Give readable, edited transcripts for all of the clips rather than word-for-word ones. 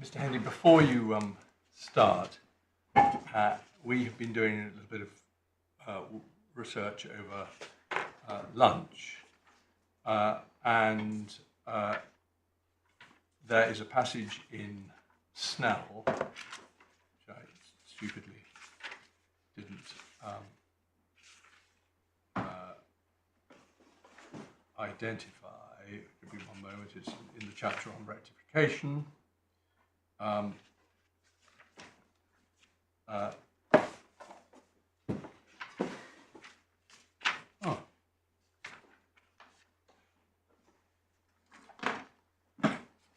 Mr. Henley, before you start, we have been doing a little bit of research over lunch, and there is a passage in Snell, which I stupidly didn't identify. Give me one moment. It's in the chapter on rectification.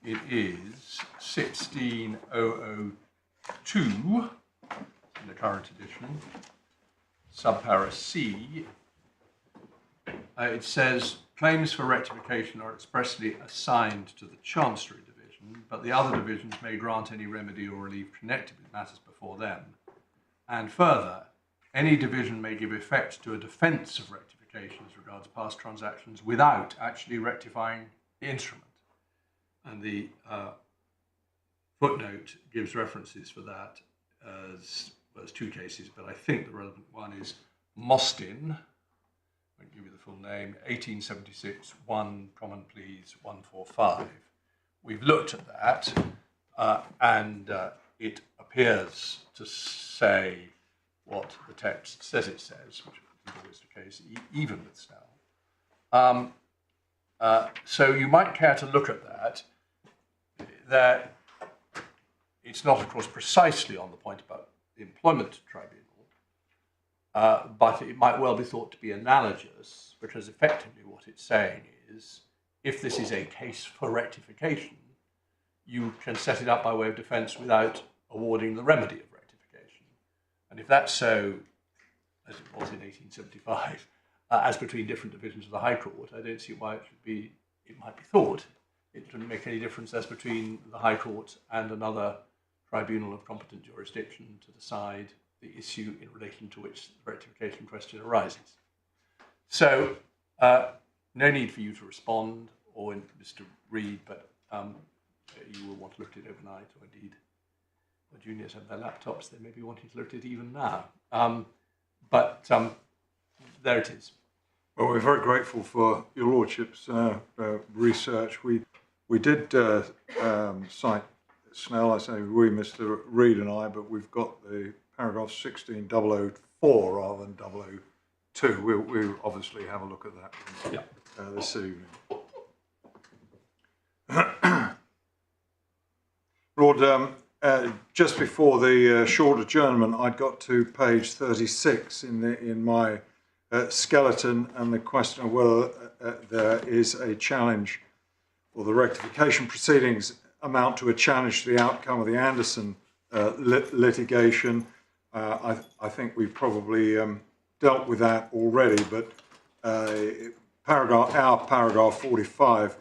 It is 16002 in the current edition, subpara C. It says, claims for rectification are expressly assigned to the Chancery Division, but the other divisions may grant any remedy or relief connected with matters before them. And further, any division may give effect to a defence of rectification as regards past transactions without actually rectifying the instrument. And the footnote gives references for that as, well, there's two cases, but I think the relevant one is Mostyn, I won't give you the full name, 1876, 1 Common Pleas 145. We've looked at that, and it appears to say what the text says it says, which is always the case, even with Snell. So you might care to look at that. That it's not, of course, precisely on the point about the employment tribunal, but it might well be thought to be analogous, because effectively what it's saying is, if this is a case for rectification, you can set it up by way of defence without awarding the remedy of rectification. And if that's so, as it was in 1875, as between different divisions of the High Court, I don't see why it should be, it might be thought, it doesn't make any difference as between the High Court and another tribunal of competent jurisdiction to decide the issue in relation to which the rectification question arises. So, no need for you to respond, or Mr. Reed, but you will want to look at it overnight, or indeed the juniors have their laptops, they may be wanting to look at it even now. But there it is. Well, we're very grateful for your Lordship's research. We did cite Snell, I say we, Mr. Reed and I, but we've got the paragraph 16004 rather than 002. We'll obviously have a look at that this evening. Lord, just before the short adjournment, I got to page 36 in my skeleton, and the question of whether there is a challenge, or the rectification proceedings amount to a challenge to the outcome of the Anderson litigation. I think we've probably dealt with that already, but our paragraph 45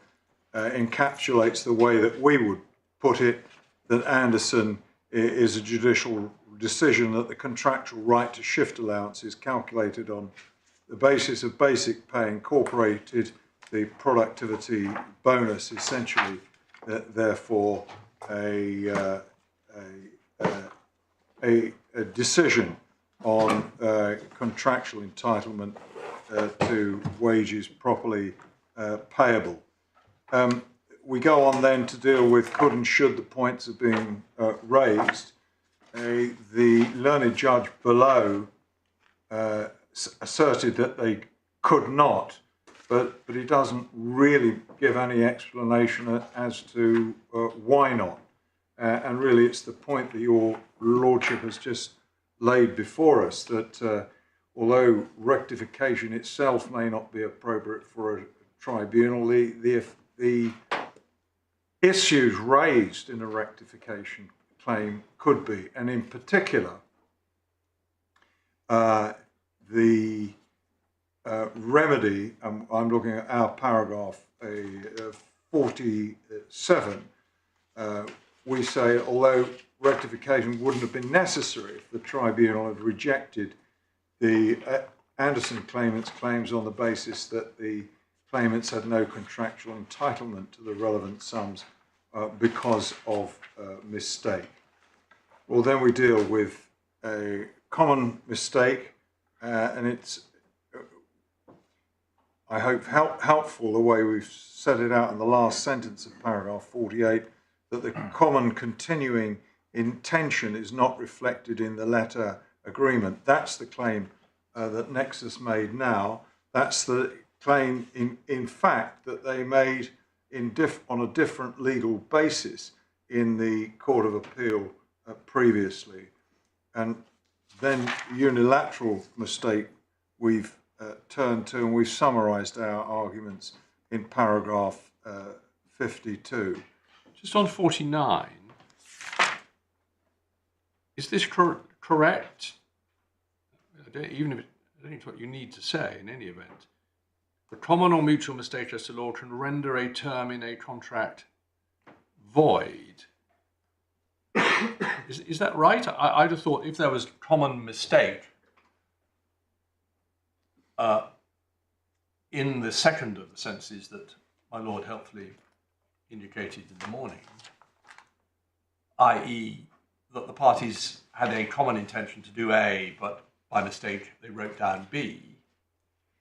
encapsulates the way that we would put it, that Anderson is a judicial decision that the contractual right to shift allowance is calculated on the basis of basic pay incorporated the productivity bonus, essentially, therefore a decision on contractual entitlement to wages properly payable. We go on then to deal with could and should the points are being raised. The learned judge below asserted that they could not, but he doesn't really give any explanation as to why not. And really it's the point that your Lordship has just laid before us, that although rectification itself may not be appropriate for a tribunal, the issues raised in a rectification claim could be, and in particular the remedy, I'm looking at our paragraph 47, we say, although rectification wouldn't have been necessary if the tribunal had rejected the Anderson claimant's claims on the basis that the claimants had no contractual entitlement to the relevant sums because of mistake. Well, then we deal with a common mistake, and it's, I hope, helpful the way we've set it out in the last sentence of paragraph 48, that the common continuing intention is not reflected in the letter agreement. That's the claim that Nexus made now. That's the claim, in fact, that they made on a different legal basis in the Court of Appeal previously. And then unilateral mistake we've turned to, and we've summarised our arguments in paragraph 52. Just on 49, is this correct? I don't think it's what you need to say in any event. The common or mutual mistake as to law can render a term in a contract void. Is that right? I'd have thought if there was common mistake in the second of the sentences that my Lord helpfully indicated in the morning, i.e. that the parties had a common intention to do A, but by mistake they wrote down B,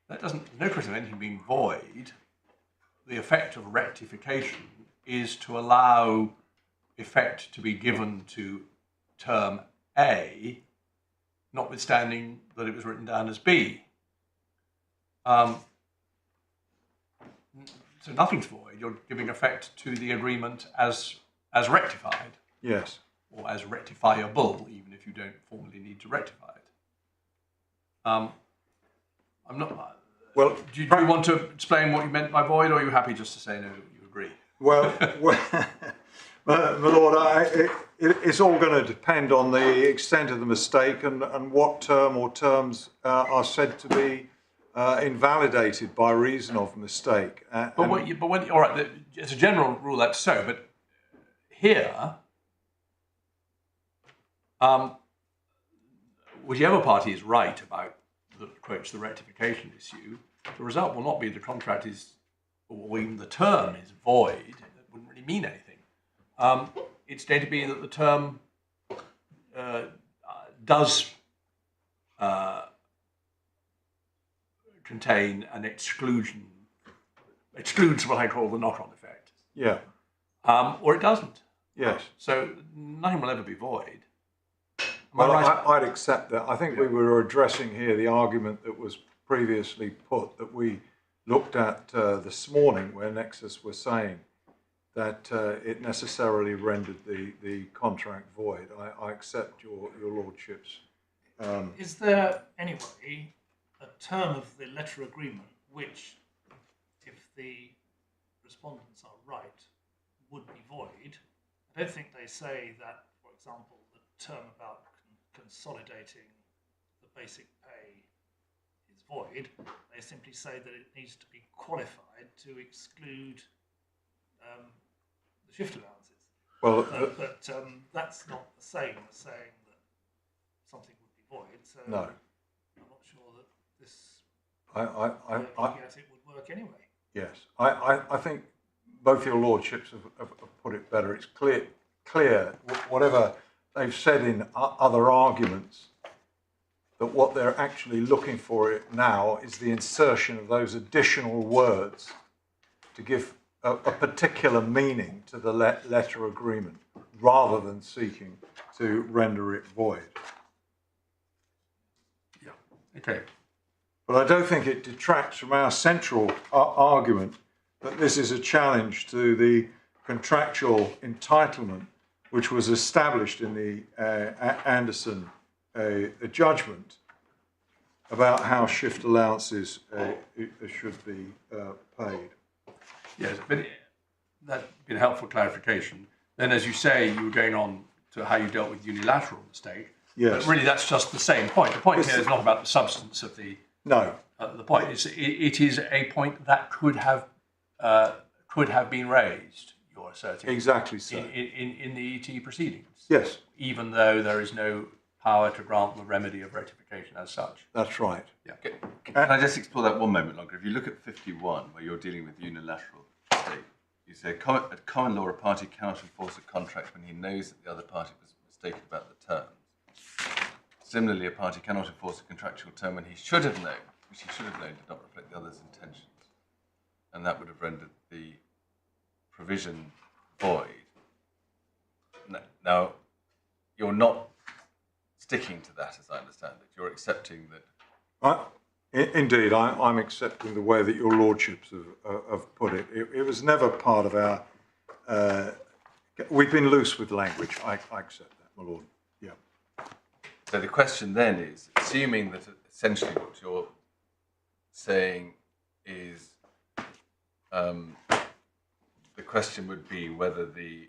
there's no question of anything being void. The effect of rectification is to allow effect to be given to term A, notwithstanding that it was written down as B. So nothing's void. You're giving effect to the agreement as rectified. Yes. Or as rectifiable, even if you don't formally need to rectify it. I'm not. Well, do you want to explain what you meant by void, or are you happy just to say no? You agree? Well, my Lord, it's all going to depend on the extent of the mistake and what term or terms are said to be invalidated by reason of mistake. All right, as a general rule, that's so. But here, whichever party is right about quotes the rectification issue, the result will not be the contract is, or even the term is void. It wouldn't really mean anything. It's going to be that the term does contain an excludes what I call the knock-on effect. Yeah. Or it doesn't. Yes. So nothing will ever be void. Well, I'd accept that. I think we were addressing here the argument that was previously put, that we looked at this morning, where Nexus was saying that it necessarily rendered the contract void. I accept your lordship's. Is there, anyway, a term of the letter agreement which, if the respondents are right, would be void? I don't think they say that, for example, the term about consolidating the basic pay is void. They simply say that it needs to be qualified to exclude the shift allowances. Well, but that's not the same as saying that something would be void. So no. I'm not sure that this yes, it would work anyway. Yes, I think both your lordships have put it better. It's clear, whatever they've said in other arguments, that what they're actually looking for it now is the insertion of those additional words to give a particular meaning to the letter agreement, rather than seeking to render it void. Yeah. Okay. But I don't think it detracts from our central argument that this is a challenge to the contractual entitlement which was established in the Anderson judgment about how shift allowances should be paid. Yes, but that'd been a helpful clarification. Then, as you say, you were going on to how you dealt with unilateral mistake. Yes. But really, that's just the same point. The point here is not about the substance of the. No. The point is, it is a point that could have been raised. You're asserting exactly so in the ET proceedings. Yes. Even though there is no power to grant the remedy of rectification as such. That's right. Yeah. Can I just explore that one moment longer? If you look at 51, where you're dealing with unilateral mistake, You say, at common law, a party cannot enforce a contract when he knows that the other party was mistaken about the terms. Similarly, a party cannot enforce a contractual term when he should have known, which he should have known did not reflect the other's intentions. And that would have rendered the provision void. Now, you're not sticking to that, as I understand it. You're accepting that. Indeed, I'm accepting the way that your lordships have put it. It was never part of our. We've been loose with language. I accept that, my lord. Yeah. So the question then is, assuming that essentially what you're saying is, the question would be whether the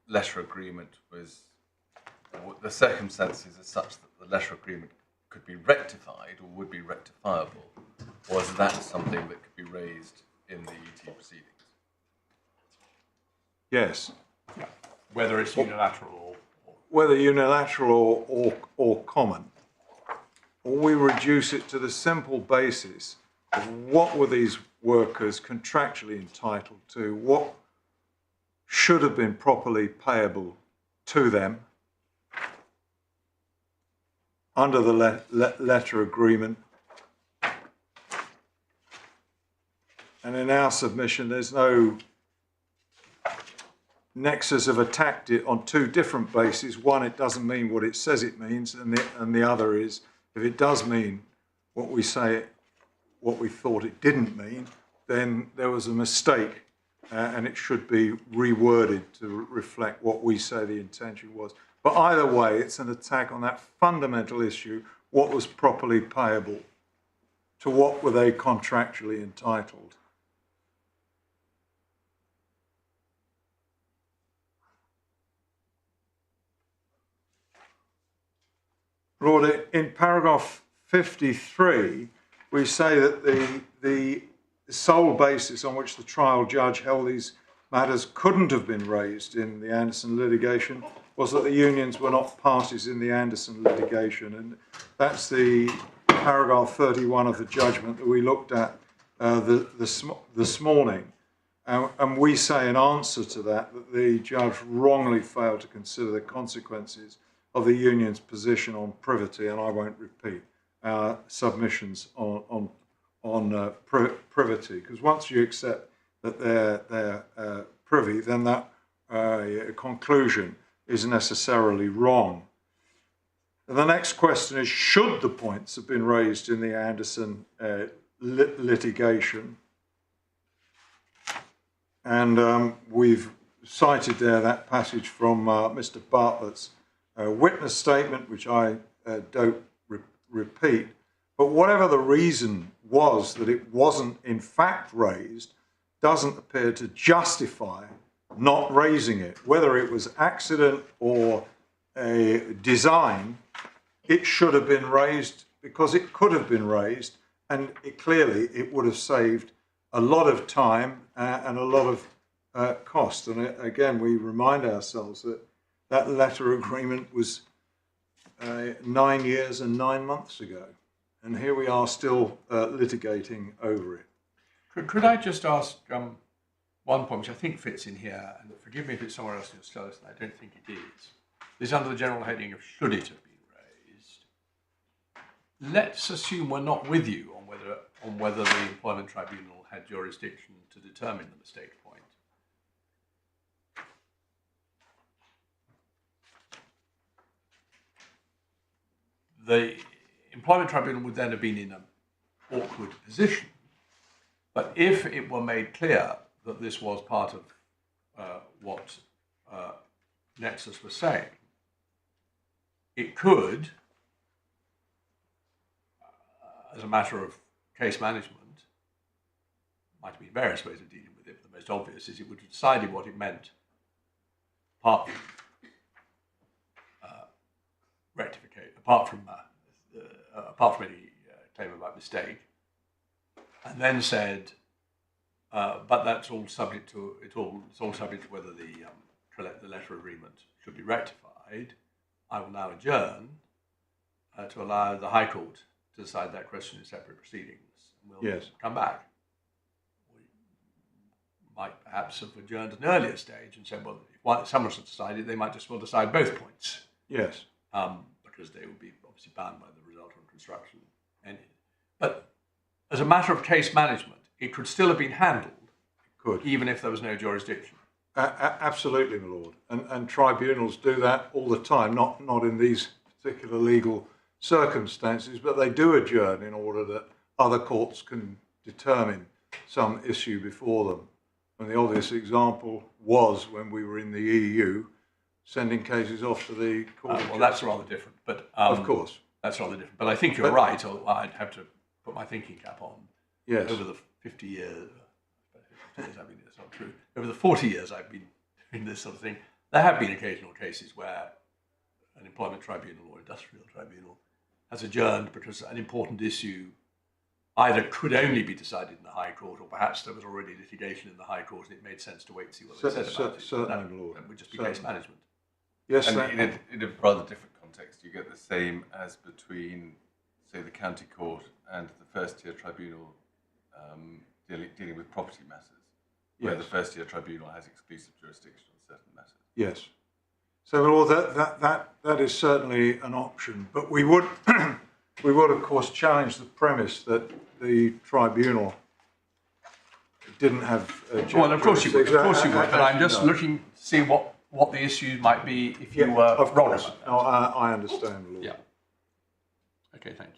letter agreement was, the circumstances are such that the letter agreement could be rectified or would be rectifiable, or is that something that could be raised in the ET proceedings? Yes. Yeah. Whether it's unilateral or whether unilateral or common, or we reduce it to the simple basis of what were these workers contractually entitled to, what should have been properly payable to them under the letter agreement. And in our submission, there's no Nexus have attacked it on two different bases. One, it doesn't mean what it says it means, and the other is, if it does mean what we say, what we thought it didn't mean, then there was a mistake, and it should be reworded to reflect what we say the intention was. But either way, it's an attack on that fundamental issue: what was properly payable, to what were they contractually entitled. Lord, in paragraph 53, we say that the sole basis on which the trial judge held these matters couldn't have been raised in the Anderson litigation was that the unions were not parties in the Anderson litigation. And that's the paragraph 31 of the judgment that we looked at this morning. And we say in answer to that the judge wrongly failed to consider the consequences of the union's position on privity, and I won't repeat our submissions on privity, because once you accept that they're privy, then that conclusion is necessarily wrong. The next question is, should the points have been raised in the Anderson litigation? And we've cited there that passage from Mr. Bartlett's witness statement, which I don't repeat. But whatever the reason was that it wasn't in fact raised, doesn't appear to justify not raising it. Whether it was accident or a design, it should have been raised because it could have been raised, and it would have saved a lot of time and a lot of cost. And again, we remind ourselves that that letter agreement was 9 years and 9 months ago. And here we are still litigating over it. Could I just ask one point, which I think fits in here, and forgive me if it's somewhere else in your studies, and I don't think it is. This is under the general heading of should it have been raised. Let's assume we're not with you on whether the Employment Tribunal had jurisdiction to determine the mistake point. The Employment Tribunal would then have been in an awkward position. But if it were made clear that this was part of what Nexus was saying, it could, as a matter of case management, might have been various ways of dealing with it, but the most obvious is it would have decided what it meant, apart from any claim about mistake, and then said, but that's all subject to it's all subject to whether the letter agreement should be rectified. I will now adjourn to allow the High Court to decide that question in separate proceedings. We'll come back. might perhaps have adjourned at an earlier stage and said, well, if someone should decide it, they might just well decide both points. Yes. Because they would be obviously bound by the result on construction. But as a matter of case management, it could still have been handled, even if there was no jurisdiction. Absolutely, my lord. And tribunals do that all the time, not in these particular legal circumstances, but they do adjourn in order that other courts can determine some issue before them. And the obvious example was when we were in the EU, sending cases off to the Court of Well, that's rather different. But of course. That's rather different. But I think you're right. I'd have to put my thinking cap on. Yes. Over the 50 years, I've been, that's not true. Over the 40 years I've been doing this sort of thing, there have been occasional cases where an employment tribunal or industrial tribunal has adjourned because an important issue either could only be decided in the High Court, or perhaps there was already litigation in the High Court and it made sense to wait to see what they said about it. Certainly, Lord. That would just be case management. Yes, and in a rather different context, you get the same as between, say, the county court and the first-tier tribunal dealing with property matters, where the first-tier tribunal has exclusive jurisdiction on certain matters. Yes. So, Lord, that is certainly an option, but we would we would of course challenge the premise that the tribunal didn't have. Well, of course you would. Of course you would. But I'm just looking to see what the issues might be if you were wrong about that. No, I understand, Lord. Yeah. Okay. Thank you.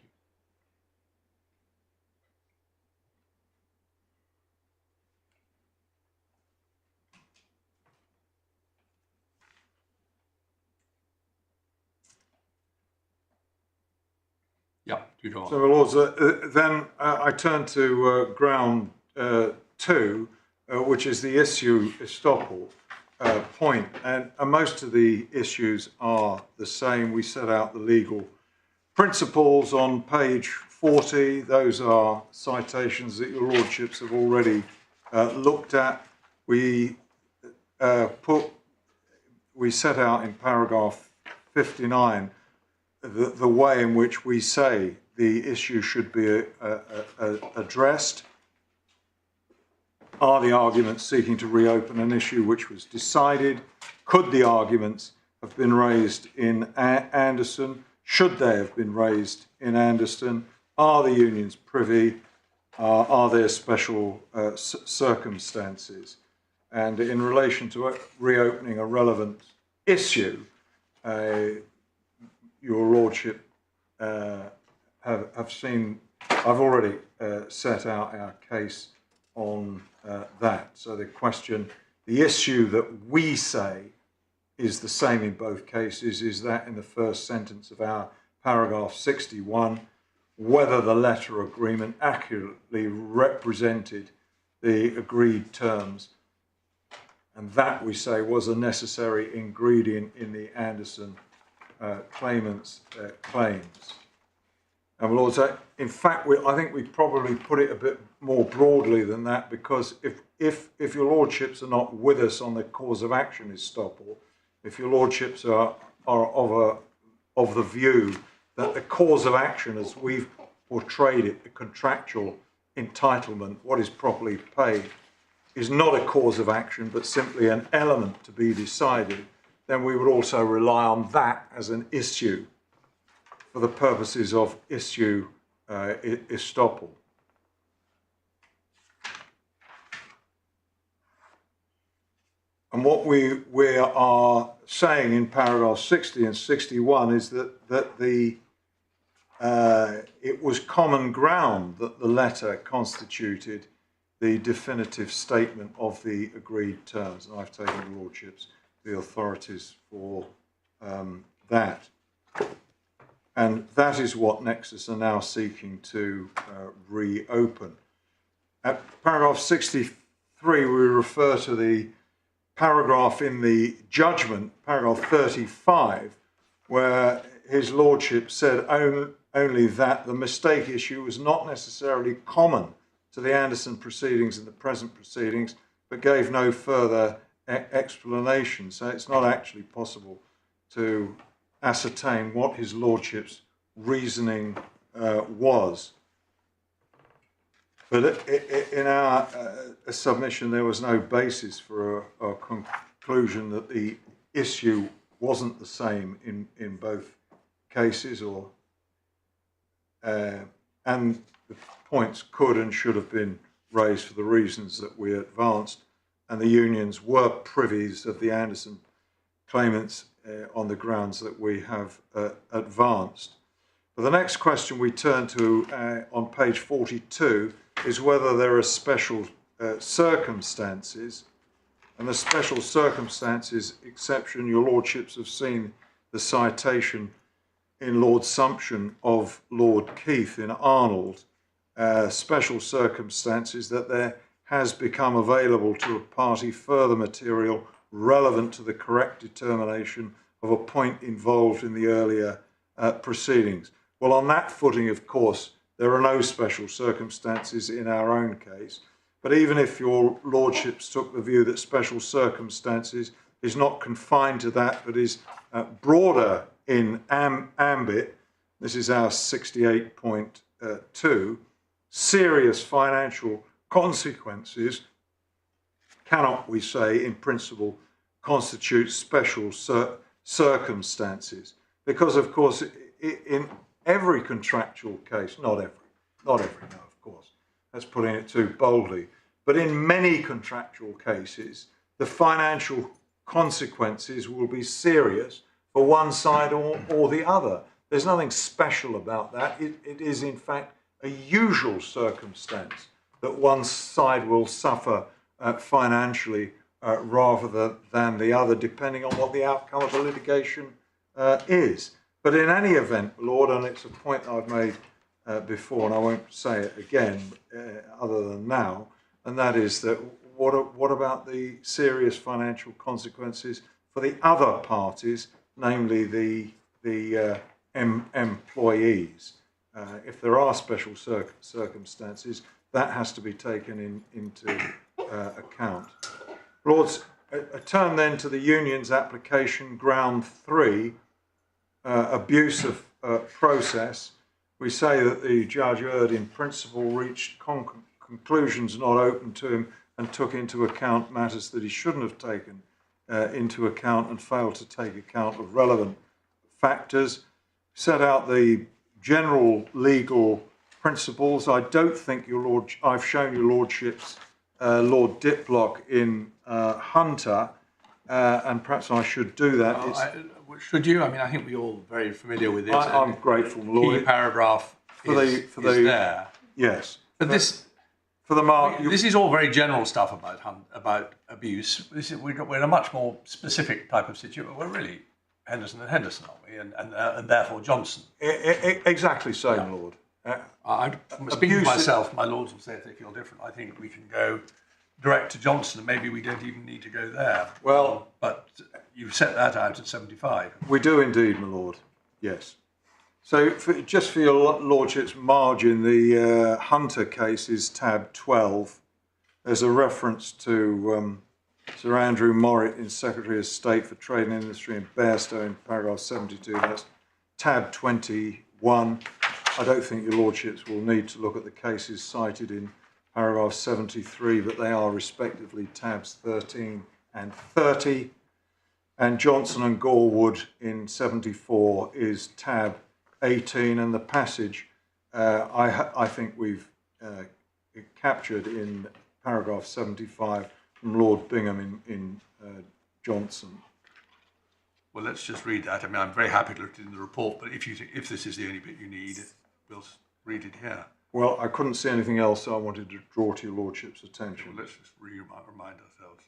Yeah, you go on. So, Lords, then I turn to ground 2, which is the issue estoppel point. And most of the issues are the same. We set out the legal principles on page 40. Those are citations that your Lordships have already looked at. We set out in paragraph 59 the way in which we say the issue should be addressed. Are the arguments seeking to reopen an issue which was decided? Could the arguments have been raised in Anderson? Should they have been raised in Anderson? Are the unions privy? Are there special circumstances? And in relation to reopening a relevant issue, your Lordship have seen, I've already set out our case on that. So the issue that we say is the same in both cases is that in the first sentence of our paragraph 61, whether the letter agreement accurately represented the agreed terms, and that we say was a necessary ingredient in the Anderson claimant's claims. And Lord, in fact, I think we probably put it a bit more broadly than that, because if your Lordships are not with us on the cause of action estoppel, if your Lordships are of the view that the cause of action, as we've portrayed it, the contractual entitlement, what is properly paid, is not a cause of action but simply an element to be decided, then we would also rely on that as an issue for the purposes of issue estoppel. And what we are saying in paragraph 60 and 61 is that it was common ground that the letter constituted the definitive statement of the agreed terms. And I've taken the Lordships, the authorities for that. And that is what Nexus are now seeking to reopen. At paragraph 63, we refer to the paragraph in the judgment, paragraph 35, where his Lordship said only that the mistake issue was not necessarily common to the Anderson proceedings and the present proceedings, but gave no further explanation. So it's not actually possible to ascertain what his Lordship's reasoning was. But in our submission, there was no basis for a conclusion that the issue wasn't the same in both cases, and the points could and should have been raised for the reasons that we advanced, and the unions were privies of the Anderson claimants on the grounds that we have advanced. But the next question we turn to on page 42 is whether there are special circumstances. And the special circumstances exception, your lordships have seen the citation in Lord Sumption of Lord Keith in Arnold, special circumstances that there has become available to a party further material relevant to the correct determination of a point involved in the earlier proceedings. Well, on that footing, of course, there are no special circumstances in our own case. But even if your lordships took the view that special circumstances is not confined to that, but is broader in ambit, this is our 68.2, serious financial consequences cannot, we say, in principle, constitute special circumstances. Because, of course, in every contractual case, not every, no, of course, that's putting it too boldly, but in many contractual cases, the financial consequences will be serious for one side or the other. There's nothing special about that. It is, in fact, a usual circumstance that one side will suffer financially rather than the other, depending on what the outcome of the litigation is. But in any event, Lord, and it's a point I've made before, and I won't say it again other than now, and that is that what about the serious financial consequences for the other parties, namely the employees? If there are special circumstances, that has to be taken into account. Lords, a turn then to the union's application, ground 3, abuse of process. We say that the judge erred in principle, reached conclusions not open to him, and took into account matters that he shouldn't have taken into account, and failed to take account of relevant factors. Set out the general legal principles. I don't think I've shown your lordships Lord Diplock in Hunter, and perhaps I should do that. Should you? I mean, I think we're all very familiar with it. I'm grateful, Lord. Key paragraph is there. Yes. But this is all very general stuff about abuse. We're in a much more specific type of situation. We're really Henderson and Henderson, aren't we? And therefore Johnson. Exactly so, yeah. Lord. I'm speaking for myself. My lords will say if they feel different. I think we can go direct to Johnson, and maybe we don't even need to go there. Well, but you've set that out at 75. We do indeed, my lord. Yes. So, just for your lordship's margin, the Hunter case is tab 12. There's a reference to Sir Andrew Morritt in Secretary of State for Trade and Industry in Bairstow in paragraph 72. That's tab 21. I don't think your lordships will need to look at the cases cited in paragraph 73, but they are respectively tabs 13 and 30. And Johnson and Gorwood in 74 is tab 18, and the passage I think we've captured in paragraph 75 from Lord Bingham in Johnson. Well, let's just read that. I mean, I'm very happy to look at it in the report, but if this is the only bit you need, we'll read it here. Well, I couldn't see anything else, so I wanted to draw to your lordship's attention. Well, let's just remind ourselves.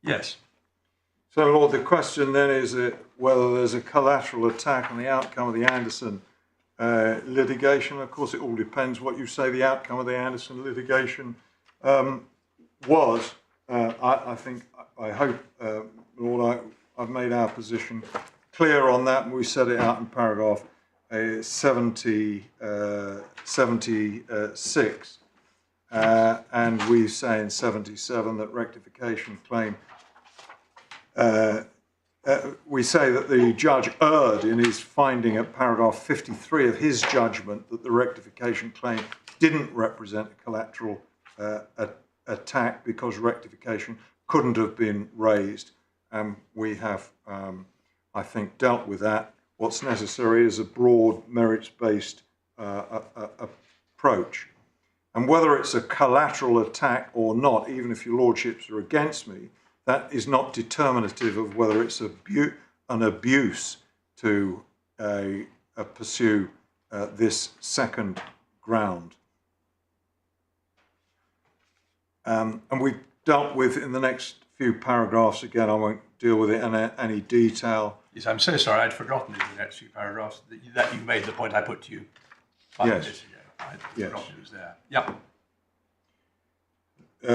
Yes. So, Lord, the question then is whether there's a collateral attack on the outcome of the Anderson litigation. Of course, it all depends what you say the outcome of the Anderson litigation was. I hope, Lord, I've made our position clear on that, and we set it out in paragraph 76. And we say in 77 that rectification claim, we say that the judge erred in his finding at paragraph 53 of his judgment that the rectification claim didn't represent a collateral attack because rectification couldn't have been raised. We have, I think, dealt with that. What's necessary is a broad merits-based approach. And whether it's a collateral attack or not, even if your lordships are against me, that is not determinative of whether it's an abuse to pursue this second ground. And we've dealt with in the next few paragraphs, again, I won't deal with it in any detail. Yes, I'm so sorry, I'd forgotten in the next few paragraphs that you made the point I put to you 5 minutes ago. I'd forgotten it was there. Yeah.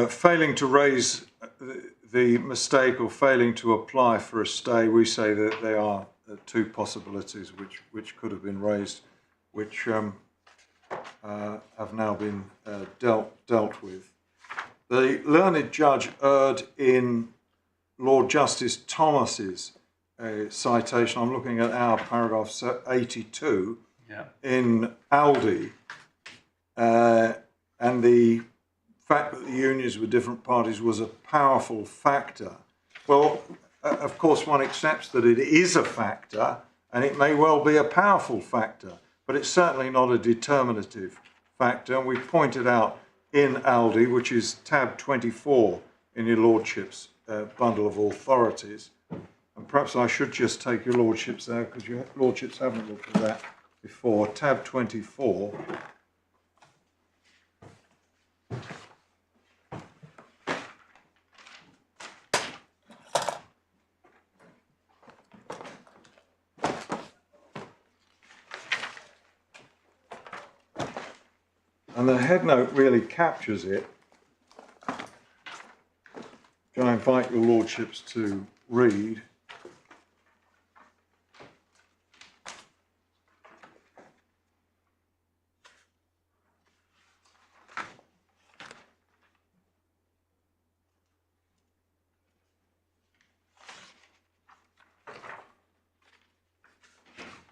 Failing to raise the mistake or failing to apply for a stay, we say that there are 2 possibilities which could have been raised, which have now been dealt with. The learned judge erred in Lord Justice Thomas's citation. I'm looking at our paragraph 82 in Aldi, and the fact that the unions were different parties was a powerful factor. Well, of course, one accepts that it is a factor, and it may well be a powerful factor, but it's certainly not a determinative factor. And we've pointed out in Aldi, which is tab 24 in your lordship's bundle of authorities. And perhaps I should just take your lordships there, because your lordships haven't looked at that before. Tab 24. And the headnote really captures it, which I invite your lordships to read.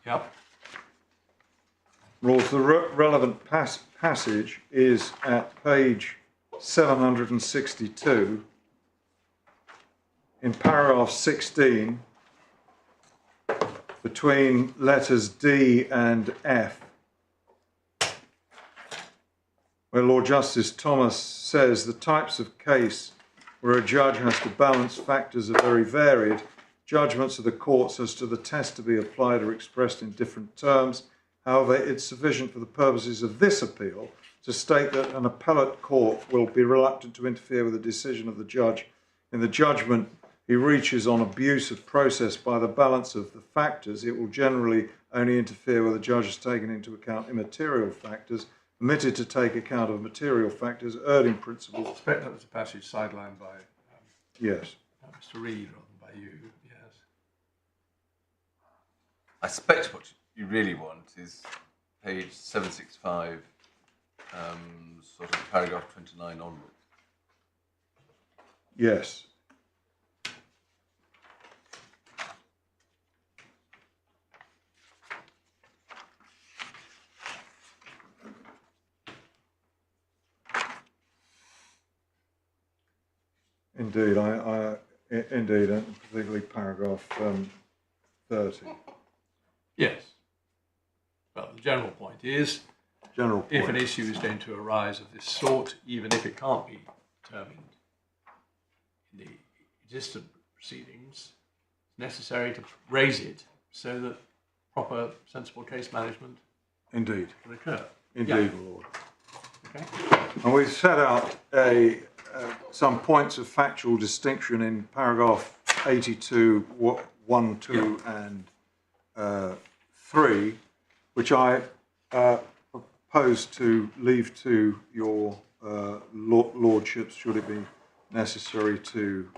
Yep. Rules, the relevant passage is at page 762 in paragraph 16 between letters D and F, where Lord Justice Thomas says the types of case where a judge has to balance factors are very varied. Judgments of the courts as to the test to be applied are expressed in different terms. However, it's sufficient for the purposes of this appeal to state that an appellate court will be reluctant to interfere with the decision of the judge in the judgment he reaches on abuse of process by the balance of the factors. It will generally only interfere where the judge has taken into account immaterial factors, permitted to take account of material factors, erred in principle. I suspect that was a passage sidelined by Yes. Mr. Reed rather than by you. Yes. I suspect what you really want is page 765, sort of paragraph 29 onwards. Yes. Indeed, indeed, and particularly paragraph 30. Yes. Well, the general point is, if an issue is going to arise of this sort, even if it can't be determined in the existent proceedings, it's necessary to raise it so that proper, sensible case management Indeed. can occur. Indeed, Yeah. Lord. Okay. And we've set out some points of factual distinction in paragraph 82, 1, 2, and 3, which I propose to leave to your lordships, should it be necessary to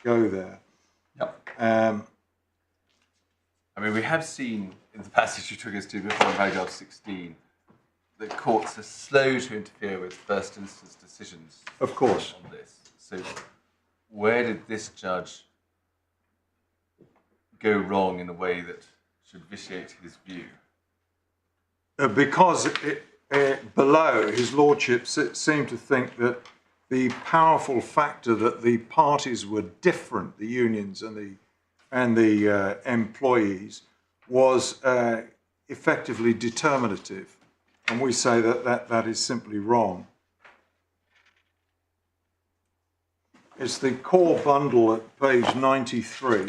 go there. Yep. I mean, we have seen in the passage you took us to before in paragraph 16 that courts are slow to interfere with first instance decisions. Of course. On this. So where did this judge go wrong in a way that should vitiate his view? Because below, his lordship seemed to think that the powerful factor that the parties were different, the unions and the employees, was effectively determinative. And we say that is simply wrong. It's the core bundle at page 93.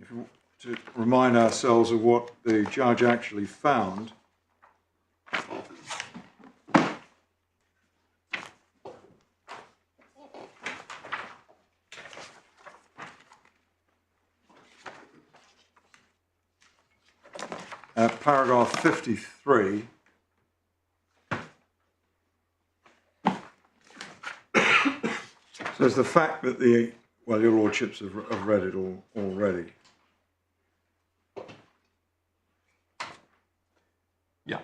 If you want to remind ourselves of what the judge actually found. Paragraph 53. So it's the fact that well, your lordships have read it all already. Yeah.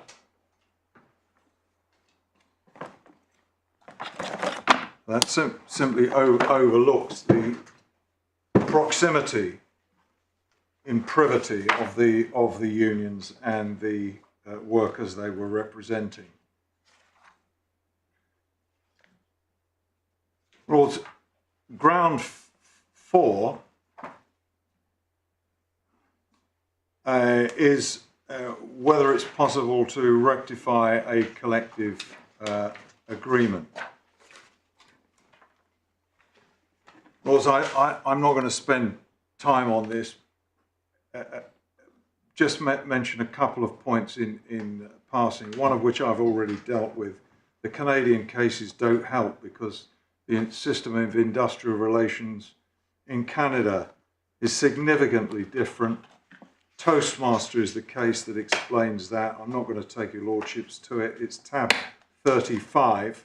That simply overlooks the proximity in privity of the unions and the workers they were representing. Lords, ground 4 is whether it's possible to rectify a collective agreement. Lords, I'm not going to spend time on this. Just mention a couple of points in passing, one of which I've already dealt with. The Canadian cases don't help because the system of industrial relations in Canada is significantly different. Toastmaster is the case that explains that. I'm not going to take your lordships to it. It's tab 35,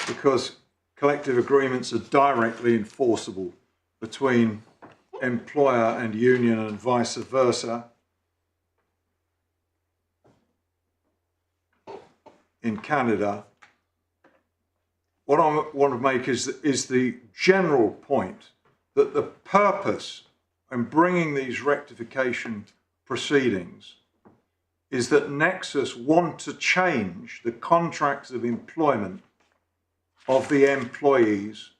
because collective agreements are directly enforceable between employer and union and vice versa. In Canada, what I want to make is the general point that the purpose in bringing these rectification proceedings is that Nexus want to change the contracts of employment of the employees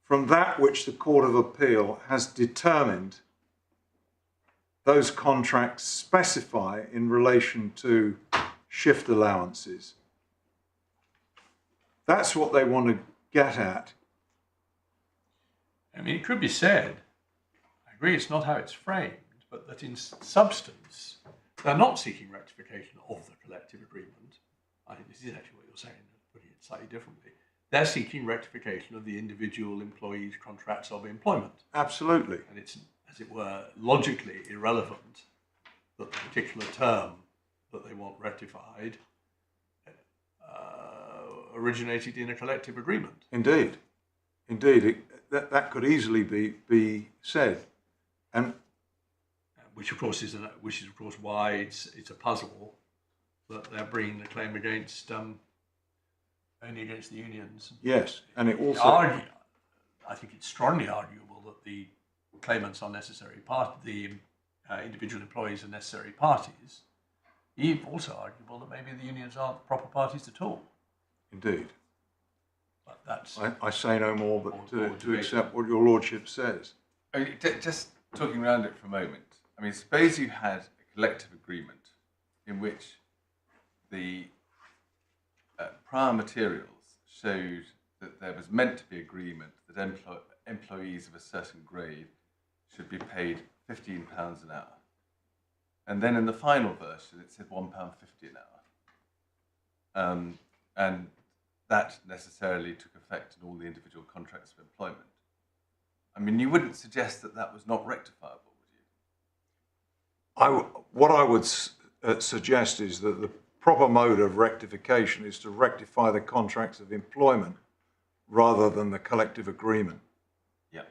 from that which the Court of Appeal has determined those contracts specify in relation to shift allowances. That's what they want to get at. I mean, it could be said, I agree it's not how it's framed, but that in substance, they're not seeking rectification of the collective agreement. I think this is actually what you're saying, putting it slightly differently. They're seeking rectification of the individual employees' contracts of employment. Absolutely. And it's, as it were, logically irrelevant that the particular term that they want rectified originated in a collective agreement. Indeed. Indeed. That could easily be said. And which of course is why it's a puzzle that they're bringing the claim against only against the unions. Yes, and it also I think it's strongly arguable that the claimants are necessary the individual employees are necessary parties. It's also arguable that maybe the unions aren't proper parties at all. Indeed. But that's I say no more but to accept what your lordship says. I mean, just talking around it for a moment. I mean, suppose you had a collective agreement in which the prior materials showed that there was meant to be agreement that employees of a certain grade should be paid £15 an hour. And then in the final version, it said £1.50 an hour. And that necessarily took effect in all the individual contracts of employment. I mean, you wouldn't suggest that that was not rectifiable, would you? What I would suggest is that the proper mode of rectification is to rectify the contracts of employment rather than the collective agreement. Yeah.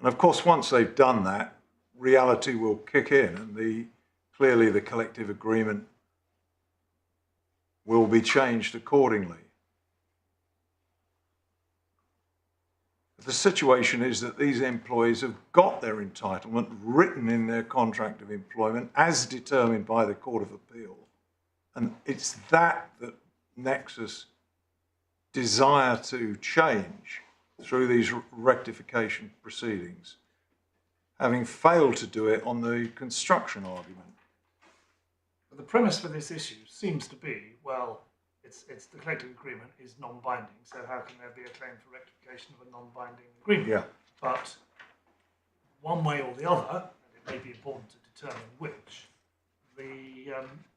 And of course, once they've done that, reality will kick in, and clearly the collective agreement will be changed accordingly. The situation is that these employees have got their entitlement written in their contract of employment as determined by the Court of Appeal. And it's that Nexus desire to change through these rectification proceedings, having failed to do it on the construction argument. But the premise for this issue seems to be, well, it's the collective agreement is non-binding, so how can there be a claim for rectification of a non-binding agreement? Yeah. But one way or the other, and it may be important to determine which, the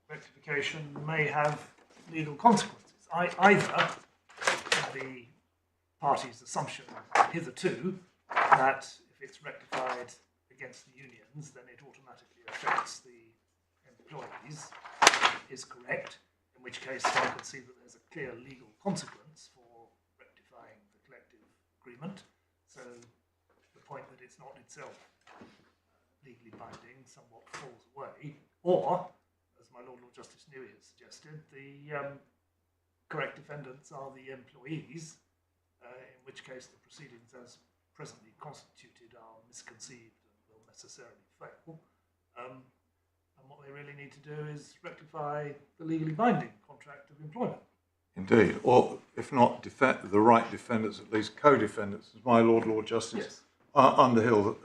rectification may have legal consequences. Either the party's assumption hitherto that if it's rectified against the unions, then it automatically affects the employees is correct, in which case one could see that there's a clear legal consequence for rectifying the collective agreement. So the point that it's not itself legally binding somewhat falls away. Or, as my Lord Justice Newey has suggested, the correct defendants are the employees, in which case the proceedings as presently constituted are misconceived and will necessarily fail. And what they really need to do is rectify the legally binding contract of employment. Indeed, or if not the right defendants, at least co-defendants, as my Lord Justice Underhill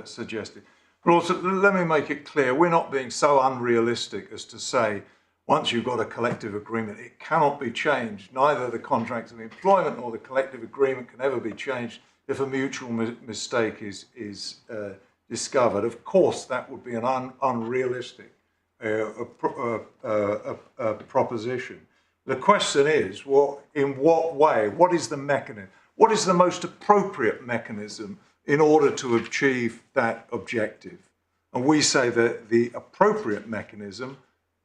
suggested. But also, let me make it clear, we're not being so unrealistic as to say, once you've got a collective agreement, it cannot be changed. Neither the contract of employment nor the collective agreement can ever be changed if a mutual mistake is discovered. Of course, that would be an unrealistic proposition. The question is, in what way? What is the mechanism? What is the most appropriate mechanism in order to achieve that objective? And we say that the appropriate mechanism,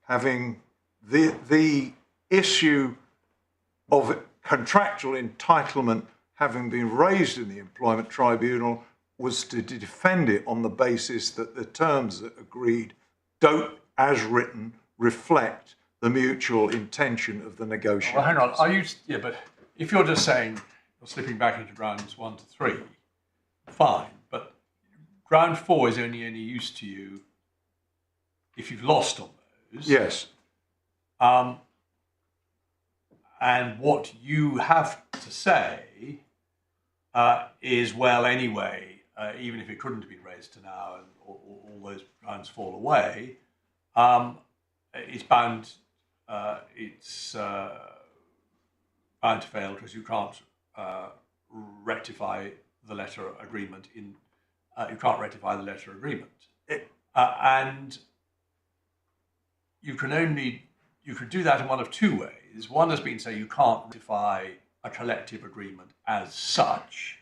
having the issue of contractual entitlement having been raised in the employment tribunal, was to defend it on the basis that the terms that agreed don't, as written, reflect the mutual intention of the negotiators. Well, hang on. Are you? Yeah, but if you're just saying you're slipping back into grounds 1 to 3, fine. But ground 4 is only any use to you if you've lost on those. Yes. And what you have to say is, well, anyway, even if it couldn't have been raised to now and all those grounds fall away, it's bound to fail because you can't rectify the letter agreement you can't rectify the letter agreement. And you could do that in one of 2 ways. One has been to say you can't rectify a collective agreement as such,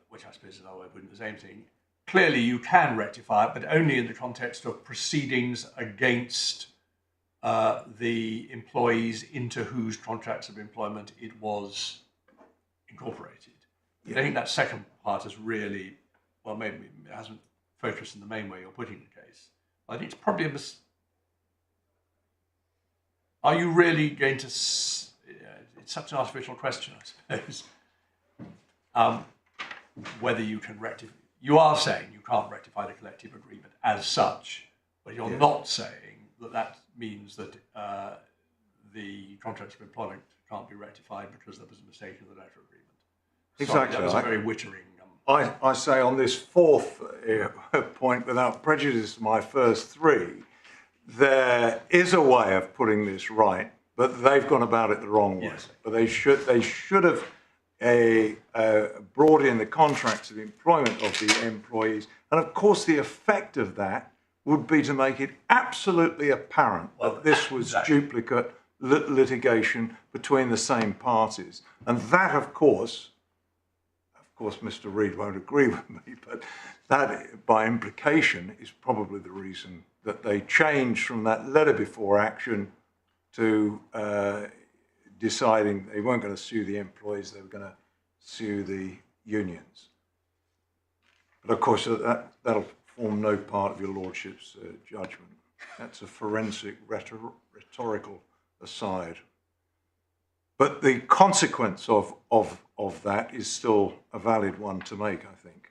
which I suppose is another way of putting the same thing. Clearly, you can rectify it, but only in the context of proceedings against the employees into whose contracts of employment it was incorporated. I think that second part is really, well, maybe it hasn't focused in the main way you're putting the case. I think it's probably a mistake. Are you really going to? It's such an artificial question, I suppose. Whether you can rectify, you are saying you can't rectify the collective agreement as such, but you're not saying that means that the contracts of employment can't be rectified because there was a mistake in the letter agreement. Exactly. Sorry, that was a very wittering. I say on this fourth point, without prejudice to my first 3, there is a way of putting this right, but they've gone about it the wrong way. Yes. But they should have brought in the contracts of employment of the employees, and of course the effect of that would be to make it absolutely apparent that this was duplicate litigation between the same parties, and that, of course, course, Mr. Reid won't agree with me, but that, by implication, is probably the reason that they changed from that letter before action to deciding they weren't going to sue the employees, they were going to sue the unions. But of course, that'll form no part of your lordship's judgment. That's a forensic rhetorical aside. But the consequence of that is still a valid one to make, I think.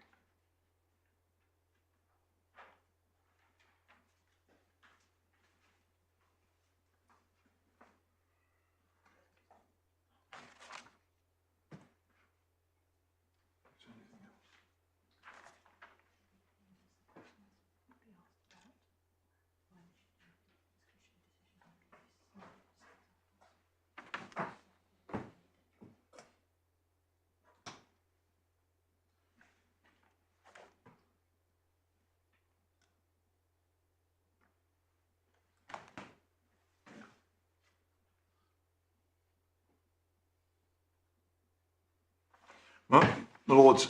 My Lords,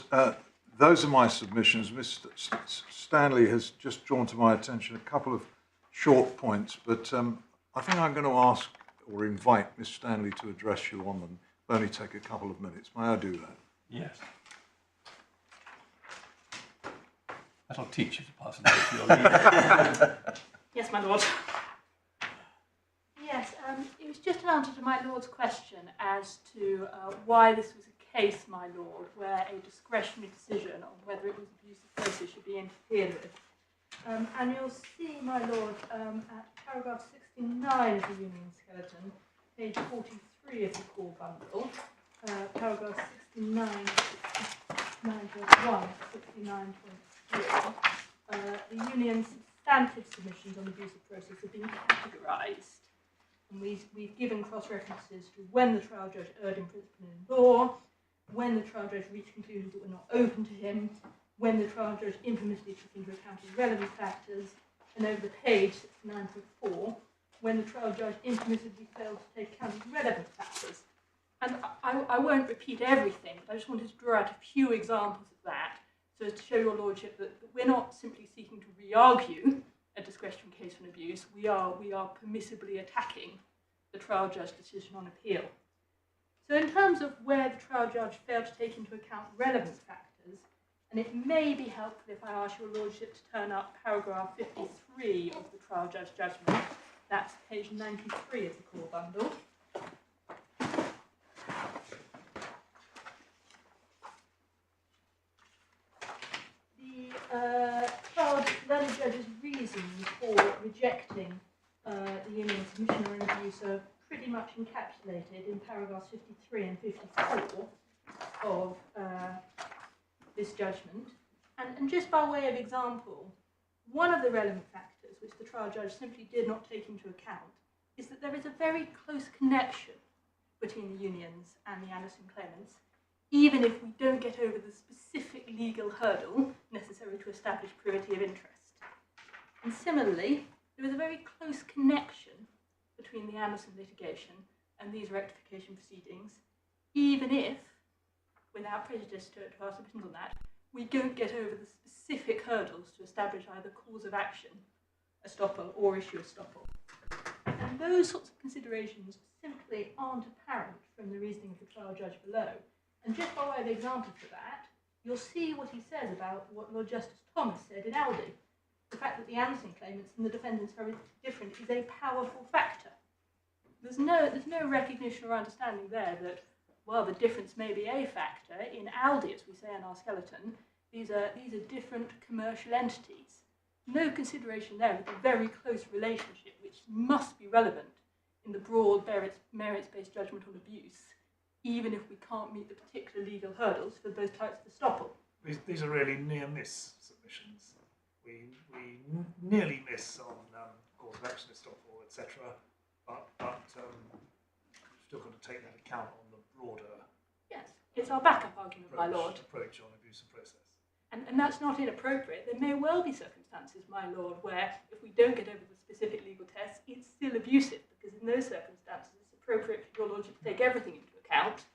those are my submissions. Mr. Stanley has just drawn to my attention a couple of short points, but I think I'm going to ask or invite Ms. Stanley to address you on them. It'll only take a couple of minutes. May I do that? Yes. That'll teach you to pass it over to your leader. Yes, my lord. Yes, it was just an answer to my lord's question as to why this was a case, my lord, where a discretionary decision on whether it was abuse of process should be interfered with. And you'll see, my lord, at paragraph 69 of the Union Skeleton, page 43 of the core bundle, paragraph 69, 69.1, 69.3, the Union's substantive submissions on abuse of process have been categorised. And we've given cross-references to when the trial judge erred in principle and in law, when the trial judge reached conclusions that were not open to him, when the trial judge infamously took into account irrelevant factors, and over the page, 69.4, when the trial judge infamously failed to take account of relevant factors. And I won't repeat everything, but I just wanted to draw out a few examples of that, so as to show your lordship that we're not simply seeking to re-argue a discretionary case on abuse, we are permissibly attacking the trial judge's decision on appeal. So in terms of where the trial judge failed to take into account relevant factors, and it may be helpful if I ask your lordship to turn up paragraph 53 of the trial judge's judgment, that's page 93 of the core bundle. The trial judge's reasons for rejecting the union's submission on abuse are pretty much encapsulated in paragraphs 53 and 54 of this judgment. And just by way of example, one of the relevant factors which the trial judge simply did not take into account is that there is a very close connection between the unions and the Anderson claimants, even if we don't get over the specific legal hurdle necessary to establish purity of interest. And similarly, there is a very close connection between the Anderson litigation and these rectification proceedings, even if, without prejudice to our submissions on that, we don't get over the specific hurdles to establish either cause of action, estoppel, or issue estoppel. And those sorts of considerations simply aren't apparent from the reasoning of the trial judge below. And just by way of example for that, you'll see what he says about what Lord Justice Thomas said in Aldi. The fact that the Anderson claimants and the defendants are different is a powerful factor. There's no recognition or understanding there that, well, the difference may be a factor. In Aldi, as we say in our skeleton, these are different commercial entities. No consideration there of the very close relationship which must be relevant in the broad merits-based judgment on abuse, even if we can't meet the particular legal hurdles for both types of estoppel. These are really near-miss submissions. We nearly miss on cause of action, estoppel, etc., but we've still got to take that account on the broader. Yes, it's our backup argument, my lord. Approach on abuse of process. And that's not inappropriate. There may well be circumstances, my lord, where if we don't get over the specific legal tests, it's still abusive, because in those circumstances it's appropriate for your lordship to take everything into account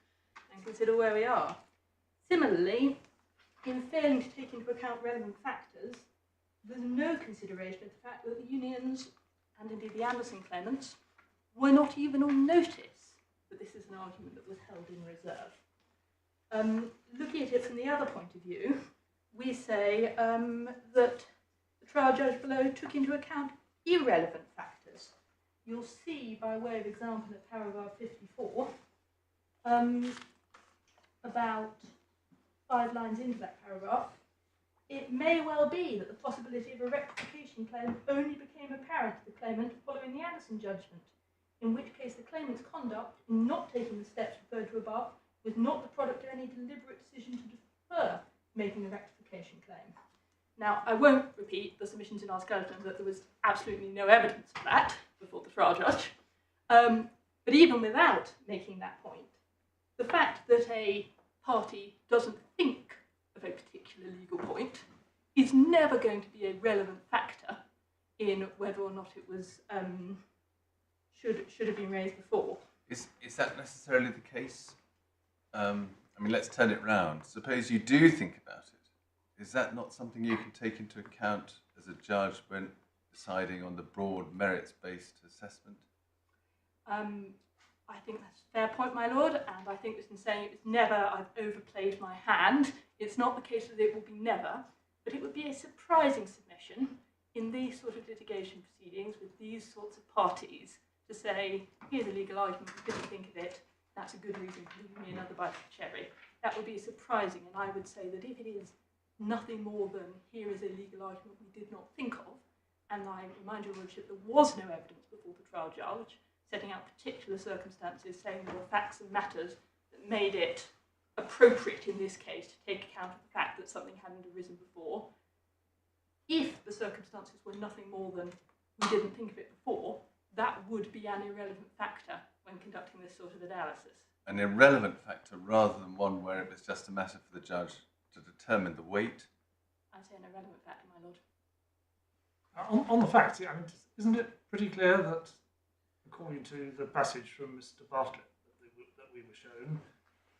and consider where we are. Similarly, in failing to take into account relevant factors, there's no consideration of the fact that the unions, and indeed the Anderson claimants, were not even on notice that this is an argument that was held in reserve. Looking at it from the other point of view, we say that the trial judge below took into account irrelevant factors. You'll see, by way of example, at paragraph 54, about 5 lines into that paragraph, it may well be that the possibility of a rectification claim only became apparent to the claimant following the Anderson judgment, in which case the claimant's conduct in not taking the steps referred to above was not the product of any deliberate decision to defer making the rectification claim. Now, I won't repeat the submissions in our skeleton that there was absolutely no evidence of that before the trial judge, but even without making that point, the fact that a party doesn't think of a particular legal point is never going to be a relevant factor in whether or not it was should have been raised before. Is that necessarily the case? I mean, let's turn it round. Suppose you do think about it. Is that not something you can take into account as a judge when deciding on the broad merits-based assessment? I think that's a fair point, my lord, and I think this in saying it was never, I've overplayed my hand. It's not the case that it will be never, but it would be a surprising submission in these sort of litigation proceedings with these sorts of parties to say, here's a legal argument, we didn't think of it, that's a good reason for giving me another bite of the cherry. That would be surprising, and I would say that if it is nothing more than here is a legal argument we did not think of, and I remind your lordship there was no evidence before the trial judge setting out particular circumstances, saying there were facts and matters that made it appropriate in this case to take account of the fact that something hadn't arisen before. If the circumstances were nothing more than we didn't think of it before, that would be an irrelevant factor when conducting this sort of analysis. An irrelevant factor rather than one where it was just a matter for the judge to determine the weight? I'd say an irrelevant factor, my lord. On the facts, I mean, isn't it pretty clear that, according to the passage from Mr. Bartlett that we were shown,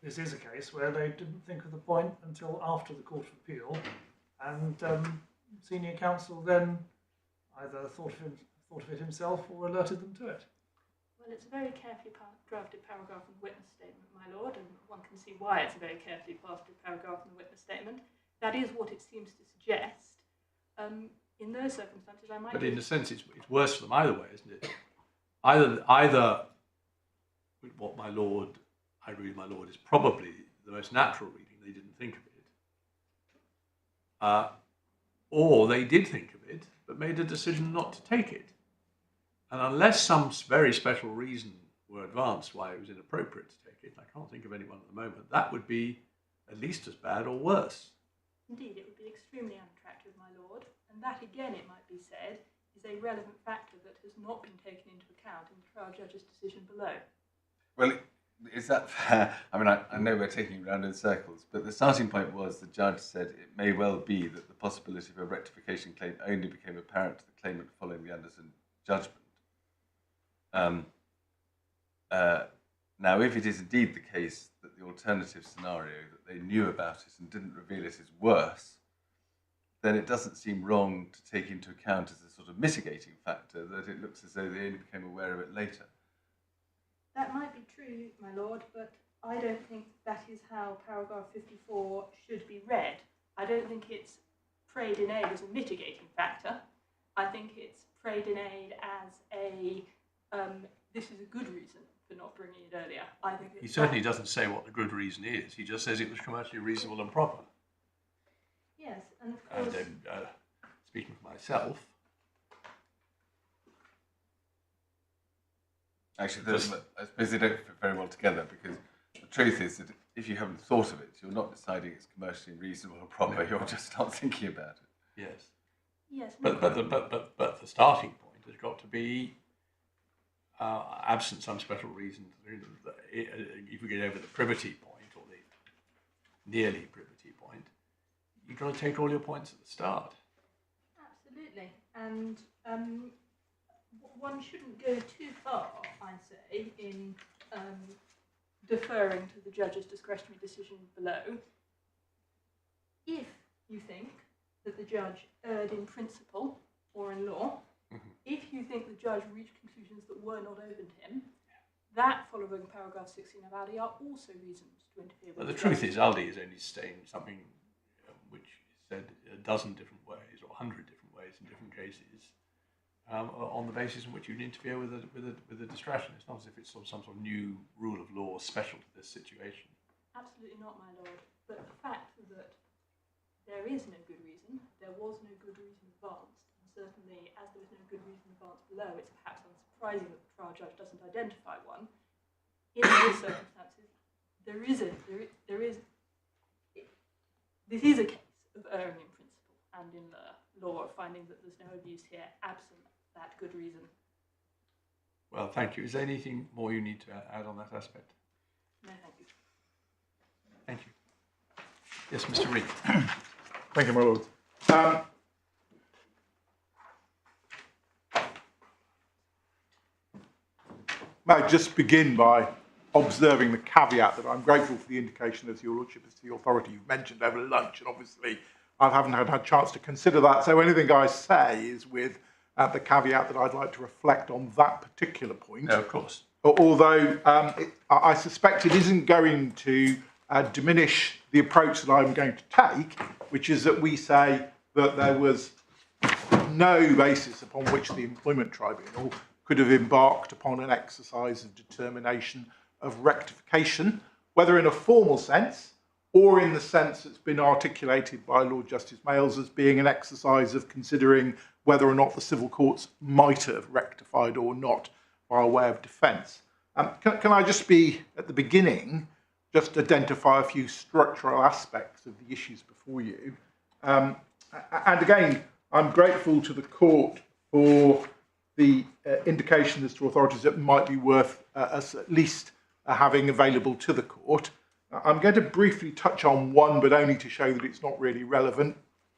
this is a case where they didn't think of the point until after the Court of Appeal, and senior counsel then either thought of it himself or alerted them to it. Well, it's a very carefully drafted paragraph in the witness statement, my lord, and one can see why it's a very carefully drafted paragraph in the witness statement. That is what it seems to suggest. In those circumstances, I might... But in a sense, it's worse for them either way, isn't it? Either what I read my lord, is probably the most natural reading, they didn't think of it, or they did think of it, but made a decision not to take it. And unless some very special reason were advanced why it was inappropriate to take it, I can't think of anyone at the moment, that would be at least as bad or worse. Indeed, it would be extremely unattractive, my lord, and that again, it might be said, is a relevant factor that has not been taken into account in the trial judge's decision below. Well, is that fair? I mean, I know we're taking it round in circles, but the starting point was the judge said it may well be that the possibility of a rectification claim only became apparent to the claimant following the Anderson judgment. Now, if it is indeed the case that the alternative scenario, that they knew about it and didn't reveal it, is worse, then it doesn't seem wrong to take into account as a sort of mitigating factor that it looks as though they only became aware of it later. That might be true, my lord, but I don't think that is how paragraph 54 should be read. I don't think it's prayed in aid as a mitigating factor. I think it's prayed in aid as a, this is a good reason for not bringing it earlier. I think He certainly doesn't say what the good reason is. He just says it was commercially reasonable and proper. Yes, and of course... And then, speaking for myself... Actually, I suppose they don't fit very well together, because the truth is that if you haven't thought of it, you're not deciding it's commercially reasonable or proper, you're just not thinking about it. Yes. Yes, But the starting point has got to be, absent some special reason, if we get over the privity point, or the nearly privity point, you've got to take all your points at the start. absolutely. And one shouldn't go too far, I say, in deferring to the judge's discretionary decision below. you think that the judge erred in principle or in law. If you think the judge reached conclusions that were not open to him, that, following paragraph 16 of ALDI, are also reasons to interfere with But the truth is, ALDI is only saying something which is said a dozen different ways or 100 different ways in different cases on the basis in which you'd interfere with a distraction. It's not as if it's some sort of new rule of law special to this situation. Absolutely not, my lord. But the fact that there is no good reason, there was no good reason advanced, and certainly as there was no good reason advanced below, it's perhaps unsurprising that the trial judge doesn't identify one. In those circumstances, this is a case of erring in principle and in the law of finding that there's no abuse here, absent that good reason. Well, thank you. Is there anything more you need to add on that aspect? No, thank you. Thank you. Yes, Mr. Reed. Thank you, my lord. May I just begin by observing the caveat that I'm grateful for the indication as your lordship as to the authority you've mentioned over lunch, and obviously I haven't had a chance to consider that, so anything I say is with the caveat that I'd like to reflect on that particular point. No, of course. Although I suspect it isn't going to diminish the approach that I'm going to take, which is that we say that there was no basis upon which the Employment Tribunal could have embarked upon an exercise of determination of rectification, whether in a formal sense or in the sense that's been articulated by Lord Justice Males as being an exercise of considering whether or not the civil courts might have rectified or not by way of defence. Can I just be, at the beginning, just identify a few structural aspects of the issues before you? And again, I'm grateful to the court for the indication as to authorities that might be worth us at least having available to the court. I'm going to briefly touch on one, but only to show that it's not really relevant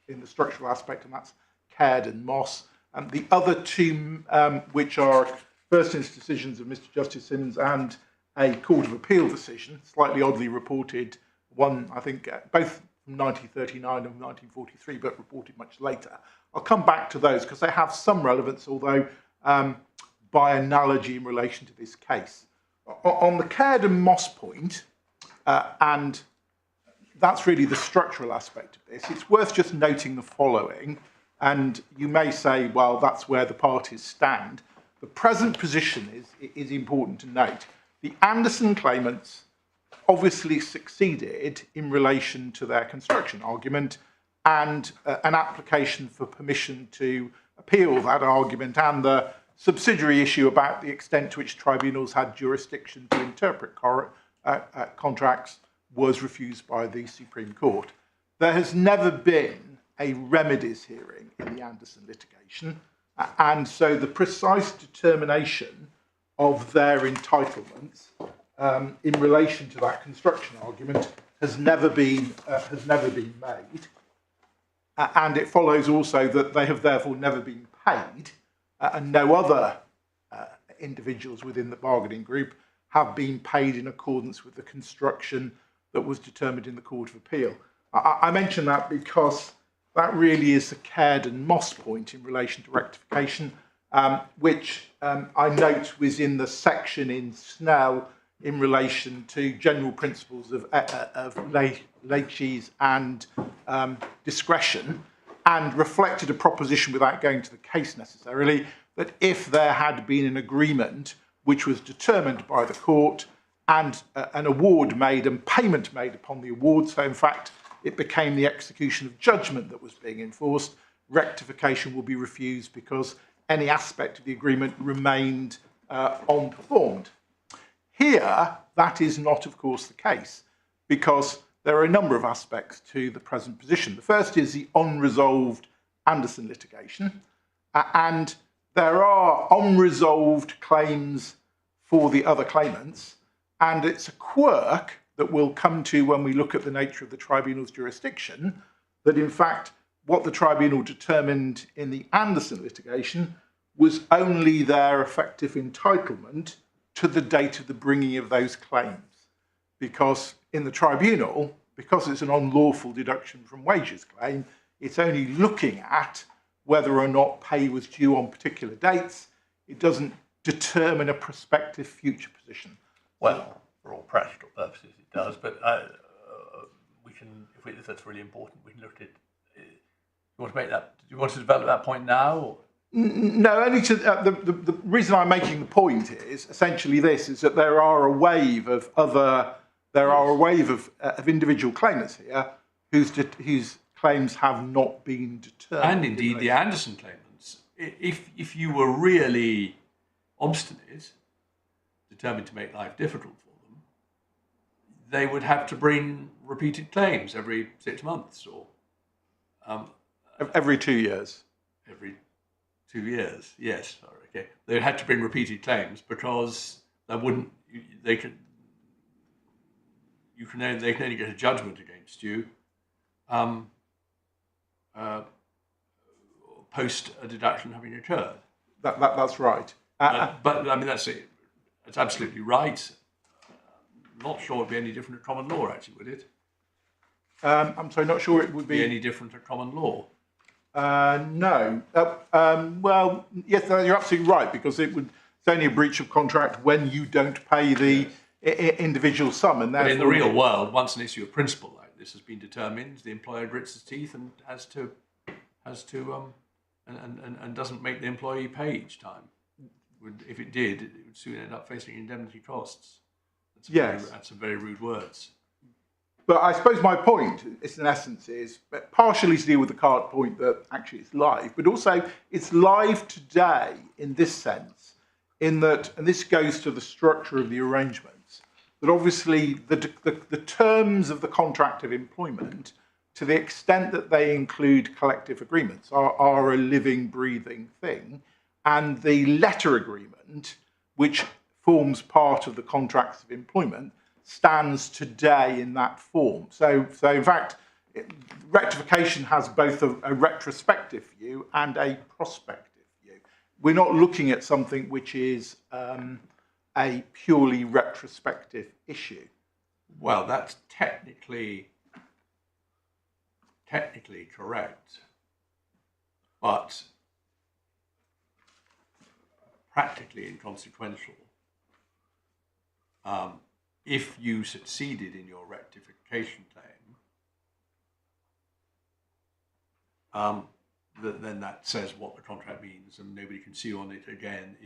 in the structural aspect, and that's Caird and Moss. And the other two, which are first instance decisions of Mr. Justice Simmons and a Court of Appeal decision, slightly oddly reported, one, I think, both from 1939 and 1943, but reported much later. I'll come back to those because they have some relevance, although by analogy in relation to this case. On the Caird and Moss point, and that's really the structural aspect of this, it's worth just noting the following, and you may say, well, that's where the parties stand. The present position is important to note. The Anderson claimants obviously succeeded in relation to their construction argument and an application for permission to appeal that argument and the subsidiary issue about the extent to which tribunals had jurisdiction to interpret contracts was refused by the Supreme Court. There has never been a remedies hearing in the Anderson litigation, and so the precise determination of their entitlements in relation to that construction argument has never been made, and it follows also that they have therefore never been paid, and no other individuals within the bargaining group have been paid in accordance with the construction that was determined in the Court of Appeal. I mention that because that really is the Caird and Moss point in relation to rectification, which I note was in the section in Snell in relation to general principles of laches and discretion, and reflected a proposition without going to the case necessarily, that if there had been an agreement which was determined by the court and an award made and payment made upon the award, so in fact it became the execution of judgment that was being enforced, rectification will be refused because any aspect of the agreement remained unperformed. Here, that is not, of course, the case, because there are a number of aspects to the present position. The first is the unresolved Anderson litigation, and there are unresolved claims for the other claimants, and it's a quirk that we'll come to when we look at the nature of the tribunal's jurisdiction, that in fact what the tribunal determined in the Anderson litigation was only their effective entitlement to the date of the bringing of those claims. Because in the tribunal, because it's an unlawful deduction from wages claim, it's only looking at whether or not pay was due on particular dates. It doesn't determine a prospective future position. Well, for all practical purposes, it does. But we can, if that's really important, we can look at. You want to make that? Do you want to develop that point now? Or? No, only to the reason I'm making the point is essentially this: is that there are a wave of individual claimants here whose claims have not been determined. And indeed, the Anderson claimants, if you were really obstinate, determined to make life difficult for them, they would have to bring repeated claims every 6 months or every 2 years. Every 2 years, yes. Sorry, okay. They had to bring repeated claims because they can only get a judgment against you post a deduction having occurred. That's right. But I mean, that's it. That's absolutely right. Not sure it'd be any different at common law, actually, would it? I'm sorry, not sure it would be any different at common law. No. Well, yes, you're absolutely right, because it's only a breach of contract when you don't pay the individual sum. And but in the real world, once an issue of principle like this has been determined, the employer grits his teeth and and doesn't make the employee pay each time. If it did, it would soon end up facing indemnity costs. That's some very rude words. But I suppose my point, in essence, is partially to deal with the card point that actually it's live, but also it's live today in this sense, in that, and this goes to the structure of the arrangements, that obviously the terms of the contract of employment, to the extent that they include collective agreements, are a living, breathing thing, and the letter agreement, which forms part of the contracts of employment, stands today in that form. So in fact, rectification has both a retrospective view and a prospective view. We're not looking at something which is a purely retrospective issue. Well, that's technically correct, but practically inconsequential. If you succeeded in your rectification claim, then that says what the contract means, and nobody can sue on it again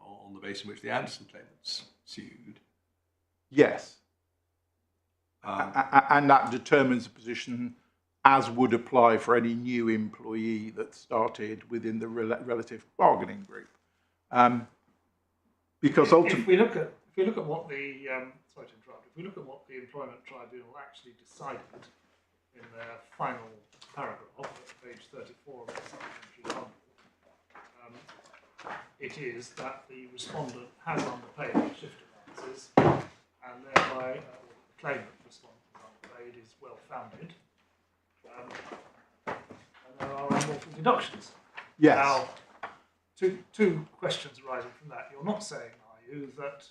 on the basis on which the Anderson claimants sued. Yes. And that determines the position as would apply for any new employee that started within the relative bargaining group. Because ultimately, if we look at what the sorry to interrupt. If we look at what the Employment Tribunal actually decided in their final paragraph at page 34 of the supplementary bundle, it is that the respondent has underpaid shift allowances, and thereby the claimant respondent is underpaid is well founded, and there are unlawful deductions. yes. Now, two questions arising from that. You're not saying, are you, that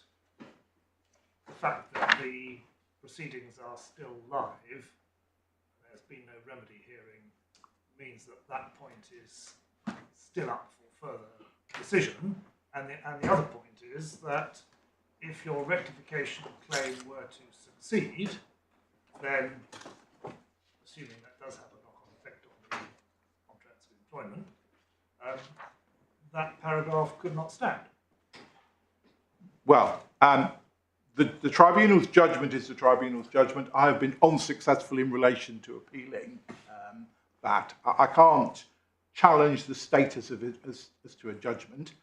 the fact that the proceedings are still live, there's been no remedy hearing, means that that point is still up for further decision, and the other point is that if your rectification claim were to succeed, then, assuming that does have a knock-on effect on the contracts of employment, that paragraph could not stand. Well, the tribunal's judgment is the tribunal's judgment. I have been unsuccessful in relation to appealing that. I can't challenge the status of it as to a judgment.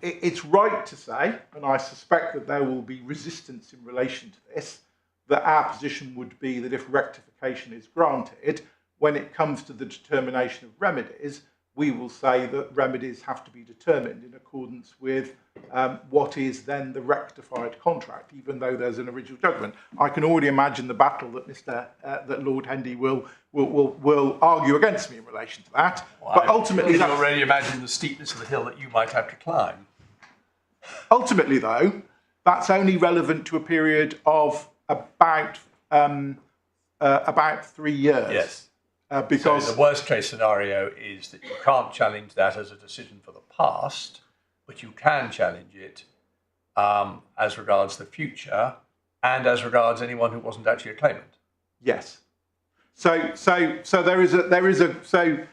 It's right to say, and I suspect that there will be resistance in relation to this, that our position would be that if rectification is granted, when it comes to the determination of remedies, we will say that remedies have to be determined in accordance with what is then the rectified contract, even though there's an original judgment. I can already imagine the battle that that Lord Hendy will argue against me in relation to that. Well, but ultimately, you can already imagine the steepness of the hill that you might have to climb. Ultimately, though, that's only relevant to a period of about 3 years. Yes. Because so the worst case scenario is that you can't challenge that as a decision for the past, but you can challenge it as regards the future and as regards anyone who wasn't actually a claimant. yes. So there is a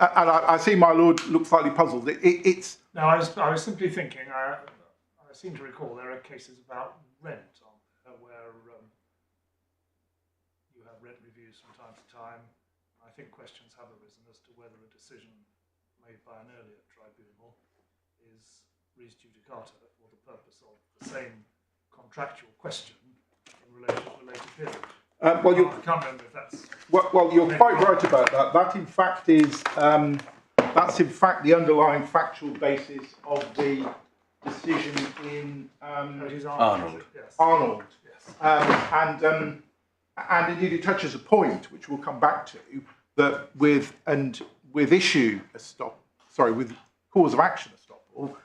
and I see my lord look slightly puzzled. It's No, I was simply thinking. I seem to recall there are cases about rent where you have rent reviews from time to time. I think questions have arisen as to whether a decision made by an earlier tribunal is res judicata for the purpose of the same contractual question in relation to a later period. well, I can't remember if that's. well, you're quite right about that. That in fact is that's in fact the underlying factual basis of the decision in Arnold. Yes. Arnold. Yes. And indeed it touches a point which we'll come back to, that with cause of action estoppel,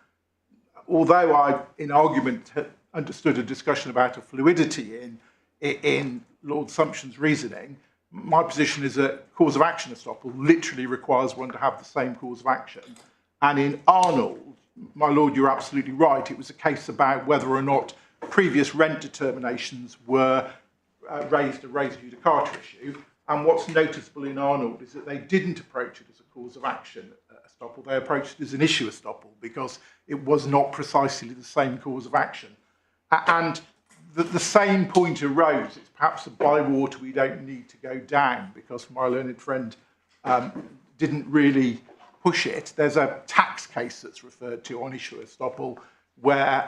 although I in argument understood a discussion about a fluidity in Lord Sumption's reasoning, my position is that cause of action estoppel literally requires one to have the same cause of action. And in Arnold, my lord, you're absolutely right, it was a case about whether or not previous rent determinations were raised a res judicata issue. And what's noticeable in Arnold is that they didn't approach it as a cause of action estoppel, they approached it as an issue estoppel because it was not precisely the same cause of action. And the same point arose. It's perhaps a bywater we don't need to go down because my learned friend didn't really push it. There's a tax case that's referred to on issue estoppel where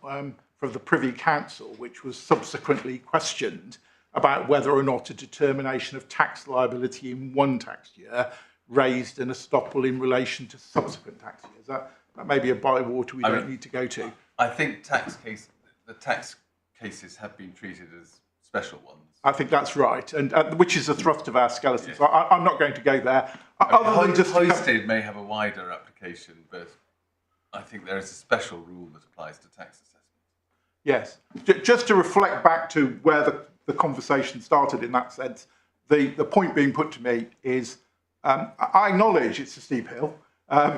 from the Privy Council, which was subsequently questioned about whether or not a determination of tax liability in one tax year raised an estoppel in relation to subsequent tax years. That may be a bywater we don't need to go to. I think the tax cases have been treated as special ones. I think that's right, and which is the thrust of our skeleton. So I'm not going to go there. Other than just Hoisted may have a wider application, but I think there is a special rule that applies to tax assessment. Yes, just to reflect back to where the conversation started in that sense, the point being put to me is I acknowledge it's a steep hill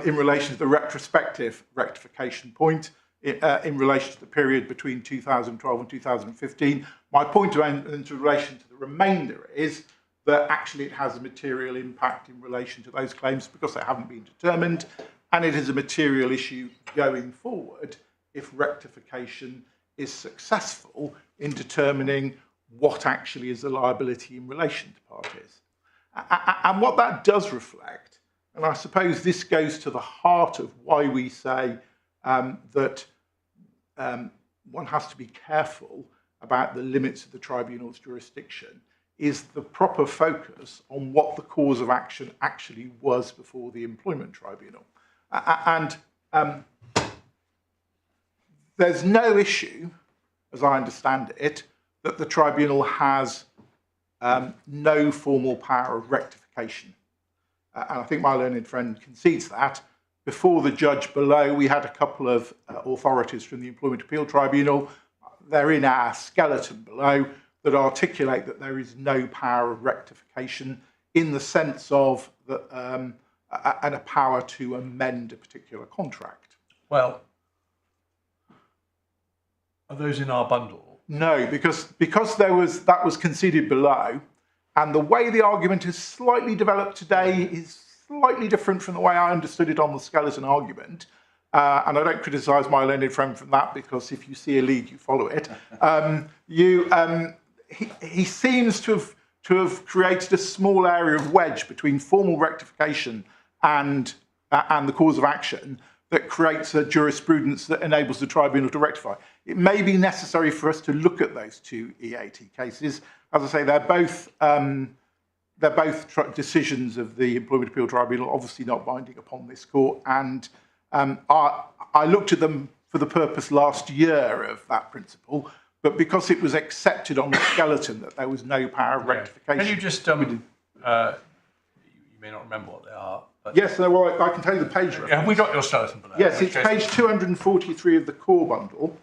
in relation to the retrospective rectification point in relation to the period between 2012 and 2015. My point in relation to the remainder is that actually it has a material impact in relation to those claims because they haven't been determined, and it is a material issue going forward if rectification is successful in determining what actually is the liability in relation to parties. And what that does reflect, and I suppose this goes to the heart of why we say that one has to be careful about the limits of the tribunal's jurisdiction, is the proper focus on what the cause of action actually was before the employment tribunal. And there's no issue, as I understand it, that the tribunal has no formal power of rectification. And I think my learned friend concedes that. Before the judge below, we had a couple of authorities from the Employment Appeal Tribunal. They're in our skeleton below that articulate that there is no power of rectification in the sense of and a power to amend a particular contract. Well, are those in our bundle? No, because that was conceded below, and the way the argument is slightly developed today is slightly different from the way I understood it on the skeleton argument. And I don't criticise my learned friend from that because if you see a lead, you follow it. He seems to have created a small area of wedge between formal rectification and the cause of action that creates a jurisprudence that enables the tribunal to rectify. It may be necessary for us to look at those two EAT cases. As I say, they're both decisions of the Employment Appeal Tribunal, obviously not binding upon this court. And I looked at them for the purpose last year of that principle, but because it was accepted on the skeleton that there was no power of rectification. Can you just, you may not remember what they are. But yes, no, well, I can tell you the page reference. Have we got your skeleton below? Yes, it's page 243 of the core bundle.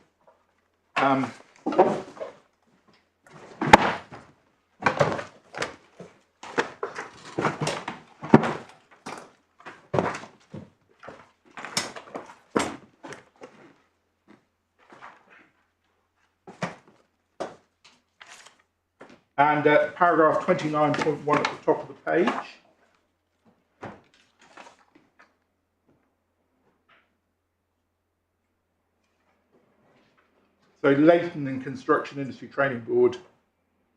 And paragraph 29.1 at the top of the page. So Leighton and Construction Industry Training Board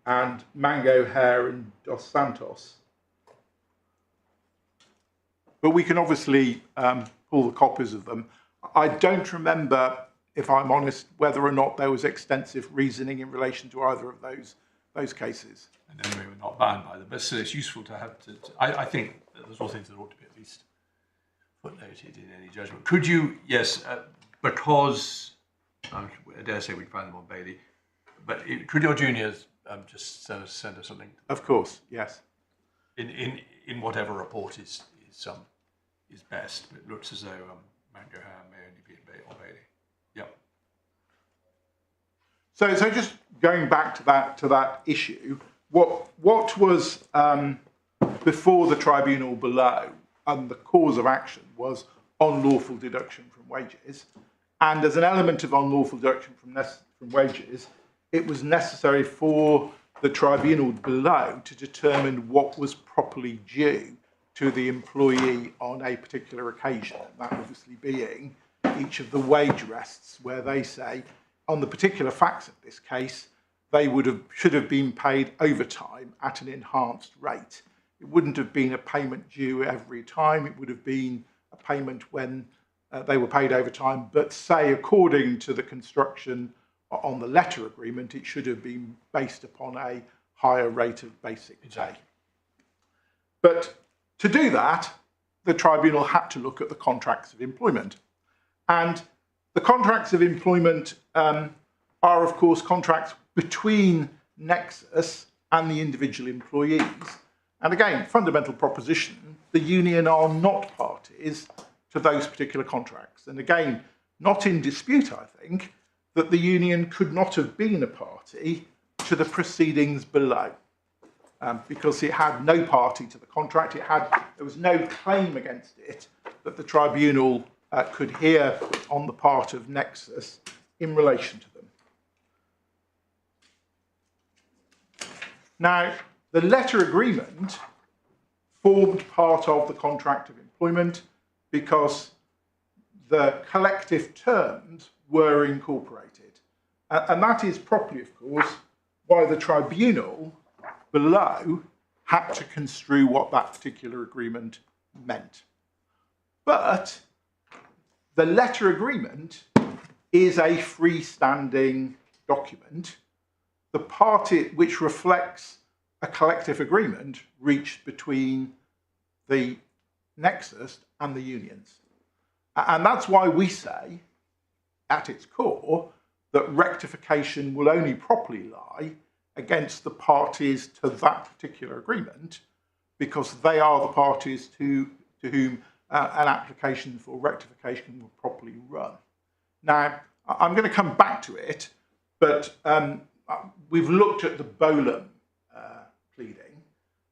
and Mango Hair and Dos Santos. But we can obviously pull the copies of them. I don't remember, if I'm honest, whether or not there was extensive reasoning in relation to either of those cases. And then we were not bound by them. But still, it's useful to have I think that there's all things that ought to be at least footnoted in any judgment. Could you, yes, because I dare say we'd find them on Bailey, but could your juniors just send us something? Of course, yes. In whatever report is best, but it looks as though Mango Hair may only be on Bailey. Yep. So just going back to that issue, what was before the tribunal below, and the cause of action was unlawful deduction from wages, and as an element of unlawful deduction from wages, it was necessary for the tribunal below to determine what was properly due to the employee on a particular occasion, that obviously being each of the wage rests, where they say, on the particular facts of this case, they should have been paid overtime at an enhanced rate. It wouldn't have been a payment due every time. It would have been a payment when they were paid overtime. But say, according to the construction on the letter agreement, it should have been based upon a higher rate of basic pay. But to do that, the tribunal had to look at the contracts of employment. And the contracts of employment are, of course, contracts between Nexus and the individual employees. And again, fundamental proposition, the union are not parties to those particular contracts. And again, not in dispute, I think, that the union could not have been a party to the proceedings below. Because it had no party to the contract, there was no claim against it that the tribunal could hear on the part of Nexus in relation to them. Now, the letter agreement formed part of the contract of employment because the collective terms were incorporated. And that is properly, of course, why the tribunal below had to construe what that particular agreement meant. But the letter agreement is a freestanding document, the part which reflects a collective agreement reached between the Nexus and the unions. And that's why we say, at its core, that rectification will only properly lie against the parties to that particular agreement, because they are the parties to whom an application for rectification will properly run. Now, I'm going to come back to it, but we've looked at the Bolam pleading,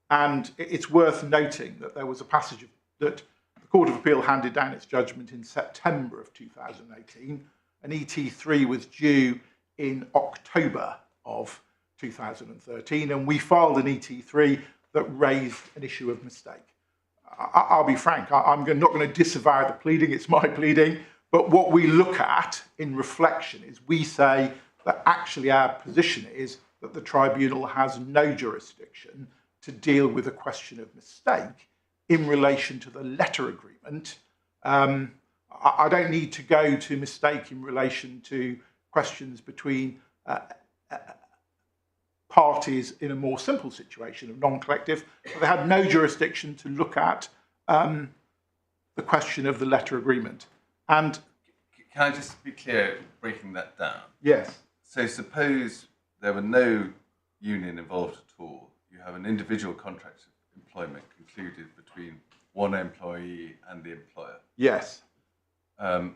and it's worth noting that there was a passage that the Court of Appeal handed down its judgment in September of 2018, and ET3 was due in October of 2013, and we filed an ET3 that raised an issue of mistake. I'll be frank, I'm not going to disavow the pleading, it's my pleading, but what we look at in reflection is we say that actually our position is that the tribunal has no jurisdiction to deal with a question of mistake in relation to the letter agreement. I don't need to go to mistake in relation to questions between parties in a more simple situation of non-collective, but they had no jurisdiction to look at the question of the letter agreement. And can I just be clear, breaking that down? yes. So suppose there were no union involved at all. You have an individual contract of employment concluded between one employee and the employer. Yes. And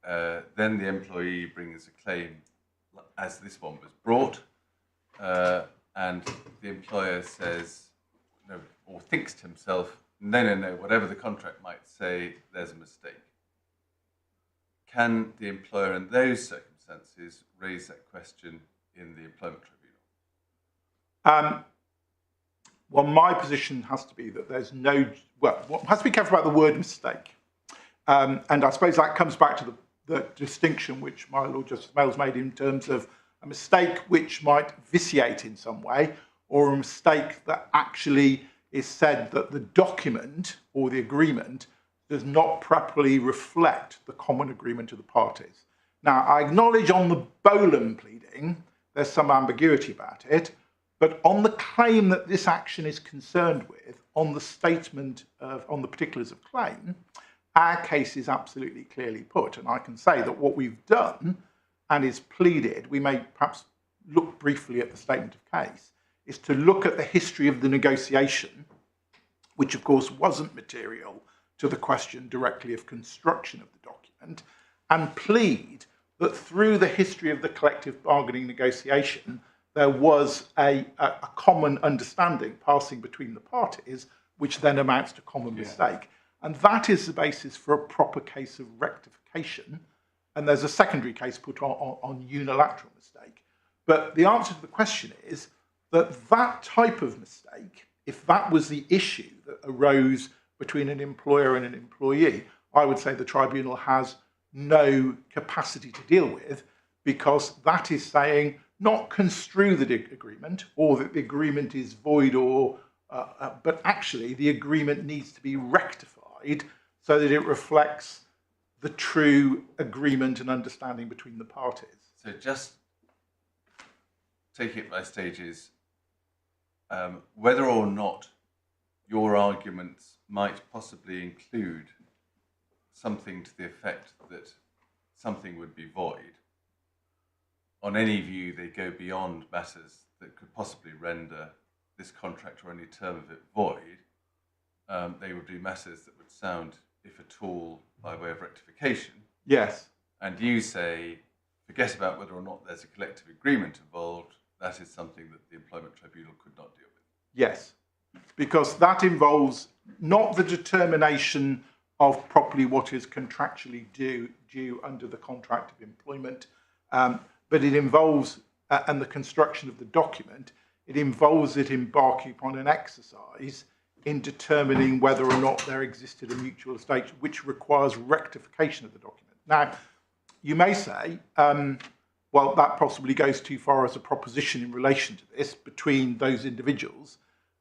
then the employee brings a claim, as this one was brought, and the employer says, no, or thinks to himself, no, whatever the contract might say, there's a mistake. Can the employer in those circumstances raise that question in the employment tribunal? Well, my position has to be that there's no, well, one has to be careful about the word mistake. And I suppose that comes back to the distinction which my Lord Justice Mayles made in terms of a mistake which might vitiate in some way, or a mistake that actually is said that the document or the agreement does not properly reflect the common agreement of the parties. Now, I acknowledge on the Bolam pleading, there's some ambiguity about it, but on the claim that this action is concerned with, on the statement of, on the particulars of claim, our case is absolutely clearly put. And I can say that what we've done and is pleaded, we may perhaps look briefly at the statement of case, is to look at the history of the negotiation, which of course wasn't material to the question directly of construction of the document, and plead that through the history of the collective bargaining negotiation, there was a common understanding passing between the parties, which then amounts to common mistake. And that is the basis for a proper case of rectification. And there's a secondary case put on unilateral mistake. But the answer to the question is that that type of mistake, if that was the issue that arose between an employer and an employee, I would say the tribunal has no capacity to deal with, because that is saying not construe the agreement or that the agreement is void, or but actually the agreement needs to be rectified so that it reflects the true agreement and understanding between the parties. So just take it by stages, whether or not your arguments might possibly include something to the effect that something would be void. On any view, they go beyond matters that could possibly render this contract or any term of it void. They would be matters that would sound, if at all, by way of rectification. Yes. And you say, forget about whether or not there's a collective agreement involved. That is something that the Employment Tribunal could not deal with. Yes, because that involves not the determination of properly what is contractually due under the contract of employment, but it involves, and the construction of the document, it involves it embarking upon an exercise in determining whether or not there existed a mutual estate, which requires rectification of the document. Now, you may say, well, that possibly goes too far as a proposition in relation to this between those individuals.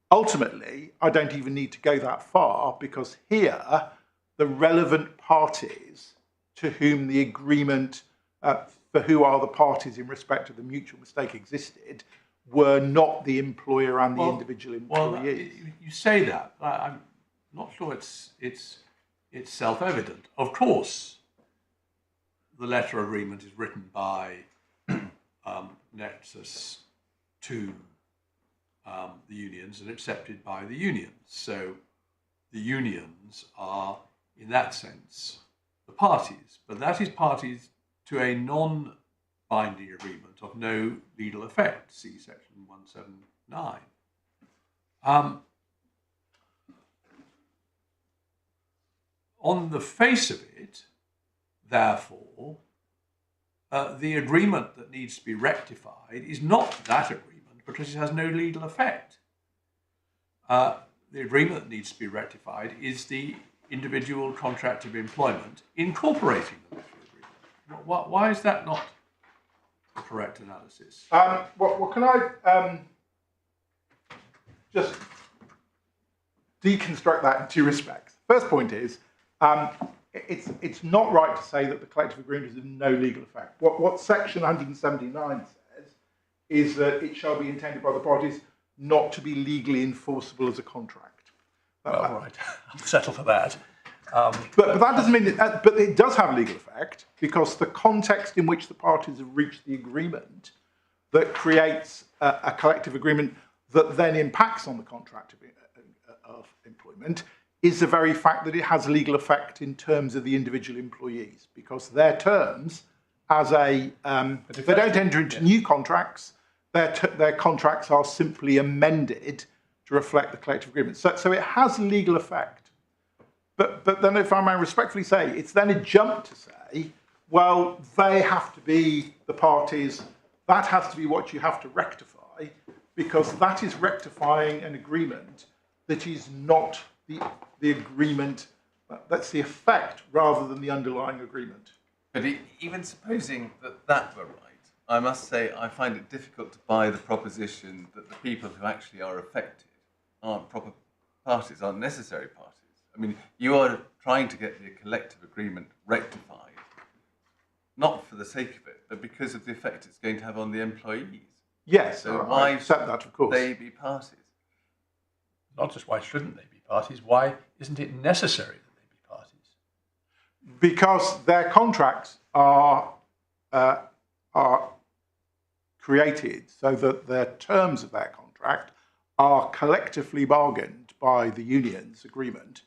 Ultimately, I don't even need to go that far, because here, the relevant parties to whom the agreement, for who are the parties in respect of the mutual mistake existed, were not the employer and the individual employees. Well, you say that. I'm not sure it's self-evident. Of course, the letter agreement is written by Nexus to the unions and accepted by the unions. So the unions are, in that sense, the parties. But that is parties to a non-binding agreement of no legal effect, see section 179. On the face of it, therefore, the agreement that needs to be rectified is not that agreement, because it has no legal effect. The agreement that needs to be rectified is the individual contract of employment incorporating the letter agreement. Why is that not the correct analysis? Well, can I just deconstruct that in two respects? First point is, it's not right to say that the collective agreement is of no legal effect. What section 179 says is that it shall be intended by the parties not to be legally enforceable as a contract. Well, right, I'll settle for that. But that doesn't mean that, but it does have legal effect, because the context in which the parties have reached the agreement that creates a collective agreement that then impacts on the contract of employment is the very fact that it has legal effect in terms of the individual employees, because their terms, as they don't enter into new contracts, their contracts are simply amended to reflect the collective agreement. So it has legal effect. But then, if I may respectfully say, it's then a jump to say, well, they have to be the parties, that has to be what you have to rectify, because that is rectifying an agreement that is not the agreement, that's the effect rather than the underlying agreement. But even supposing that that were right, I must say I find it difficult to buy the proposition that the people who actually are affected aren't proper parties, aren't necessary parties. I mean, you are trying to get the collective agreement rectified, not for the sake of it, but because of the effect it's going to have on the employees. Yes, So I why accept that, of course. they be parties? Not just why shouldn't they be parties, why isn't it necessary that they be parties? Because their contracts are created so that the terms of their contract are collectively bargained by the union's agreement.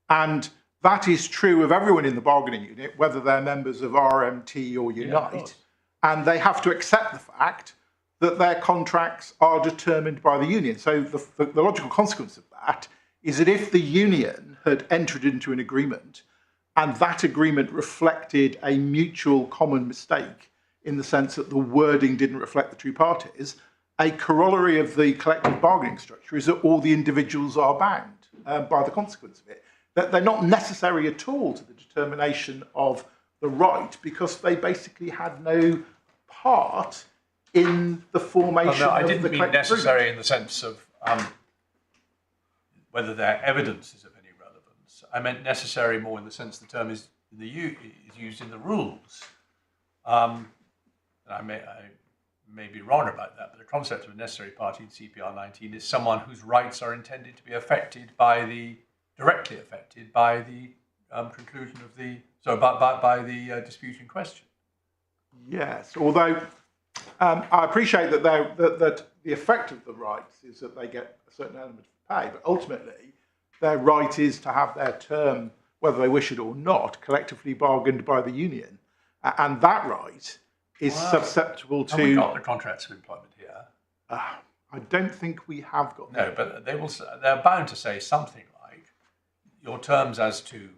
And that is true of everyone in the bargaining unit, whether they're members of RMT or Unite. And they have to accept the fact that their contracts are determined by the union. So the logical consequence of that is that if the union had entered into an agreement and that agreement reflected a mutual common mistake in the sense that the wording didn't reflect the two parties, a corollary of the collective bargaining structure is that all the individuals are bound by the consequence of it. That they're not necessary at all to the determination of the right because they basically had no part in the formation of the collective agreement. I didn't mean necessary in the sense of whether their evidence is of any relevance. I meant necessary more in the sense the term is used in the rules. I may be wrong about that, but the concept of a necessary party in CPR 19 is someone whose rights are intended to be directly affected by the conclusion of by the dispute in question. Yes, although I appreciate that that the effect of the rights is that they get a certain element of pay, but ultimately their right is to have their term, whether they wish it or not, collectively bargained by the union, and that right is susceptible to. Have we got the contracts of employment here? I don't think we have got. No, but they're bound to say something like your terms as to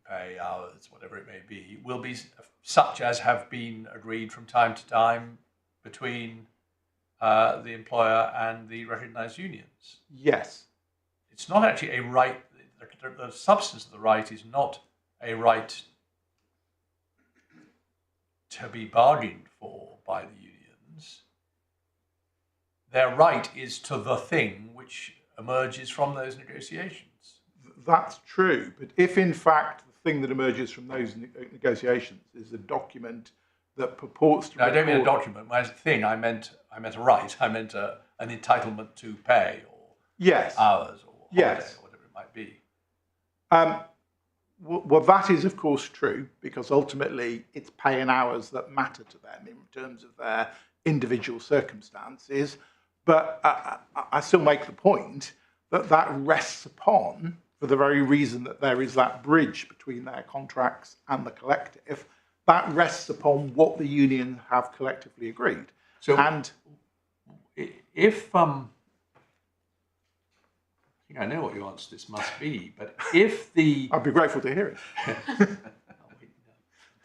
pay, hours, whatever it may be, will be such as have been agreed from time to time between the employer and the recognised unions. Yes. It's not actually a right, the substance of the right is not a right to be bargained for by the unions. Their right is to the thing which emerges from those negotiations. That's true, but if in fact the thing that emerges from those negotiations is a document that purports to. No, I don't mean a document. When I said thing, I meant a right. I meant an entitlement to pay or hours or holiday or whatever it might be. Well, that is of course true because ultimately it's pay and hours that matter to them in terms of their individual circumstances. But I still make the point that rests upon, for the very reason that there is that bridge between their contracts and the collective, that rests upon what the union have collectively agreed. So, and if I think I know what your answer to this must be, but if the I'd be grateful to hear it. I'll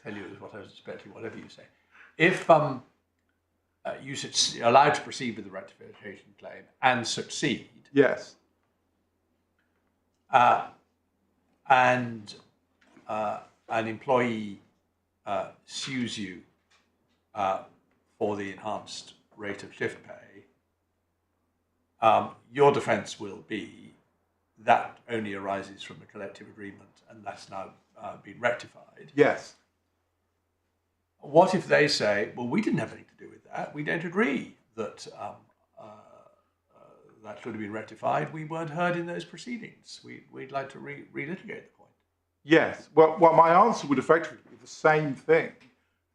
tell you what I was expecting, whatever you say. If you're allowed to proceed with the rectification claim and succeed, yes, and an employee sues you for the enhanced rate of shift pay, your defence will be that only arises from the collective agreement and that's now been rectified. Yes. What if they say, well, we didn't have anything to do with that. We don't agree that that should have been rectified. We weren't heard in those proceedings. We'd like to relitigate the point. Yes. Well, my answer would effectively be the same thing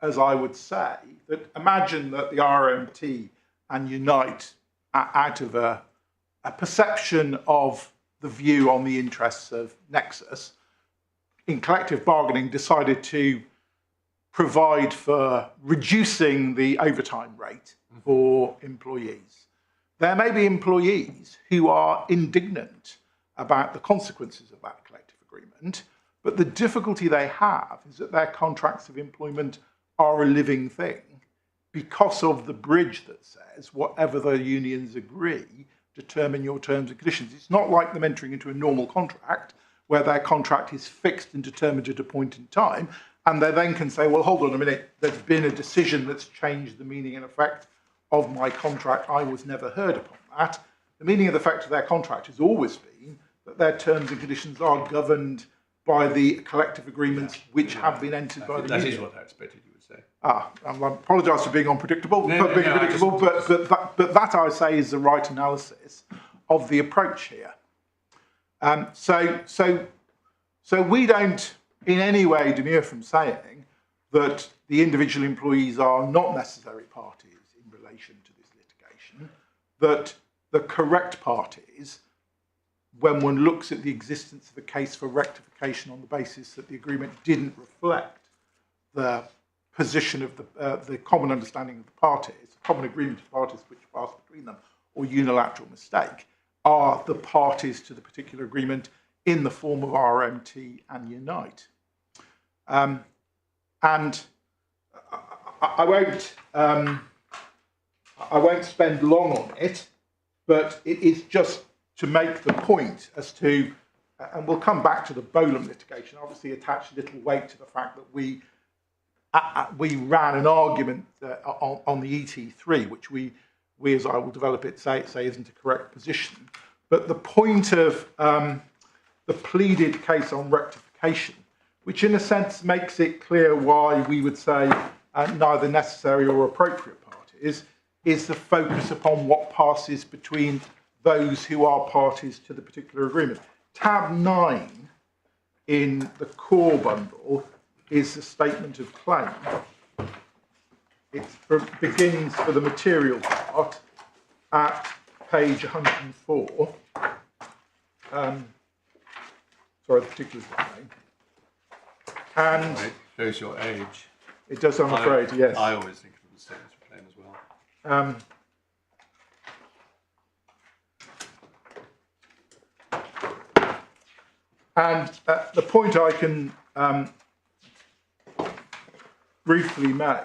as I would say that imagine that the RMT and Unite are out of a perception of the view on the interests of Nexus in collective bargaining decided to provide for reducing the overtime rate for employees. There may be employees who are indignant about the consequences of that collective agreement, but the difficulty they have is that their contracts of employment are a living thing. because of the bridge that says whatever the unions agree, determine your terms and conditions. It's not like them entering into a normal contract where their contract is fixed and determined at a point in time, and they then can say, well, hold on a minute, there's been a decision that's changed the meaning and effect of my contract. I was never heard upon that. The meaning and effect of their contract has always been that their terms and conditions are governed by the collective agreements which have been entered by the union. That is what I expected you would say. I apologise for being unpredictable, No, but that I say is the right analysis of the approach here. So we don't in any way demur from saying that the individual employees are not necessary parties in relation to this litigation, that the correct parties, when one looks at the existence of a case for rectification on the basis that the agreement didn't reflect the position of the common understanding of the parties, common agreement of parties which passed between them, or unilateral mistake, are the parties to the particular agreement in the form of RMT and Unite. And I won't spend long on it, but it is just to make the point as to, and we'll come back to the Bolam litigation, obviously attach little weight to the fact that we ran an argument on the ET3, which we, as I will develop it, say isn't a correct position. But the point of the pleaded case on rectification, which in a sense makes it clear why we would say neither necessary or appropriate parties, is the focus upon what passes between those who are parties to the particular agreement. Tab 9 in the core bundle is the statement of claim. It begins for the material part at page 104. Sorry, the particulars of the name. And it shows your age. It does, I'm afraid, yes. I always think of the statements of claim as well. And the point I can briefly make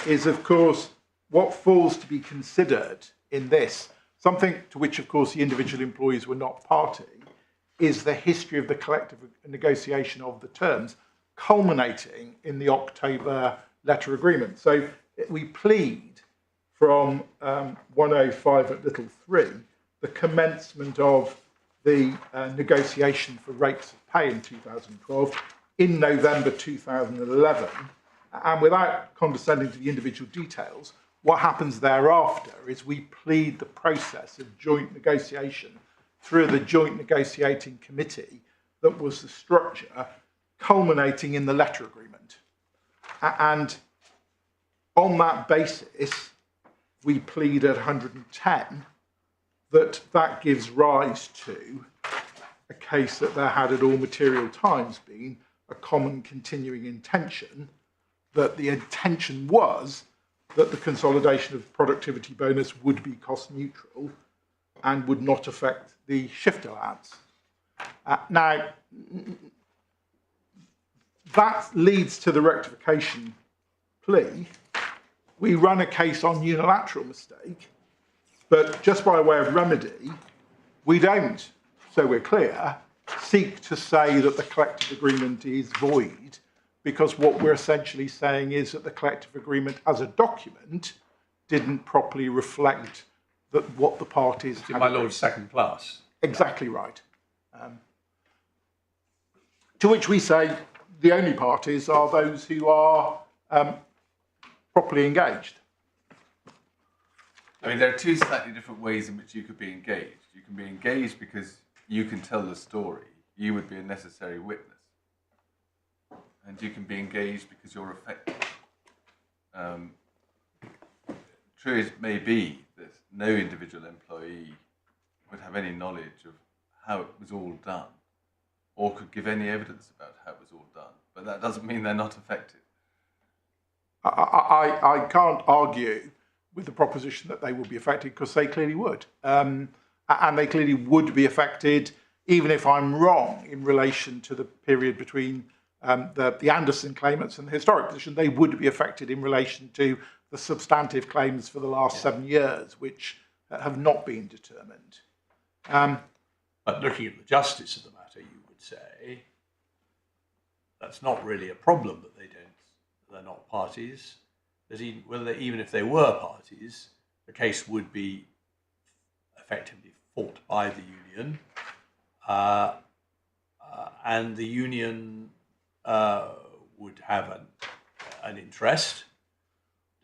is, of course, what falls to be considered in this, something to which, of course, the individual employees were not party, is the history of the collective negotiation of the terms, culminating in the October letter agreement. So we plead from 105 at little 3, the commencement of the negotiation for rates of pay in 2012 in November 2011. And without condescending to the individual details, what happens thereafter is we plead the process of joint negotiation through the joint negotiating committee that was the structure, culminating in the letter agreement. And on that basis, we plead at 110 that gives rise to a case that there had at all material times been a common continuing intention, that the intention was that the consolidation of productivity bonus would be cost neutral and would not affect the shift allowance. Now, that leads to the rectification plea. We run a case on unilateral mistake, but just by way of remedy, we don't, so we're clear, seek to say that the collective agreement is void, because what we're essentially saying is that the collective agreement as a document didn't properly reflect what the parties had. My Lord's second class. Exactly right. To which we say the only parties are those who are properly engaged. I mean, there are two slightly different ways in which you could be engaged. You can be engaged because you can tell the story. You would be a necessary witness. And you can be engaged because you're affected. True it may be that no individual employee would have any knowledge of how it was all done, or could give any evidence about how it was all done. But that doesn't mean they're not affected. I can't argue with the proposition that they will be affected, because they clearly would. And they clearly would be affected, even if I'm wrong in relation to the period between the Anderson claimants and the historic position. They would be affected in relation to the substantive claims for the last 7 years, which have not been determined. But looking at the justice of the matter, you would say that's not really a problem that they're not parties. That even if they were parties, the case would be effectively fought by the union, and the union would have an interest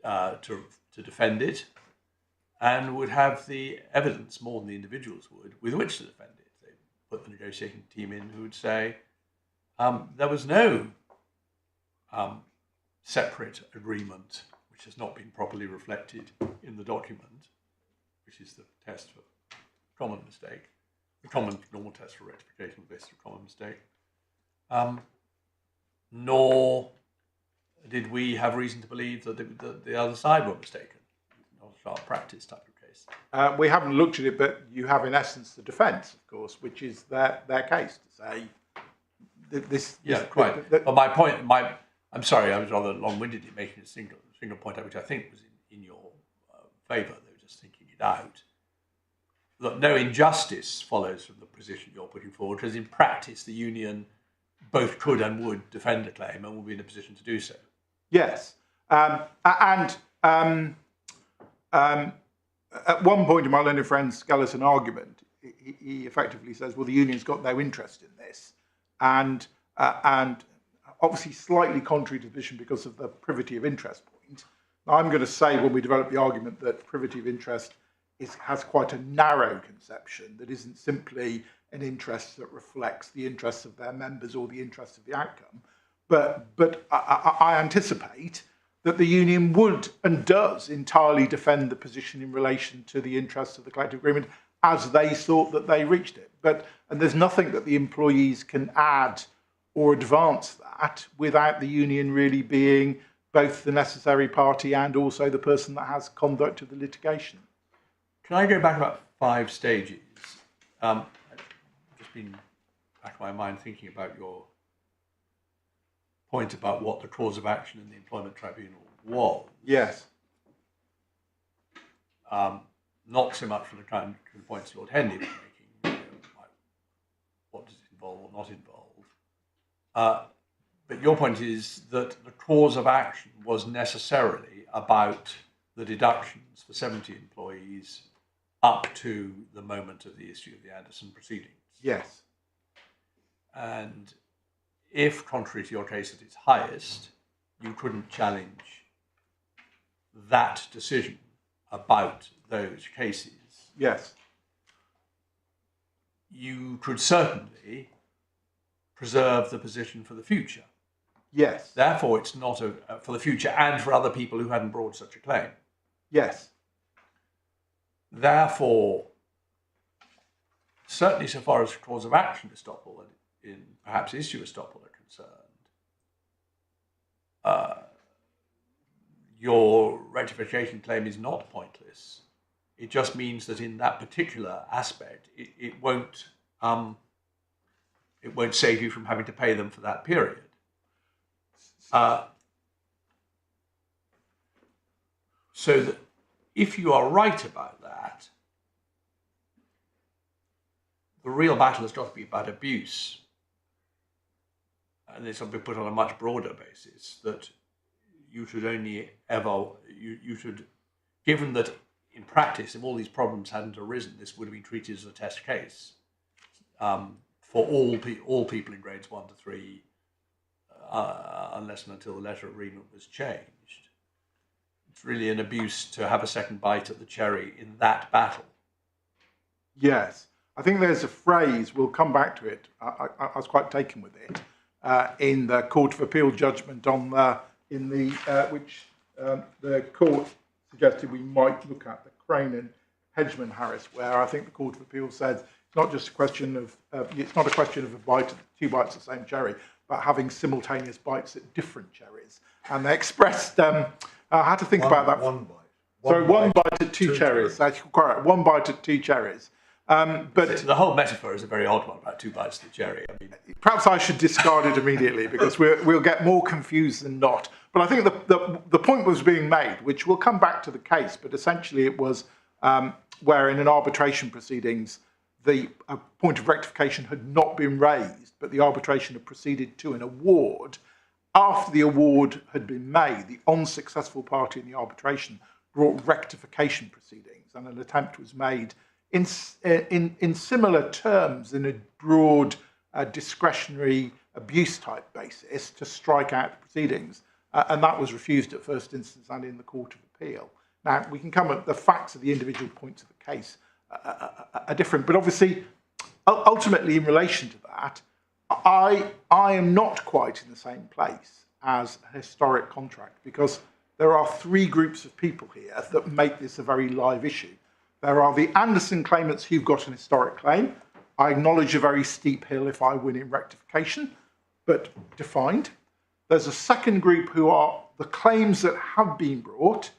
to defend it, and would have the evidence more than the individuals would with which to defend it. They put the negotiating team in who would say there was no separate agreement which has not been properly reflected in the document, which is the test for common mistake, the common normal test for rectification based on common mistake. Nor did we have reason to believe that the other side were mistaken. Not a sharp practice type of case. We haven't looked at it, but you have in essence the defence, of course, which is their case to say this. Quite. But my point, I'm sorry, I was rather long-winded in making a single point out, which I think was in your favour, though just thinking it out. That no injustice follows from the position you're putting forward, because in practice the union both could and would defend a claim and would be in a position to do so. Yes, at one point in my learned friend's skeleton argument, he effectively says, well, the union's got no interest in this, and obviously slightly contrary to the position because of the privity of interest point. Now, I'm going to say when we develop the argument that privity of interest has quite a narrow conception that isn't simply an interest that reflects the interests of their members or the interests of the outcome. But I anticipate that the union would and does entirely defend the position in relation to the interests of the collective agreement as they thought that they reached it. And there's nothing that the employees can add or advance that without the union really being both the necessary party and also the person that has conduct of the litigation. Can I go back about 5 stages? I've just been back in my mind thinking about your point about what the cause of action in the employment tribunal was. Yes. Not so much from the kind of points Lord Henley was making, like what does it involve or not involve. But your point is that the cause of action was necessarily about the deductions for 70 employees up to the moment of the issue of the Anderson proceedings. Yes. And if, contrary to your case at its highest, you couldn't challenge that decision about those cases, yes, you could certainly preserve the position for the future. Yes. Therefore, it's not for the future and for other people who hadn't brought such a claim. Yes. Therefore, certainly so far as cause of action estoppel and in perhaps issue estoppel are concerned, your rectification claim is not pointless. It just means that in that particular aspect, it won't save you from having to pay them for that period. So that if you are right about that, the real battle has got to be about abuse. And it's got to be put on a much broader basis, that you should only ever, you should, given that in practice, if all these problems hadn't arisen, this would have been treated as a test case for all people in grades 1 to 3, unless and until the letter agreement was changed. It's really an abuse to have a second bite at the cherry in that battle. Yes. I think there's a phrase, we'll come back to it, I was quite taken with it, in the Court of Appeal judgment on which the court suggested we might look at, the Crane and Hedgeman Harris, where I think the Court of Appeal said it's not just a question of it's not a question of two bites of the same cherry, but having simultaneous bites at different cherries. And they expressed I had to think about that. One bite. One bite at two cherries. That's correct. One bite at two cherries. But the whole metaphor is a very odd one about 2 bites of the cherry. I mean, perhaps I should discard it immediately because we'll get more confused than not. But I think the point was being made, which we'll come back to the case, but essentially it was where in an arbitration proceedings, the point of rectification had not been raised, but the arbitration had proceeded to an award. After the award had been made, the unsuccessful party in the arbitration brought rectification proceedings, and an attempt was made in similar terms, in a broad discretionary abuse type basis, to strike out the proceedings, and that was refused at first instance and in the Court of Appeal. Now, we can come at the facts of the individual points of the case are different, but obviously, ultimately, in relation to that, I am not quite in the same place as a historic contract, because there are three groups of people here that make this a very live issue. There are the Anderson claimants who've got an historic claim. I acknowledge a very steep hill if I win in rectification, but defined. There's a second group who are the claims that have been brought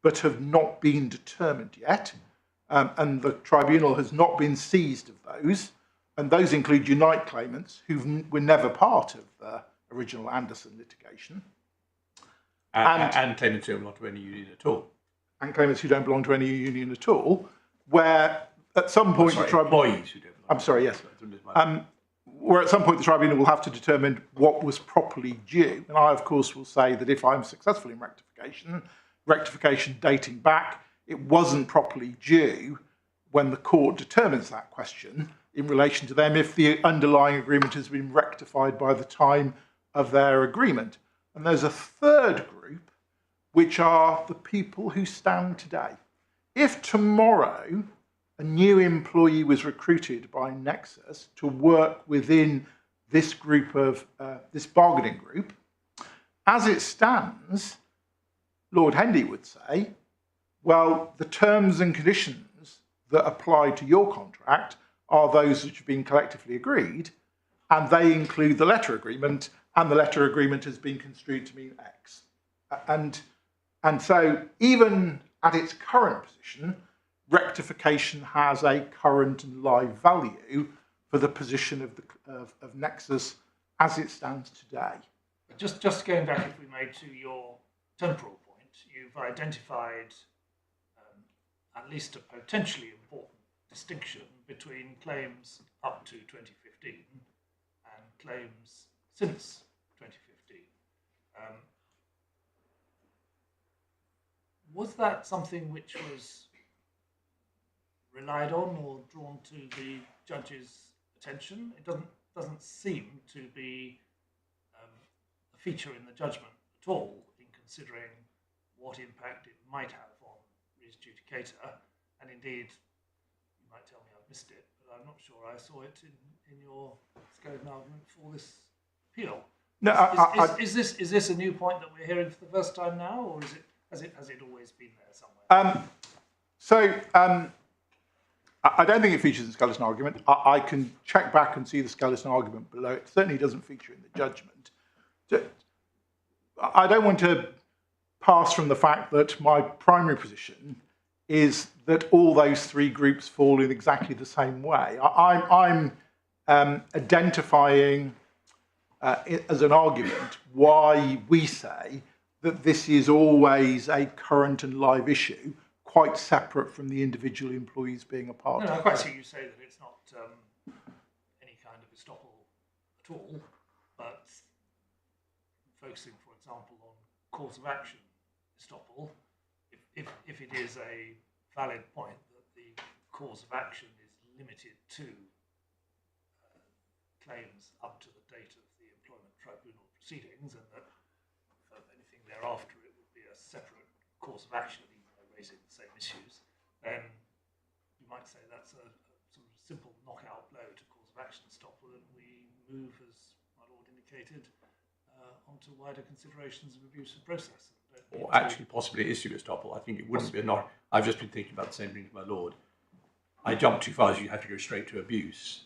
but have not been determined yet, and the tribunal has not been seized of those, and those include Unite claimants who were never part of the original Anderson litigation. And claimants who don't belong to any union at all. And claimants who don't belong to any union at all, where at some point the tribunal... Employees who don't belong. I'm sorry, yes. Where at some point the tribunal will have to determine what was properly due. And I, of course, will say that if I'm successful in rectification dating back, it wasn't properly due when the court determines that question in relation to them if the underlying agreement has been rectified by the time of their agreement. And there's a third group, which are the people who stand today. If tomorrow a new employee was recruited by Nexus to work within this group of, this bargaining group, as it stands, Lord Hendy would say, well, the terms and conditions that apply to your contract are those which have been collectively agreed, and they include the letter agreement, and the letter agreement has been construed to mean X. And so even at its current position, rectification has a current and live value for the position of Nexus as it stands today. Just going back, if we may, to your temporal point, you've identified at least a potentially important distinction between claims up to 2015 and claims since 2015. Was that something which was relied on or drawn to the judge's attention? It doesn't seem to be a feature in the judgment at all, in considering what impact it might have on res judicata, and indeed, you might tell me I've missed it, but I'm not sure I saw it in your scoping argument for this appeal. No, is this a new point that we're hearing for the first time now, or has it always been there somewhere? I don't think it features in the skeleton argument. I can check back and see the skeleton argument below. It certainly doesn't feature in the judgment. I don't want to pass from the fact that my primary position is that all those three groups fall in exactly the same way. I'm identifying as an argument why we say that this is always a current and live issue, quite separate from the individual employees being a part of it. I quite see you say that it's not any kind of estoppel at all, but focusing, for example, on course of action estoppel, if it is a valid point that the course of action is limited to claims up to the date of the employment tribunal proceedings, and that for anything thereafter it would be a separate course of action, even though raising the same issues, then you might say that's a sort of simple knockout blow to course of action estoppel, and we move, as my lord indicated, onto wider considerations of abuse of process. Or actually possibly issue estoppel. I think it wouldn't be a knock. I've just been thinking about the same thing to my lord. I jumped too far, as you have to go straight to abuse.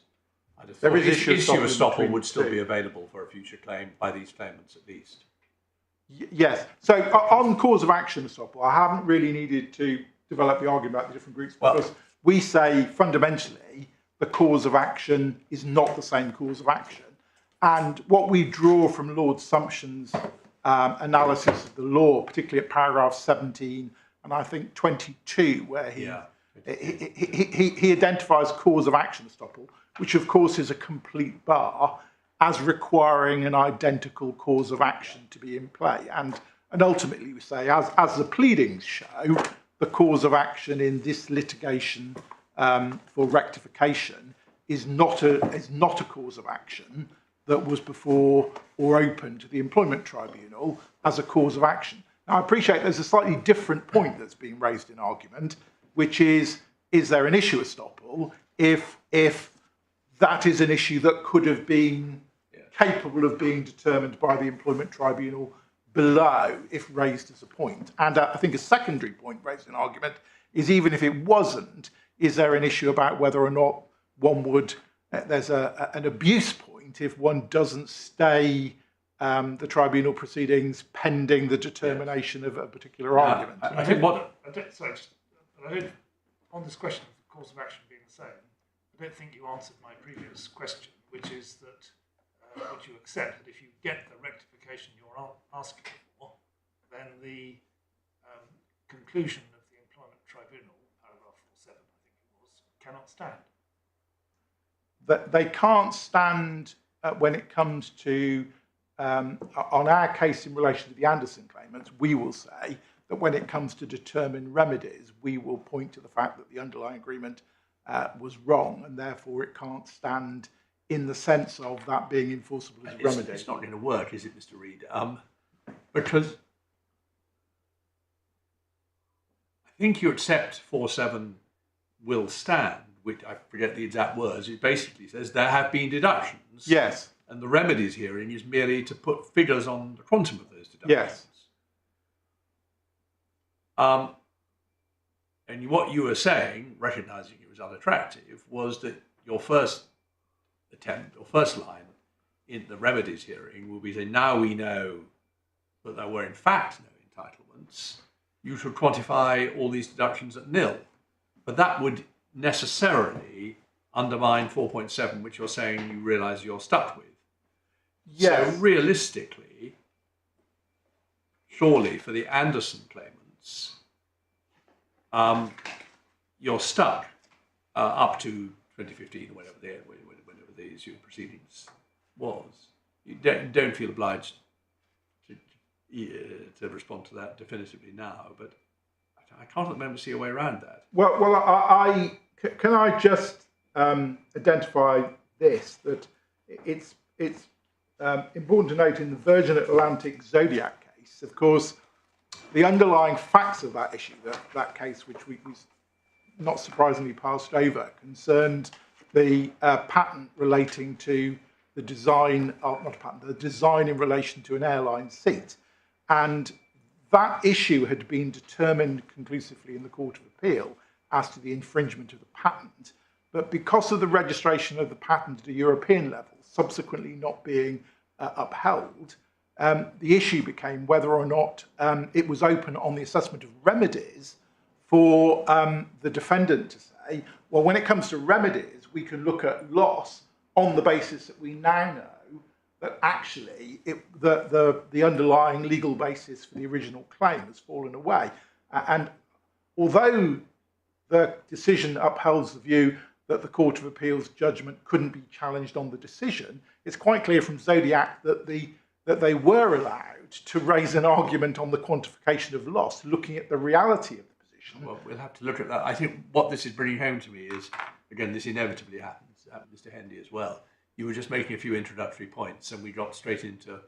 I just thought issue estoppel would still be available for a future claim by these claimants at least. Yes. So on cause of action estoppel, I haven't really needed to develop the argument about the different groups, because we say fundamentally the cause of action is not the same cause of action. And what we draw from Lord's assumptions analysis of the law, particularly at paragraph 17 and I think 22, where he identifies cause of action estoppel, which of course is a complete bar, as requiring an identical cause of action to be in play. And ultimately we say, as the pleadings show, the cause of action in this litigation for rectification is not a cause of action that was before or open to the employment tribunal as a cause of action. Now, I appreciate there's a slightly different point that's being raised in argument, which is there an issue estoppel if that is an issue that could have been capable of being determined by the employment tribunal below if raised as a point. And I think a secondary point raised in argument is, even if it wasn't, is there an issue about whether or not one would, there's an abuse point if one doesn't stay the tribunal proceedings pending the determination of a particular argument. I think what on this question of the cause of action being the same, I don't think you answered my previous question, which is that would you accept that if you get the rectification you're asking for, then the conclusion of the employment tribunal, paragraph 47, I think it was, cannot stand? That they can't stand when it comes to, on our case in relation to the Anderson claimants, we will say that when it comes to determine remedies, we will point to the fact that the underlying agreement was wrong, and therefore it can't stand in the sense of that being enforceable as a remedy. It's not going to work, is it, Mr. Reid? Because I think you accept 4.7 will stand, which I forget the exact words. It basically says there have been deductions. Yes. And the remedies hearing is merely to put figures on the quantum of those deductions. Yes. And what you were saying, recognising it was unattractive, was that your first attempt, or first line in the remedies hearing will be saying, now we know that there were in fact no entitlements, you should quantify all these deductions at nil. But that would necessarily undermine 4.7, which you're saying you realise you're stuck with. Yes. So realistically, surely for the Anderson claimants, you're stuck up to 2015 or whenever the issue of proceedings was. You don't feel obliged to respond to that definitively now, but I can't at the moment see a way around that. Well, can I just identify this, that it's important to note in the Virgin Atlantic Zodiac case, of course, the underlying facts of that issue, that case, which we not surprisingly passed over, concerned the patent relating to the design, the design in relation to an airline seat. And that issue had been determined conclusively in the Court of Appeal as to the infringement of the patent. But because of the registration of the patent at a European level, subsequently not being upheld, the issue became whether or not it was open on the assessment of remedies for the defendant to say, well, when it comes to remedies, we can look at loss on the basis that we now know that actually the underlying legal basis for the original claim has fallen away. And although the decision upholds the view that the Court of Appeal's judgment couldn't be challenged on the decision, it's quite clear from Zodiac that they were allowed to raise an argument on the quantification of loss, looking at the reality of the position. Well, we'll have to look at that. I think what this is bringing home to me is, again, this inevitably happens, Mr. Hendy as well. You were just making a few introductory points and we got straight into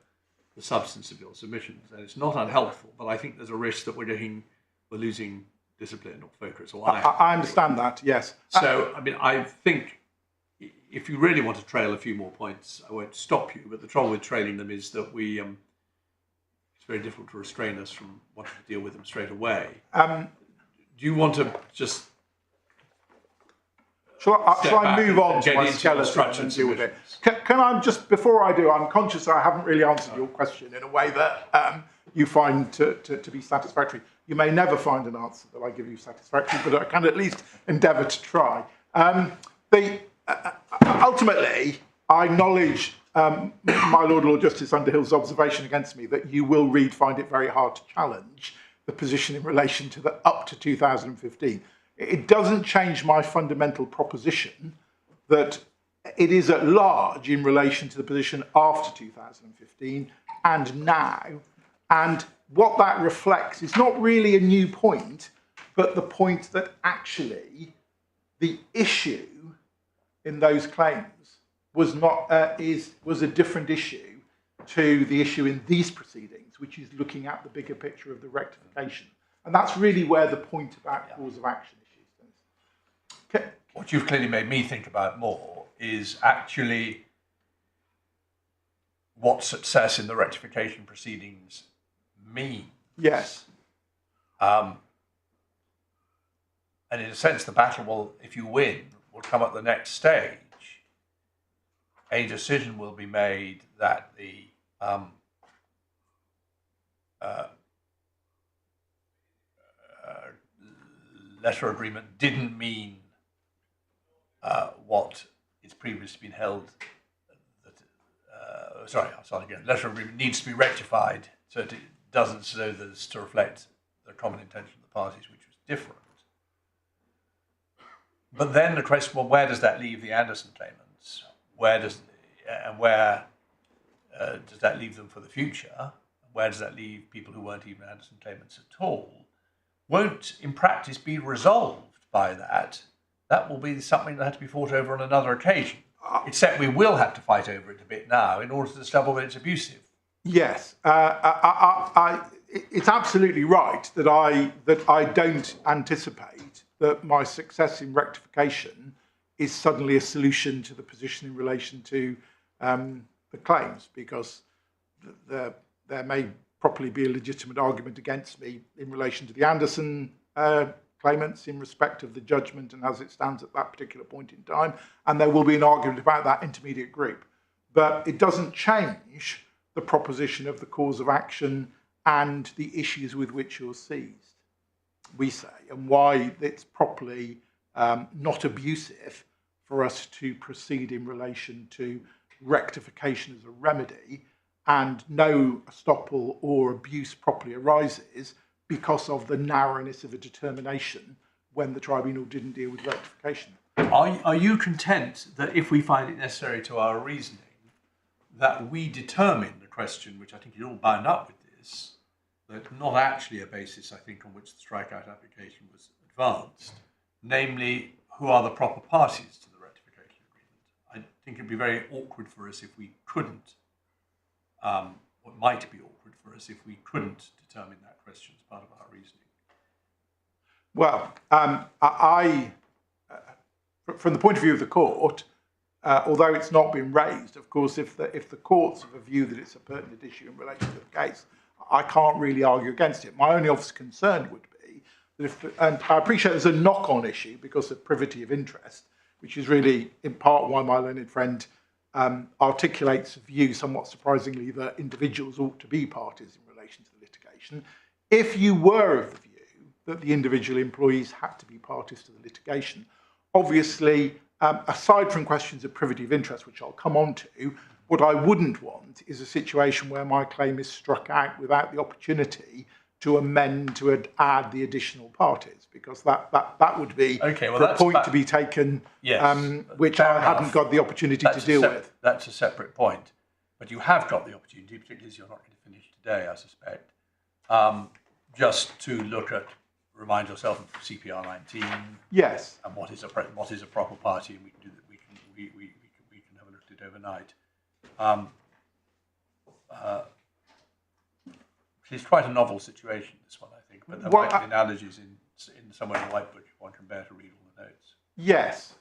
the substance of your submissions. And it's not unhelpful, but I think there's a risk that we're losing discipline or focus. Or I understand that, yes. So, I mean, I think if you really want to trail a few more points, I won't stop you, but the trouble with trailing them is that it's very difficult to restrain us from wanting to deal with them straight away. Do you want to just... Shall I move on to my skeleton and deal with it? Can I just, before I do, I'm conscious I haven't really answered your question in a way that you find to be satisfactory. You may never find an answer that I give you satisfactory, but I can at least endeavour to try. Ultimately, I acknowledge my Lord Justice Underhill's observation against me that you will find it very hard to challenge the position in relation to the up to 2015. It doesn't change my fundamental proposition that it is at large in relation to the position after 2015 and now. And what that reflects is not really a new point, but the point that actually the issue in those claims was not was a different issue to the issue in these proceedings, which is looking at the bigger picture of the rectification. And that's really where the point about cause of action issues is. Okay. What you've clearly made me think about more is actually what success in the rectification proceedings mean. Yes. And in a sense, the battle will, if you win, will come at the next stage. A decision will be made that the letter agreement didn't mean what it's previously been held. Letter agreement needs to be rectified so it doesn't so that it's to reflect the common intention of the parties, which was different. But then the question, well, where does that leave the Anderson claimants? Where does that leave them for the future? Where does that leave people who weren't even Anderson claimants at all? Won't, in practice, be resolved by that. That will be something that has to be fought over on another occasion. Except we will have to fight over it a bit now in order to discover whether it's abusive. Yes, it's absolutely right that I don't anticipate that my success in rectification is suddenly a solution to the position in relation to the claims, because there may properly be a legitimate argument against me in relation to the Anderson claimants in respect of the judgment and as it stands at that particular point in time, and there will be an argument about that intermediate group. But it doesn't change the proposition of the cause of action and the issues with which you're seized, we say, and why it's properly not abusive for us to proceed in relation to rectification as a remedy, and no estoppel or abuse properly arises because of the narrowness of a determination when the tribunal didn't deal with rectification. Are you content that if we find it necessary to our reasoning, that we determine the question, which I think is all bound up with this, that not actually a basis, I think, on which the strikeout application was advanced, namely, who are the proper parties to the rectification agreement? I think it'd be very awkward for us if we couldn't, or it might be awkward for us if we couldn't determine that question as part of our reasoning. Well, from the point of view of the court, although it's not been raised, of course, if the courts have a view that it's a pertinent issue in relation to the case, I can't really argue against it. My only obvious concern would be that and I appreciate there's a knock-on issue because of privity of interest, which is really in part why my learned friend articulates a view, somewhat surprisingly, that individuals ought to be parties in relation to the litigation. If you were of the view that the individual employees had to be parties to the litigation, obviously, aside from questions of privity of interest, which I'll come on to, what I wouldn't want is a situation where my claim is struck out without the opportunity to amend to add the additional parties, because that would be a point to be taken, yes, which I hadn't got the opportunity to deal with. That's a separate point, but you have got the opportunity, particularly as you're not going to finish today, I suspect, just to remind yourself of CPR 19. Yes. And what is a proper party, and we can do that. We can have a look at it overnight. It's quite a novel situation, this one, I think, but there might be analogies in somewhere in the white book if one can bear to read all the notes. Yes.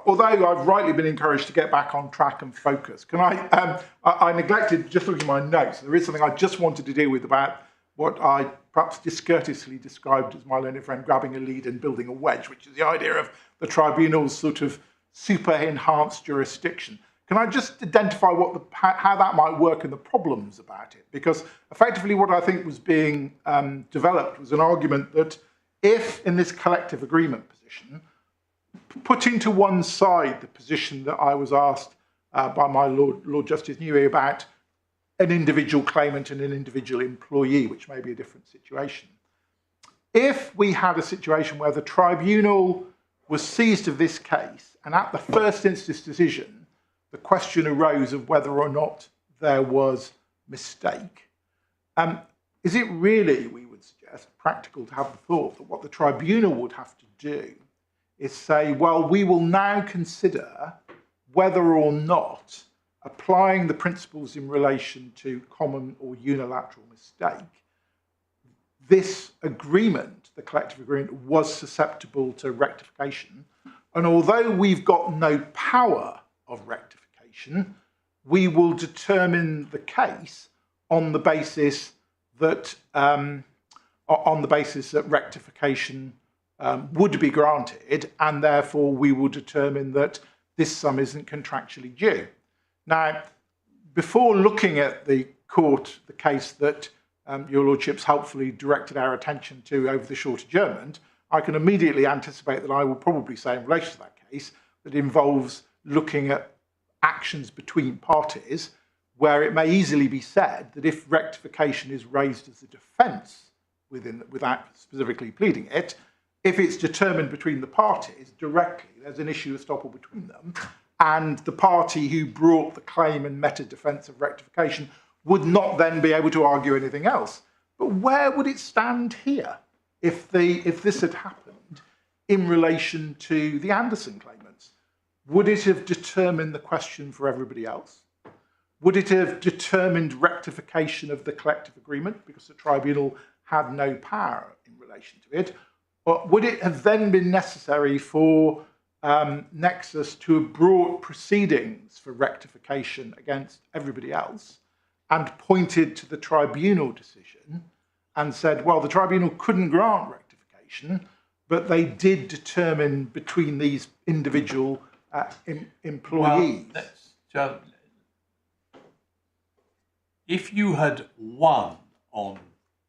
Although I've rightly been encouraged to get back on track and focus, can I neglected just looking at my notes. There is something I just wanted to deal with about what I perhaps discourteously described as my learned friend grabbing a lead and building a wedge, which is the idea of the tribunal's sort of super enhanced jurisdiction. Can I just identify how that might work and the problems about it? Because effectively what I think was being developed was an argument that if, in this collective agreement position, putting to one side the position that I was asked by my Lord Justice Newey about an individual claimant and an individual employee, which may be a different situation. If we had a situation where the tribunal was seized of this case, and at the first instance decision, the question arose of whether or not there was mistake, is it really, we would suggest, practical to have the thought that what the tribunal would have to do is say, well, we will now consider whether or not applying the principles in relation to common or unilateral mistake, this agreement, the collective agreement, was susceptible to rectification. And although we've got no power of rectification, we will determine the case on the basis that rectification would be granted, and therefore we will determine that this sum isn't contractually due. Now, before looking at the case that your Lordships helpfully directed our attention to over the short adjournment, I can immediately anticipate that I will probably say in relation to that case that involves looking at actions between parties, where it may easily be said that if rectification is raised as a defence without specifically pleading it, if it's determined between the parties directly, there's an issue of estoppel between them, and the party who brought the claim and met a defence of rectification would not then be able to argue anything else. But where would it stand here if this had happened in relation to the Anderson claimants? Would it have determined the question for everybody else? Would it have determined rectification of the collective agreement because the tribunal had no power in relation to it? Or would it have then been necessary for Nexus to have brought proceedings for rectification against everybody else and pointed to the tribunal decision and said, well, the tribunal couldn't grant rectification, but they did determine between these individual employees? Well, if you had won on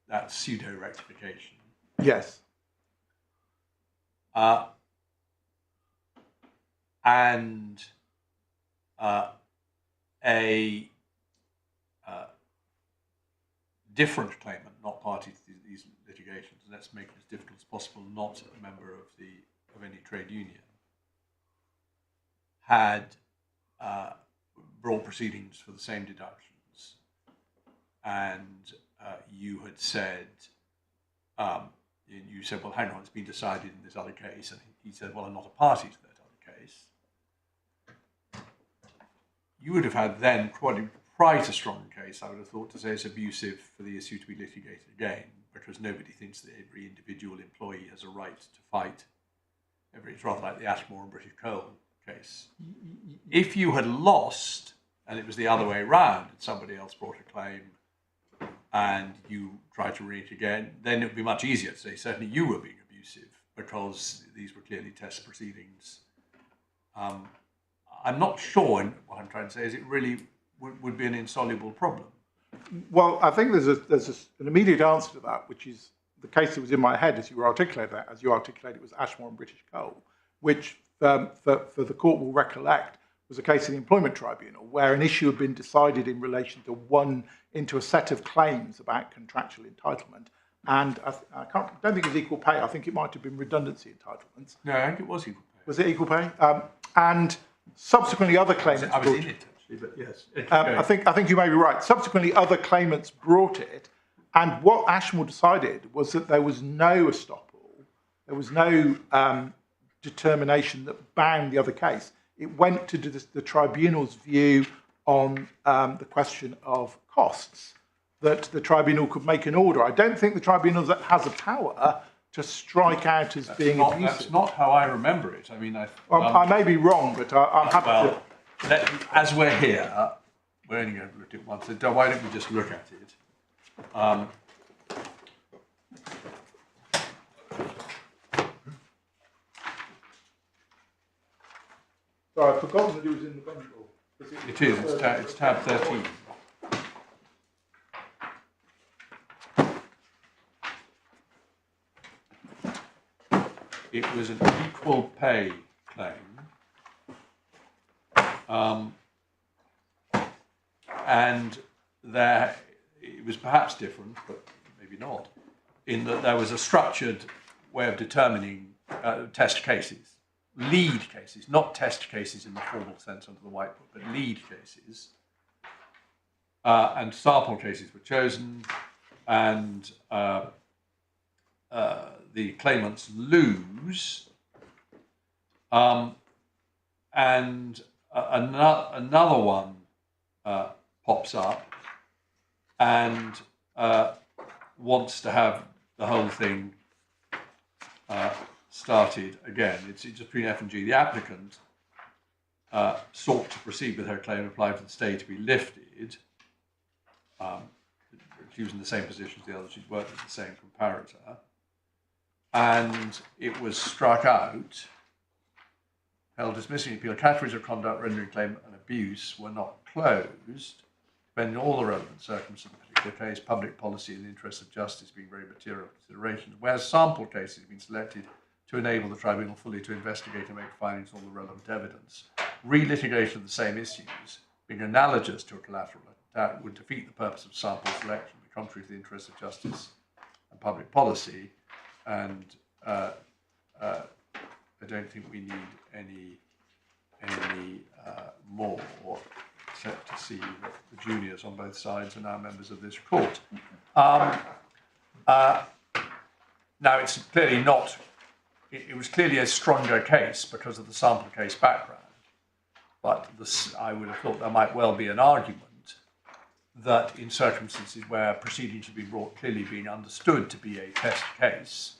that pseudo-rectification, yes, and a different claimant, not party to these litigations, and let's make it as difficult as possible, not a member of any trade union, had brought proceedings for the same deductions, and you had said, you said, well, hang on, it's been decided in this other case, and he said, well, I'm not a party to that other case. You would have had then quite a strong case, I would have thought, to say it's abusive for the issue to be litigated again, because nobody thinks that every individual employee has a right to fight. It's rather like the Ashmore and British Coal case. If you had lost, and it was the other way around, and somebody else brought a claim, and you tried to read it again, then it would be much easier to say, certainly you were being abusive, because these were clearly test proceedings. I'm not sure, and what I'm trying to say is it really would be an insoluble problem. Well, I think there's an immediate answer to that, which is the case that was in my head as you articulated it was Ashmore and British Coal, which for the court will recollect was a case in the Employment Tribunal where an issue had been decided in relation to a set of claims about contractual entitlement, and I don't think it was equal pay. I think it might have been redundancy entitlements. No, I think it was equal pay. Was it equal pay? And subsequently, other claimants. I was in it actually, but yes. I think you may be right. Subsequently, other claimants brought it, and what Ashmore decided was that there was no estoppel, there was no determination that bound the other case. It went to the tribunal's view on the question of costs, that the tribunal could make an order. I don't think the tribunal has a power to strike out as being abusive. That's not how I remember it. I mean, I may be wrong, but I'm happy to. As we're here, we're only going to look at it once. So why don't we just look at it? Sorry, I've forgotten that it was in the bench roll. It is. It's tab 13. It was an equal pay And there, it was perhaps different, but maybe not, in that there was a structured way of determining test cases, lead cases, not test cases in the formal sense under the White Book, but lead cases. And sample cases were chosen, and the claimants lose, and another one pops up and wants to have the whole thing started again. It's between F and G. The applicant sought to proceed with her claim and applied for the stay to be lifted. She was in the same position as the other. She'd worked with the same comparator. And it was struck out, held dismissing appeal. Categories of conduct rendering claim and abuse were not closed, depending on all the relevant circumstances of the particular case, public policy and the interests of justice being very material considerations, whereas sample cases have been selected to enable the tribunal fully to investigate and make findings on the relevant evidence. Relitigation of the same issues, being analogous to a collateral attack, would defeat the purpose of sample selection, be contrary to the interests of justice and public policy, and I don't think we need any more, except to see that the juniors on both sides are now members of this court. Now, it's clearly not. It was clearly a stronger case because of the sample case background, but I would have thought there might well be an argument that in circumstances where proceedings have been brought clearly being understood to be a test case,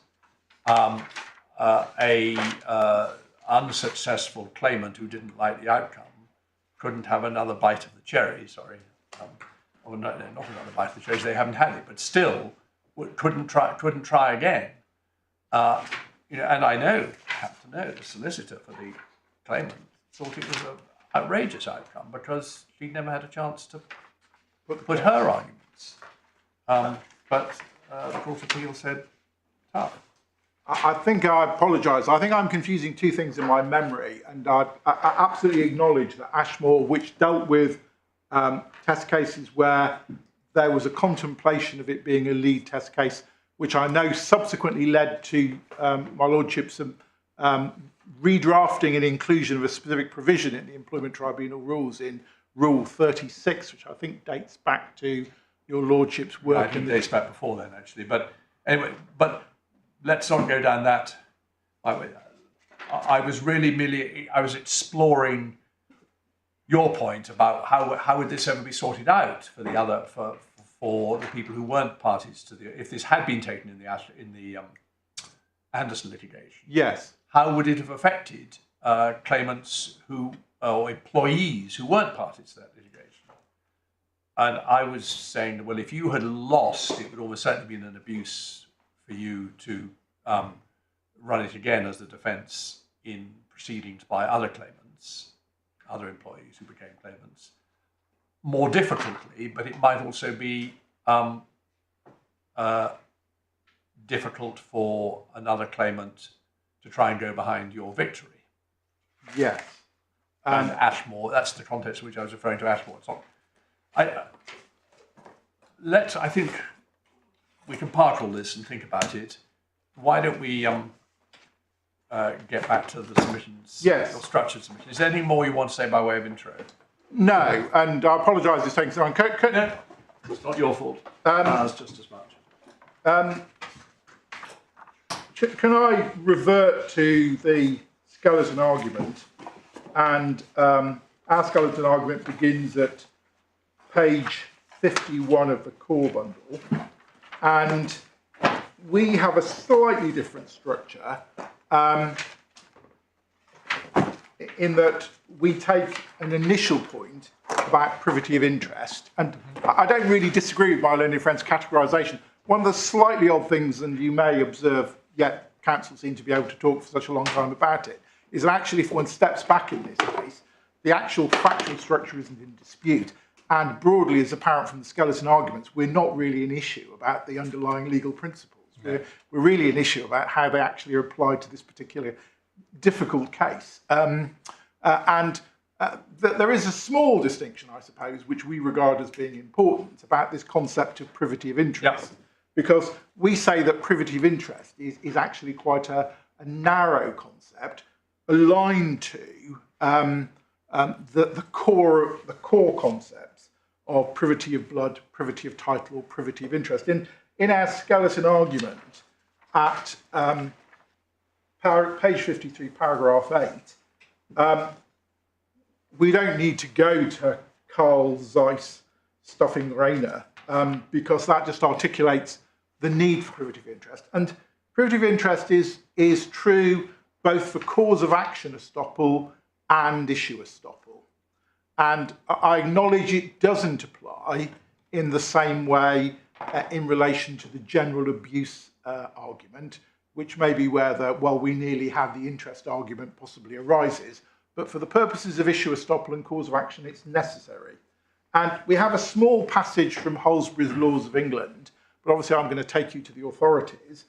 unsuccessful claimant who didn't like the outcome couldn't have another bite of the cherry, or not another bite of the cherry, they haven't had it, but still couldn't try again. And I have to know, the solicitor for the claimant thought it was an outrageous outcome because she'd never had a chance to put her arguments. But the Court of Appeal said, tough. I think I apologise. I think I'm confusing two things in my memory, and I absolutely acknowledge that Ashmore, which dealt with test cases where there was a contemplation of it being a lead test case, which I know subsequently led to my lordship's redrafting and inclusion of a specific provision in the Employment Tribunal rules in Rule 36, which I think dates back to your lordship's work. I think it dates back before then, actually. But anyway, let's not go down that. I was really I was exploring your point about how would this ever be sorted out for the other for the people who weren't parties to if this had been taken in the Anderson litigation. Yes. How would it have affected claimants or employees who weren't parties to that litigation? And I was saying, well, if you had lost, it would almost certainly been an abuse for you to run it again as the defence in proceedings by other claimants, other employees who became claimants, more difficultly, but it might also be difficult for another claimant to try and go behind your victory. Yes. And Ashmore, that's the context in which I was referring to Ashmore. It's not, I think we can park all this and think about it. Why don't we get back to the submissions, yes, or structured submissions? Is there anything more you want to say by way of intro? No, and I apologise it's taking so long. No, it's not your fault. Ours just as much. Can I revert to the skeleton argument? And our skeleton argument begins at page 51 of the core bundle. And we have a slightly different structure in that we take an initial point about privity of interest. And I don't really disagree with my learned friend's categorisation. One of the slightly odd things, and you may observe, yet counsel seem to be able to talk for such a long time about it, is that actually if one steps back in this case, the actual factual structure isn't in dispute. And broadly, as apparent from the skeleton arguments, we're not really an issue about the underlying legal principles. We're really an issue about how they actually are applied to this particular difficult case. There is a small distinction, I suppose, which we regard as being important about this concept of privity of interest. Because we say that privity of interest is actually quite a narrow concept, aligned to the core concepts of privity of blood, privity of title, or privity of interest. In our skeleton argument at page 53, paragraph 8, we don't need to go to Carl Zeiss stuffing Rayner because that just articulates the need for privity of interest. And privity of interest is true both for cause of action estoppel and issue estoppel. And I acknowledge it doesn't apply in the same way in relation to the general abuse argument, which may be where we nearly have the interest argument possibly arises. But for the purposes of issue estoppel and cause of action, it's necessary. And we have a small passage from Holsbury's Laws of England, but obviously I'm going to take you to the authorities.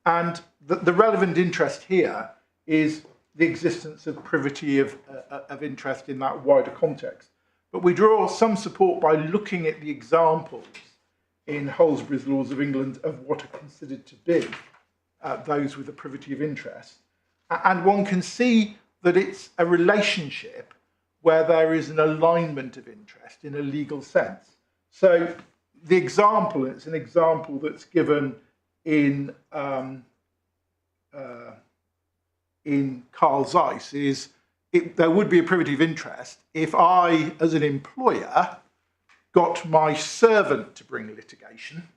And the relevant interest here is the existence of privity of interest in that wider context. But we draw some support by looking at the examples in Holsbury's Laws of England of what are considered to be those with a privity of interest. And one can see that it's a relationship where there is an alignment of interest in a legal sense. So the example, it's an example that's given in Carl Zeiss, is there would be a privity of interest if I, as an employer, got my servant to bring litigation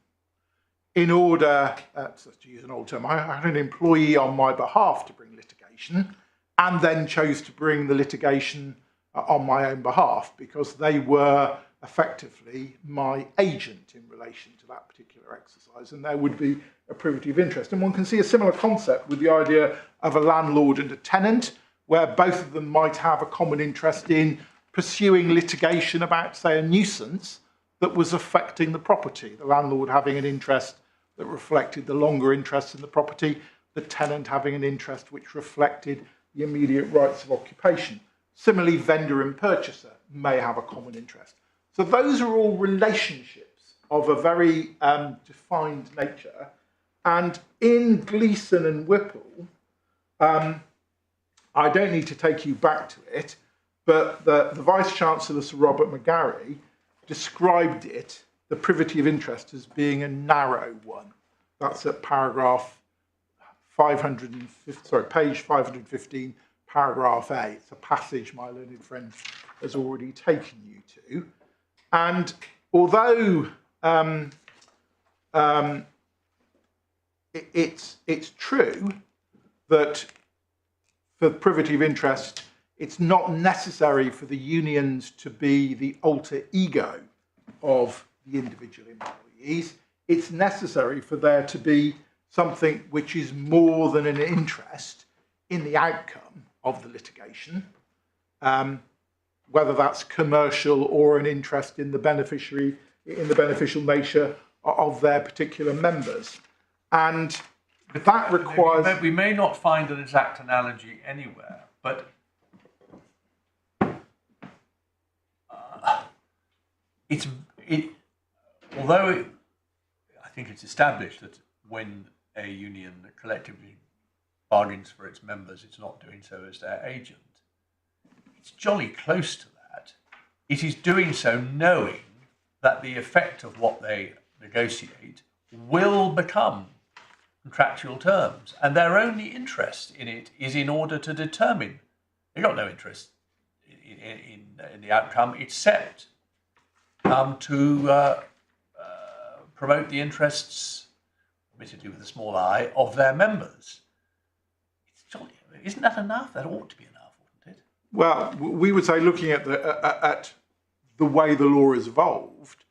in order, to use an old term, I had an employee on my behalf to bring litigation and then chose to bring the litigation on my own behalf because they were effectively my agent in relation to that particular exercise, and there would be a privity of interest. And one can see a similar concept with the idea of a landlord and a tenant, where both of them might have a common interest in pursuing litigation about, say, a nuisance that was affecting the property. The landlord having an interest that reflected the longer interest in the property, the tenant having an interest which reflected the immediate rights of occupation. Similarly, vendor and purchaser may have a common interest. So those are all relationships of a very defined nature. And in Gleeson and Whipple, I don't need to take you back to it, but the Vice-Chancellor, Sir Robert McGarry, described it, the privity of interest, as being a narrow one. That's at paragraph page 515, paragraph A. It's a passage my learned friend has already taken you to. And although it's true that for privity of interest, it's not necessary for the unions to be the alter ego of the individual employees. It's necessary for there to be something which is more than an interest in the outcome of the litigation, whether that's commercial or an interest in the beneficial nature of their particular members. And that requires... We may not find an exact analogy anywhere, but although I think it's established that when a union collectively bargains for its members, it's not doing so as their agent. It's jolly close to that. It is doing so knowing that the effect of what they negotiate will become contractual terms, and their only interest in it is in order to determine. They've got no interest in the outcome except to promote the interests, admittedly with a small I, of their members. It's jolly, isn't that enough? That ought to be enough, wouldn't it? Well, we would say, looking at the way the law has evolved,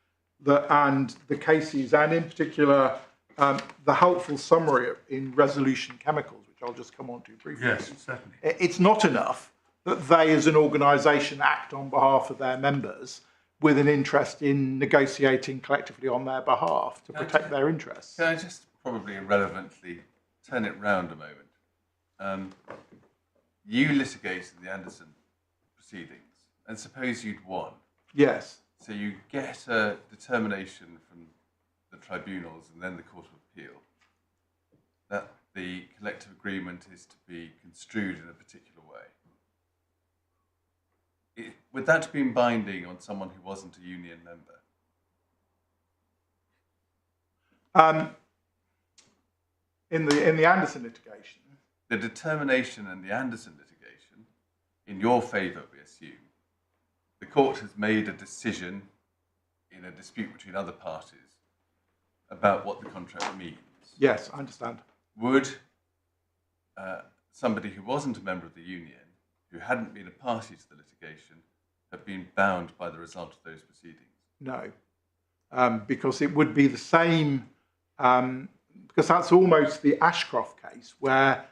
and the cases, and in particular the helpful summary in Resolution Chemicals, which I'll just come on to briefly. Yes, certainly. It's not enough that they, as an organisation, act on behalf of their members with an interest in negotiating collectively on their behalf to protect their interests. Can I just probably irrelevantly turn it round a moment? You litigated the Anderson proceedings And suppose you'd won. Yes. So you get a determination from the tribunals and then the Court of Appeal that the collective agreement is to be construed in a particular way. Would that have been binding on someone who wasn't a union member? In the Anderson litigation, The determination in the Anderson litigation, in your favour, we assume, the court has made a decision in a dispute between other parties about what the contract means. yes, I understand. Would somebody who wasn't a member of the union, who hadn't been a party to the litigation, have been bound by the result of those proceedings? No, because it would be the same, because that's almost the Ashcroft case where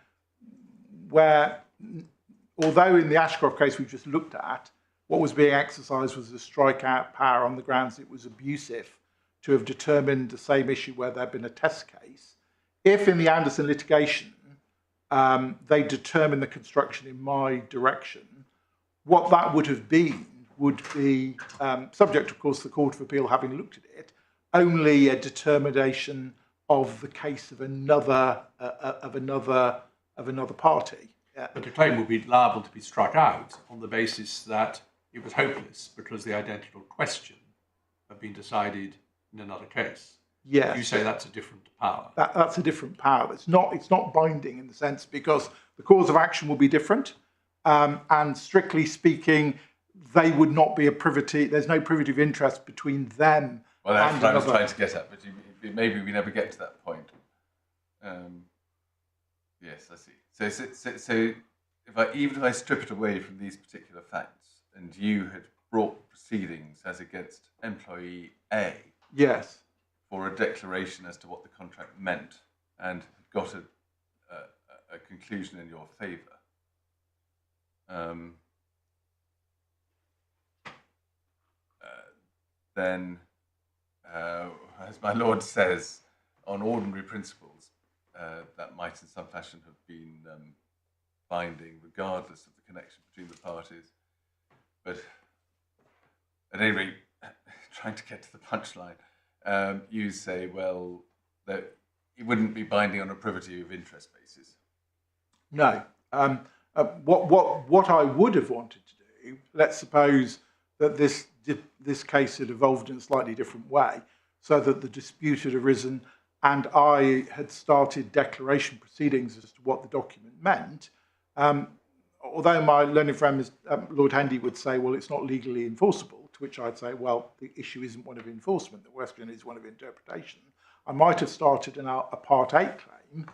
although in the Ashcroft case we've just looked at, what was being exercised was a strikeout power on the grounds it was abusive to have determined the same issue where there had been a test case. If in the Anderson litigation they determine the construction in my direction, what that would have been would be, subject of course to the Court of Appeal having looked at it, only a determination of the case of another party. But the claim would be liable to be struck out on the basis that it was hopeless because the identical question had been decided in another case. Yes. You say that's a different power. That's a different power. It's not binding in the sense because the cause of action will be different, and strictly speaking, they would not be a privity. There's no privity of interest between them. Well, that's and what I was another. trying to get at, but maybe we never get to that point. Yes, I see. So even if I strip it away from these particular facts, and you had brought proceedings as against employee A, Yes. for a declaration as to what the contract meant, and got a conclusion in your favour, then, as my lord says, on ordinary principles, that might in some fashion have been binding, regardless of the connection between the parties. But at any rate, trying to get to the punchline, you say, well, that it wouldn't be binding on a privity of interest basis. No. What I would have wanted to do, let's suppose that this case had evolved in a slightly different way, so that the dispute had arisen and I had started declaration proceedings as to what the document meant. Although my learned friend, Lord Hendy, would say, well, it's not legally enforceable, to which I'd say, well, the issue isn't one of enforcement, the question is one of interpretation. I might have started a Part 8 claim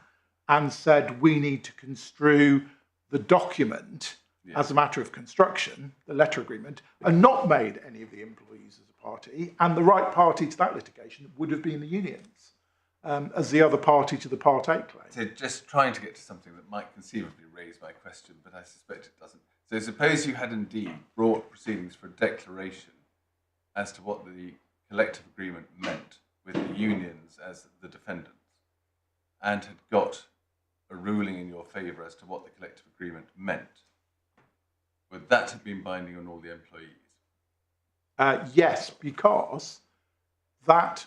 and said we need to construe the document as a matter of construction, the letter agreement, and not made any of the employees as a party, and the right party to that litigation would have been the unions, as the other party to the Part 8 claim. So just trying to get to something that might conceivably raise my question, but I suspect it doesn't. So suppose you had indeed brought proceedings for a declaration as to what the collective agreement meant with the unions as the defendants, and had got a ruling in your favour as to what the collective agreement meant. Would that have been binding on all the employees? Yes, because that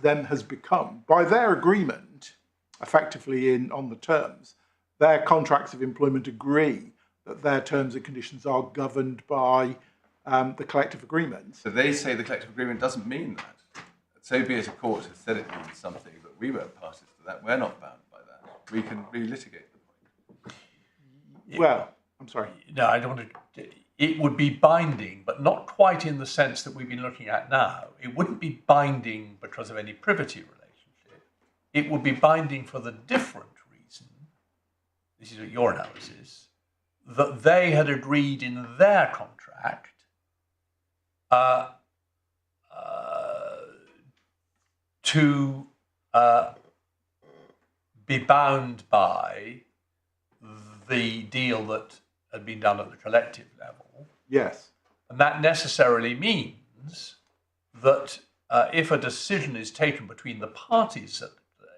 then has become, by their agreement, effectively on the terms, their contracts of employment agree that their terms and conditions are governed by the collective agreement. So they say the collective agreement doesn't mean that. So be it, a court has said it means something, but we weren't parties to that. We're not bound by that. We can relitigate the point. Well, I'm sorry. No, I don't want to. It would be binding, but not quite in the sense that we've been looking at now. It wouldn't be binding because of any privity relationship. It would be binding for the different reason, this is your analysis, that they had agreed in their contract to be bound by the deal that had been done at the collective level. Yes. And that necessarily means that if a decision is taken between the parties,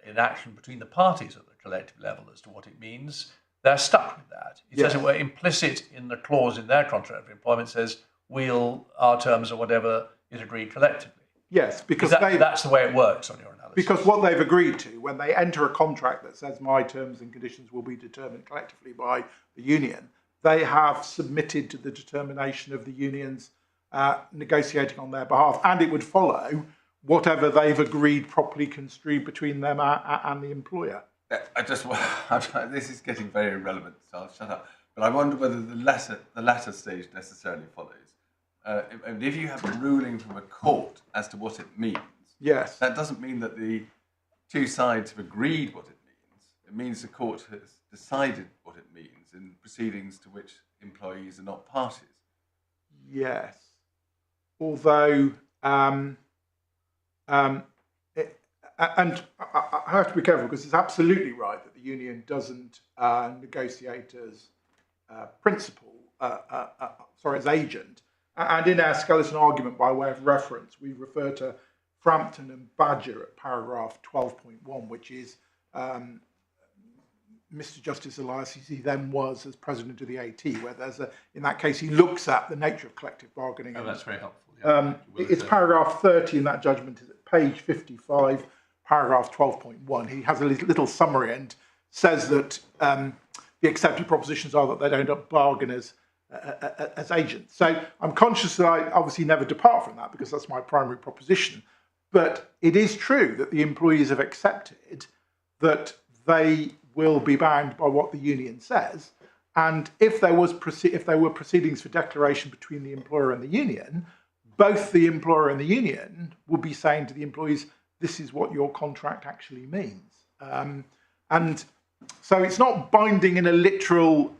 in action between the parties at the collective level as to what it means, they're stuck with that. It Yes. says it were implicit in the clause in their contract of employment says, our terms or whatever is agreed collectively. Yes, because That's the way it works on your analysis. because what they've agreed to when they enter a contract that says my terms and conditions will be determined collectively by the union, they have submitted to the determination of the unions negotiating on their behalf, and it would follow whatever they've agreed properly construed between them and the employer. This is getting very irrelevant, so I'll shut up. But I wonder whether the latter stage necessarily follows. If you have a ruling from a court as to what it means, Yes. that doesn't mean that the two sides have agreed what it means. It means the court has decided what it means in proceedings to which employees are not parties. Yes. Although, and I have to be careful because it's absolutely right that the union doesn't negotiate as principal, as agent. And in our skeleton argument, by way of reference, we refer to Frampton and Badger at paragraph 12.1, which is Mr. Justice Elias, as he then was as president of the AT, where in that case, he looks at the nature of collective bargaining. Oh, that's very helpful. Yeah. It's paragraph 30 in that judgment, is at page 55, paragraph 12.1. He has a little summary and says that the accepted propositions are that they don't end up bargain as agents. So I'm conscious that I obviously never depart from that because that's my primary proposition. But it is true that the employees have accepted that they will be bound by what the union says. And if there were proceedings for declaration between the employer and the union, both the employer and the union would be saying to the employees, this is what your contract actually means. And so it's not binding in a literal,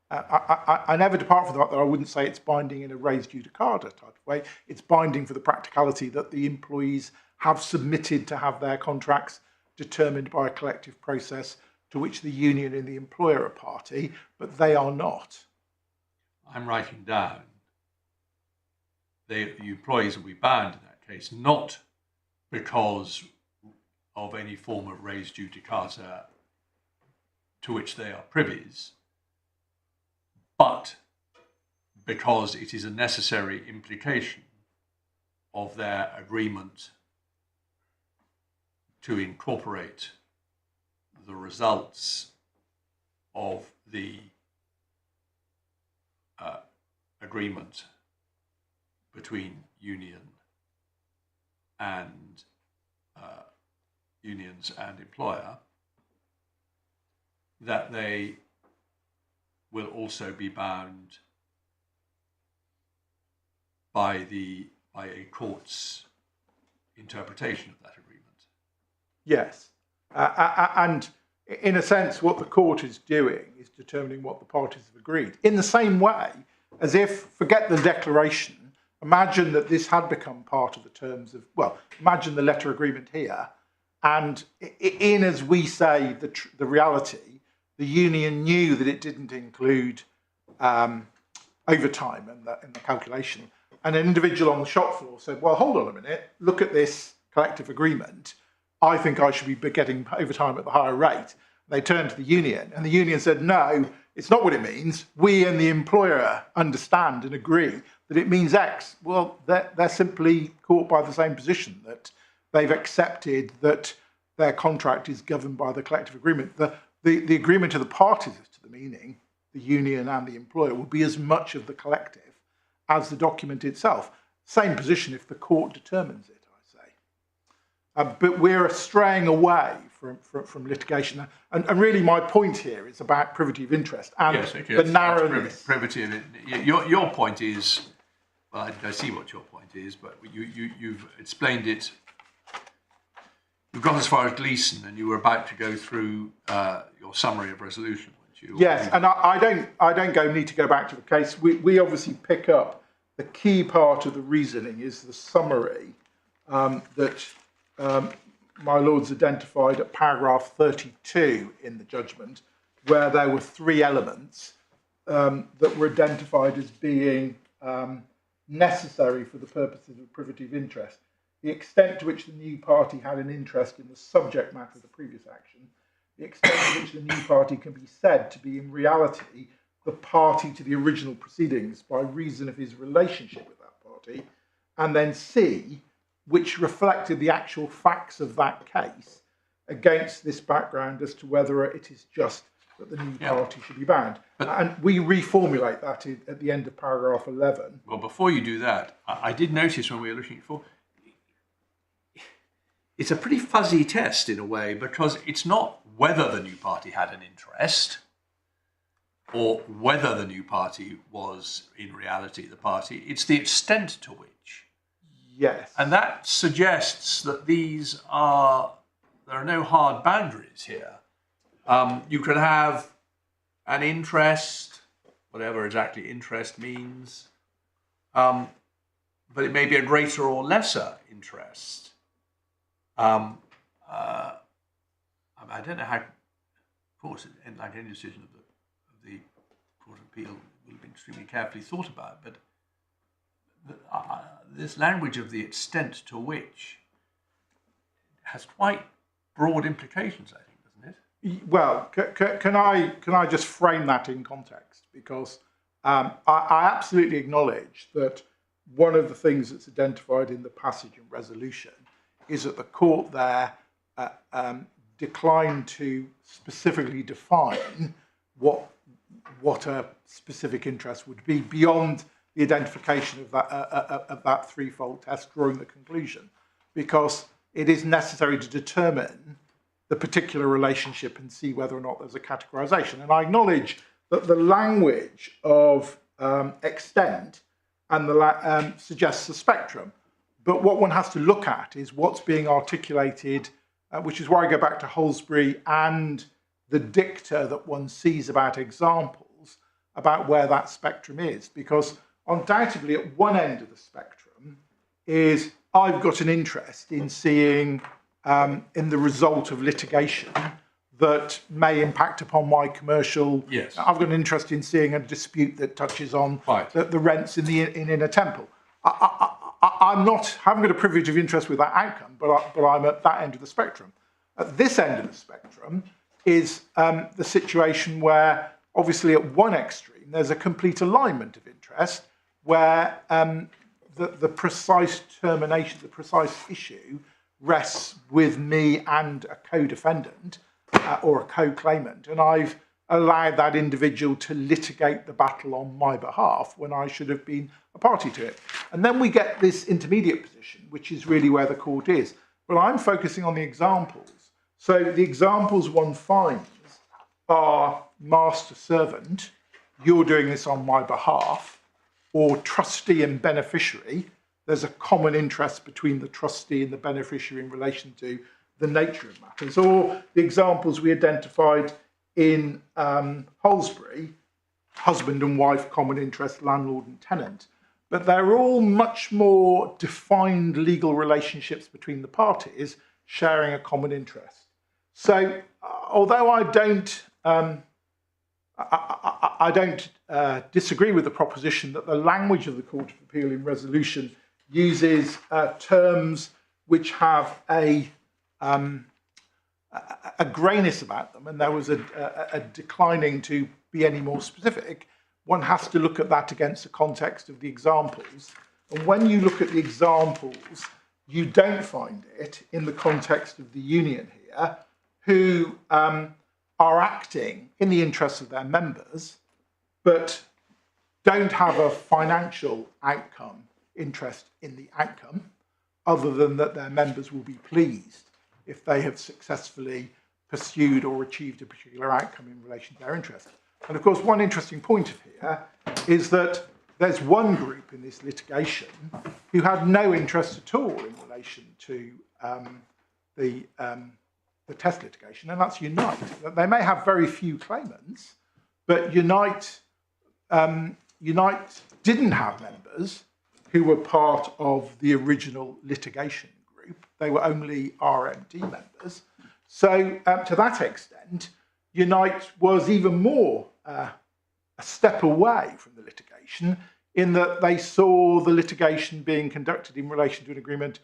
I never depart from that I wouldn't say it's binding in a res judicata type of way. It's binding for the practicality that the employees have submitted to have their contracts determined by a collective process to which the union and the employer are party, but they are not. I'm writing down the employees will be bound in that case, not because of any form of res judicata to which they are privies, but because it is a necessary implication of their agreement to incorporate the results of the agreement between unions and employer, that they will also be bound by a court's interpretation of that agreement. Yes, and in a sense, what the court is doing is determining what the parties have agreed. In the same way as if, forget the declaration, imagine that this had become part of the terms of, imagine the letter agreement here, and in, as we say, the reality, the union knew that it didn't include overtime in the calculation, and an individual on the shop floor said, well, hold on a minute, look at this collective agreement. I think I should be getting overtime at the higher rate. They turned to the union, and the union said, no, it's not what it means. We and the employer understand and agree that it means X. Well, they're simply caught by the same position, that they've accepted that their contract is governed by the collective agreement. The agreement of the parties as to the meaning, the union and the employer, will be as much of the collective as the document itself. Same position if the court determines it, I say. But we're straying away from litigation. And really my point here is about privity of interest and yes, the narrowness. Privity of it. Your point is, well, I see what your point is, but you've explained it. You've got as far as Gleeson, and you were about to go through your summary of resolution, weren't you? Yes, and I don't need to go back to the case. We obviously pick up the key part of the reasoning is the summary that my lords identified at paragraph 32 in the judgment, where there were three elements that were identified as being necessary for the purposes of privity of interest. The extent to which the new party had an interest in the subject matter of the previous action, the extent to which the new party can be said to be in reality the party to the original proceedings by reason of his relationship with that party, and then C, which reflected the actual facts of that case against this background as to whether it is just that the new party should be bound. And we reformulate that at the end of paragraph 11. Well, before you do that, I did notice when we were looking for, it's a pretty fuzzy test in a way, because it's not whether the new party had an interest or whether the new party was in reality the party, it's the extent to which. Yes. And that suggests that there are no hard boundaries here. You can have an interest, whatever exactly interest means, but it may be a greater or lesser interest. I don't know how, of course, like any decision of the Court of Appeal will have been extremely carefully thought about, but this language of the extent to which has quite broad implications, I think, doesn't it? Well, can I just frame that in context? Because I absolutely acknowledge that one of the things that's identified in the passage and resolution is that the court there declined to specifically define what a specific interest would be beyond the identification of that threefold test, drawing the conclusion, because it is necessary to determine the particular relationship and see whether or not there's a categorization. And I acknowledge that the language of extent and suggests a spectrum, but what one has to look at is what's being articulated, which is where I go back to Holsbury and the dicta that one sees about examples about where that spectrum is, because undoubtedly at one end of the spectrum is I've got an interest in seeing in the result of litigation that may impact upon my commercial. Yes. I've got an interest in seeing a dispute that touches on the rents in Inner Temple. I'm not haven't got a privilege of interest with that outcome, but I'm at that end of the spectrum. At this end of the spectrum is the situation where obviously at one extreme there's a complete alignment of interest where the precise termination, the precise issue rests with me and a co-defendant or a co-claimant, and I've allowed that individual to litigate the battle on my behalf when I should have been a party to it. And then we get this intermediate position, which is really where the court is. Well, I'm focusing on the examples. So the examples one finds are master-servant, you're doing this on my behalf, or trustee and beneficiary. There's a common interest between the trustee and the beneficiary in relation to the nature of matters, or the examples we identified in Holsbury, husband and wife, common interest, landlord and tenant. But they're all much more defined legal relationships between the parties sharing a common interest. So although I don't disagree with the proposition that the language of the Court of Appeal in resolution uses terms which have a greyness about them, and there was a declining to be any more specific, one has to look at that against the context of the examples. And when you look at the examples, you don't find it in the context of the union here, who are acting in the interests of their members, but don't have a financial outcome interest in the outcome, other than that their members will be pleased if they have successfully pursued or achieved a particular outcome in relation to their interest. And of course, one interesting point of here is that there's one group in this litigation who had no interest at all in relation to the test litigation, and that's Unite. They may have very few claimants, but Unite didn't have members who were part of the original litigation group. They were only RMD members. So to that extent, Unite was even more a step away from the litigation, in that they saw the litigation being conducted in relation to an agreement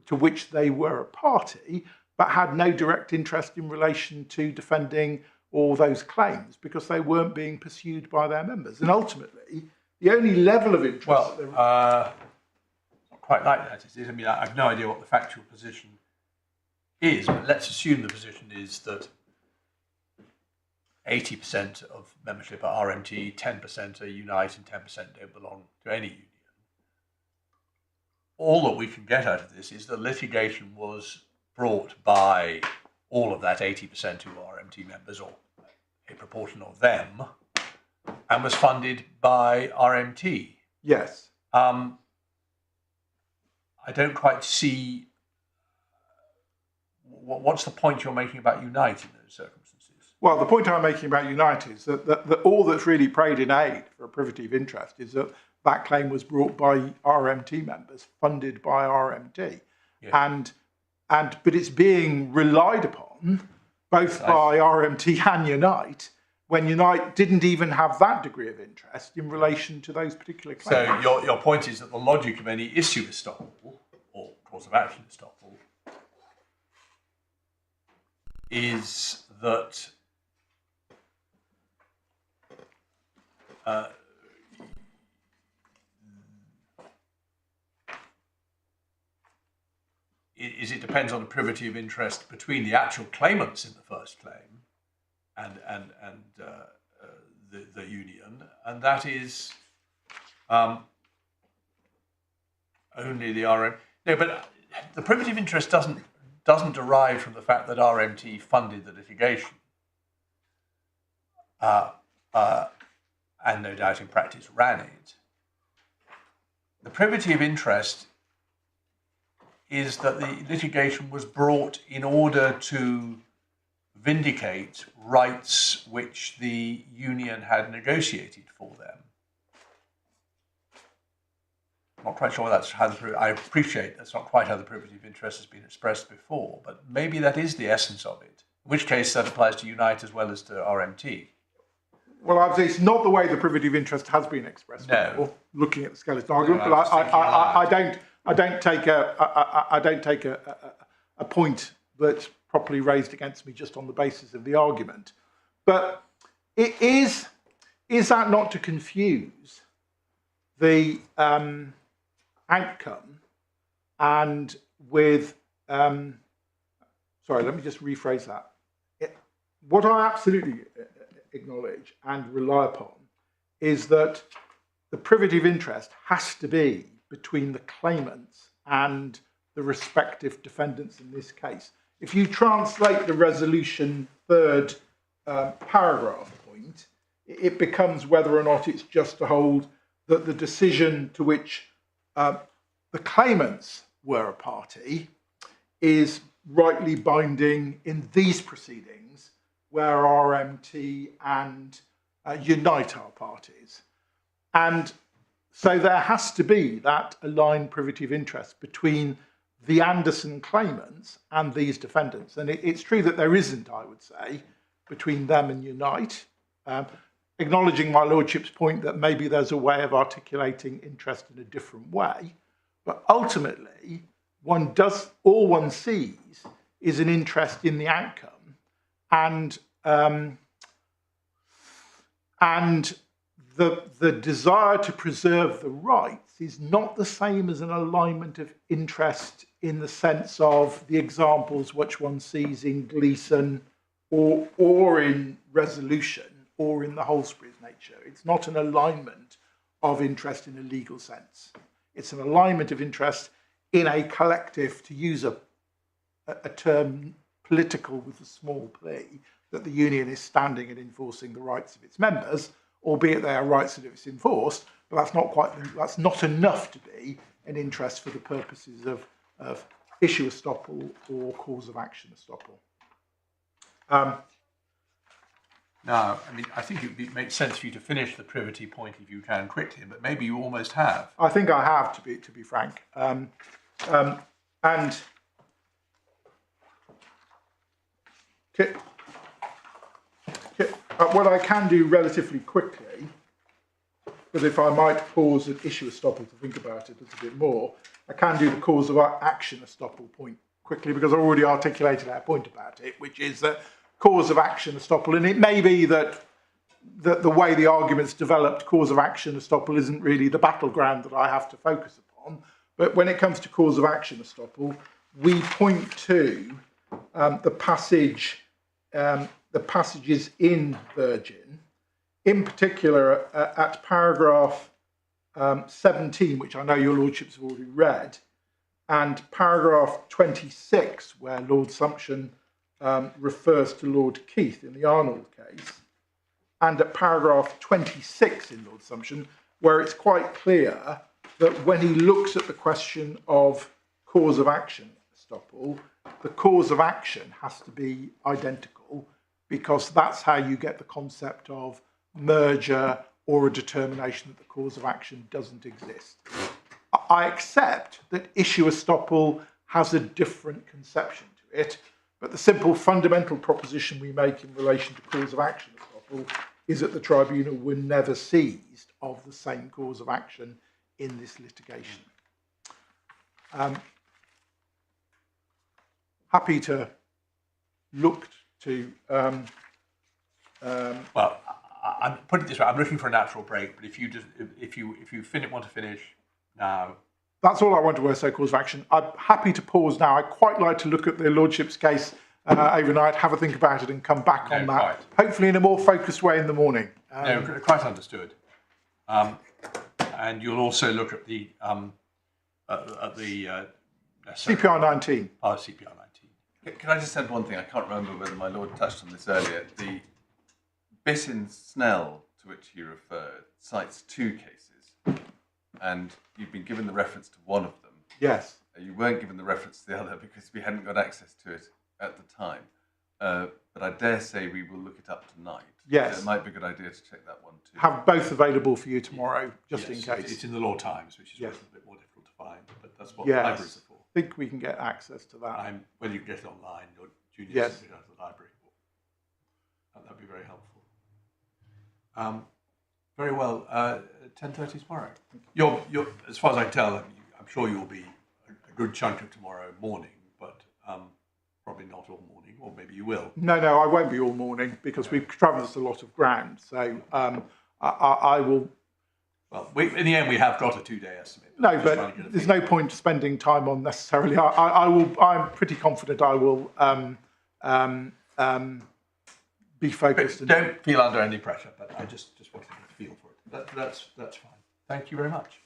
to which they were a party, but had no direct interest in relation to defending all those claims because they weren't being pursued by their members. And ultimately, the only level of interest... Well, not quite like that, is it? I mean, I have no idea what the factual position is, but let's assume the position is that 80% of membership are RMT, 10% are Unite, and 10% don't belong to any union. All that we can get out of this is that litigation was brought by all of that 80% who are RMT members, or a proportion of them, and was funded by RMT. Yes. I don't quite see what's the point you're making about Unite in those circumstances. Well, the point I'm making about Unite is that all that's really prayed in aid for a privative interest is that that claim was brought by RMT members, funded by RMT, Yeah. but it's being relied upon both by RMT and Unite, when Unite didn't even have that degree of interest in relation to those particular claims. So your point is that the logic of any issue estoppel, or cause of action estoppel, is that it depends on the privity of interest between the actual claimants in the first claim and the union, and that is only the RM. No, but the privity of interest doesn't derive from the fact that RMT funded the litigation, and no doubt in practice ran it. The privity of interest is that the litigation was brought in order to vindicate rights which the union had negotiated for them. I'm not quite sure that's how I appreciate that's not quite how the privity of interest has been expressed before, but maybe that is the essence of it, in which case that applies to Unite as well as to RMT. Well, obviously, it's not the way the privity of interest has been expressed before, looking at the skeleton argument, No, but I don't take a point that's properly raised against me just on the basis of the argument. But it is that not to confuse the outcome and with sorry, let me just rephrase that. What I absolutely acknowledge and rely upon is that the privity of interest has to be between the claimants and the respective defendants in this case. If you translate the resolution third paragraph point, it becomes whether or not it's just to hold that the decision to which the claimants were a party is rightly binding in these proceedings where RMT and Unite are parties. And so there has to be that aligned privity of interest between the Anderson claimants and these defendants. And it's true that there isn't, I would say, between them and Unite, acknowledging my lordship's point that maybe there's a way of articulating interest in a different way. But ultimately, all one sees is an interest in the outcome, and the desire to preserve the rights is not the same as an alignment of interest in the sense of the examples which one sees in Gleeson or in Resolution or in the Holsbury's nature. It's not an alignment of interest in a legal sense. It's an alignment of interest in a collective, to use a term political with a small p, that the union is standing and enforcing the rights of its members, albeit they are rights that it's enforced, but that's not enough to be an interest for the purposes of issue estoppel or cause of action estoppel. Now, I mean, I think it makes sense for you to finish the privity point if you can quickly, but maybe you almost have. I think I have, to be frank. What I can do relatively quickly, but if I might pause at issue estoppel to think about it a little bit more, I can do the cause of action estoppel point quickly because I already articulated our point about it, which is that cause of action estoppel, and it may be that the way the argument's developed, cause of action estoppel isn't really the battleground that I have to focus upon. But when it comes to cause of action estoppel, we point to the passages in Virgin, in particular at paragraph 17, which I know your lordships have already read, and paragraph 26, where Lord Sumption refers to Lord Keith in the Arnold case, and at paragraph 26 in Lord Sumption, where it's quite clear that when he looks at the question of cause of action estoppel, the cause of action has to be identical, because that's how you get the concept of merger or a determination that the cause of action doesn't exist. I accept that issue estoppel has a different conception to it, but the simple fundamental proposition we make in relation to cause of action estoppel is that the tribunal were never seized of the same cause of action in this litigation. Happy to look to... well, I'm putting it this way. I'm looking for a natural break, but if you want to finish now, that's all I want to say. Cause of action. I'm happy to pause now. I'd quite like to look at the lordship's case overnight, have a think about it, and come back on that. Quite. Hopefully, in a more focused way in the morning. No, quite understood. And you'll also look at the CPR 19. Oh, CPR 19. Can I just add one thing? I can't remember whether my lord touched on this earlier. The bit in Snell to which he referred cites two cases, and you've been given the reference to one of them. Yes. You weren't given the reference to the other because we hadn't got access to it at the time. But I dare say we will look it up tonight. Yes. So it might be a good idea to check that one too. Have both available for you tomorrow, just yes, in case. It's in the Law Times, which is yes. a bit more difficult to find, but that's what libraries are for. I think we can get access to that. Whether you can get it online or juniors yes. can get it out of the library. That'd be very helpful. Very well. 10:30 tomorrow. You're, as far as I can tell, I'm sure you'll be a good chunk of tomorrow morning, but probably not all morning, or maybe you will. No, I won't be all morning because we've traversed a lot of ground. So I will. Well, in the end, we have got a 2-day estimate. No, but there's no point spending time on necessarily. I will. I'm pretty confident I will be focused. Don't feel under any pressure, but I just wanted to feel for it. That's fine. Thank you very much.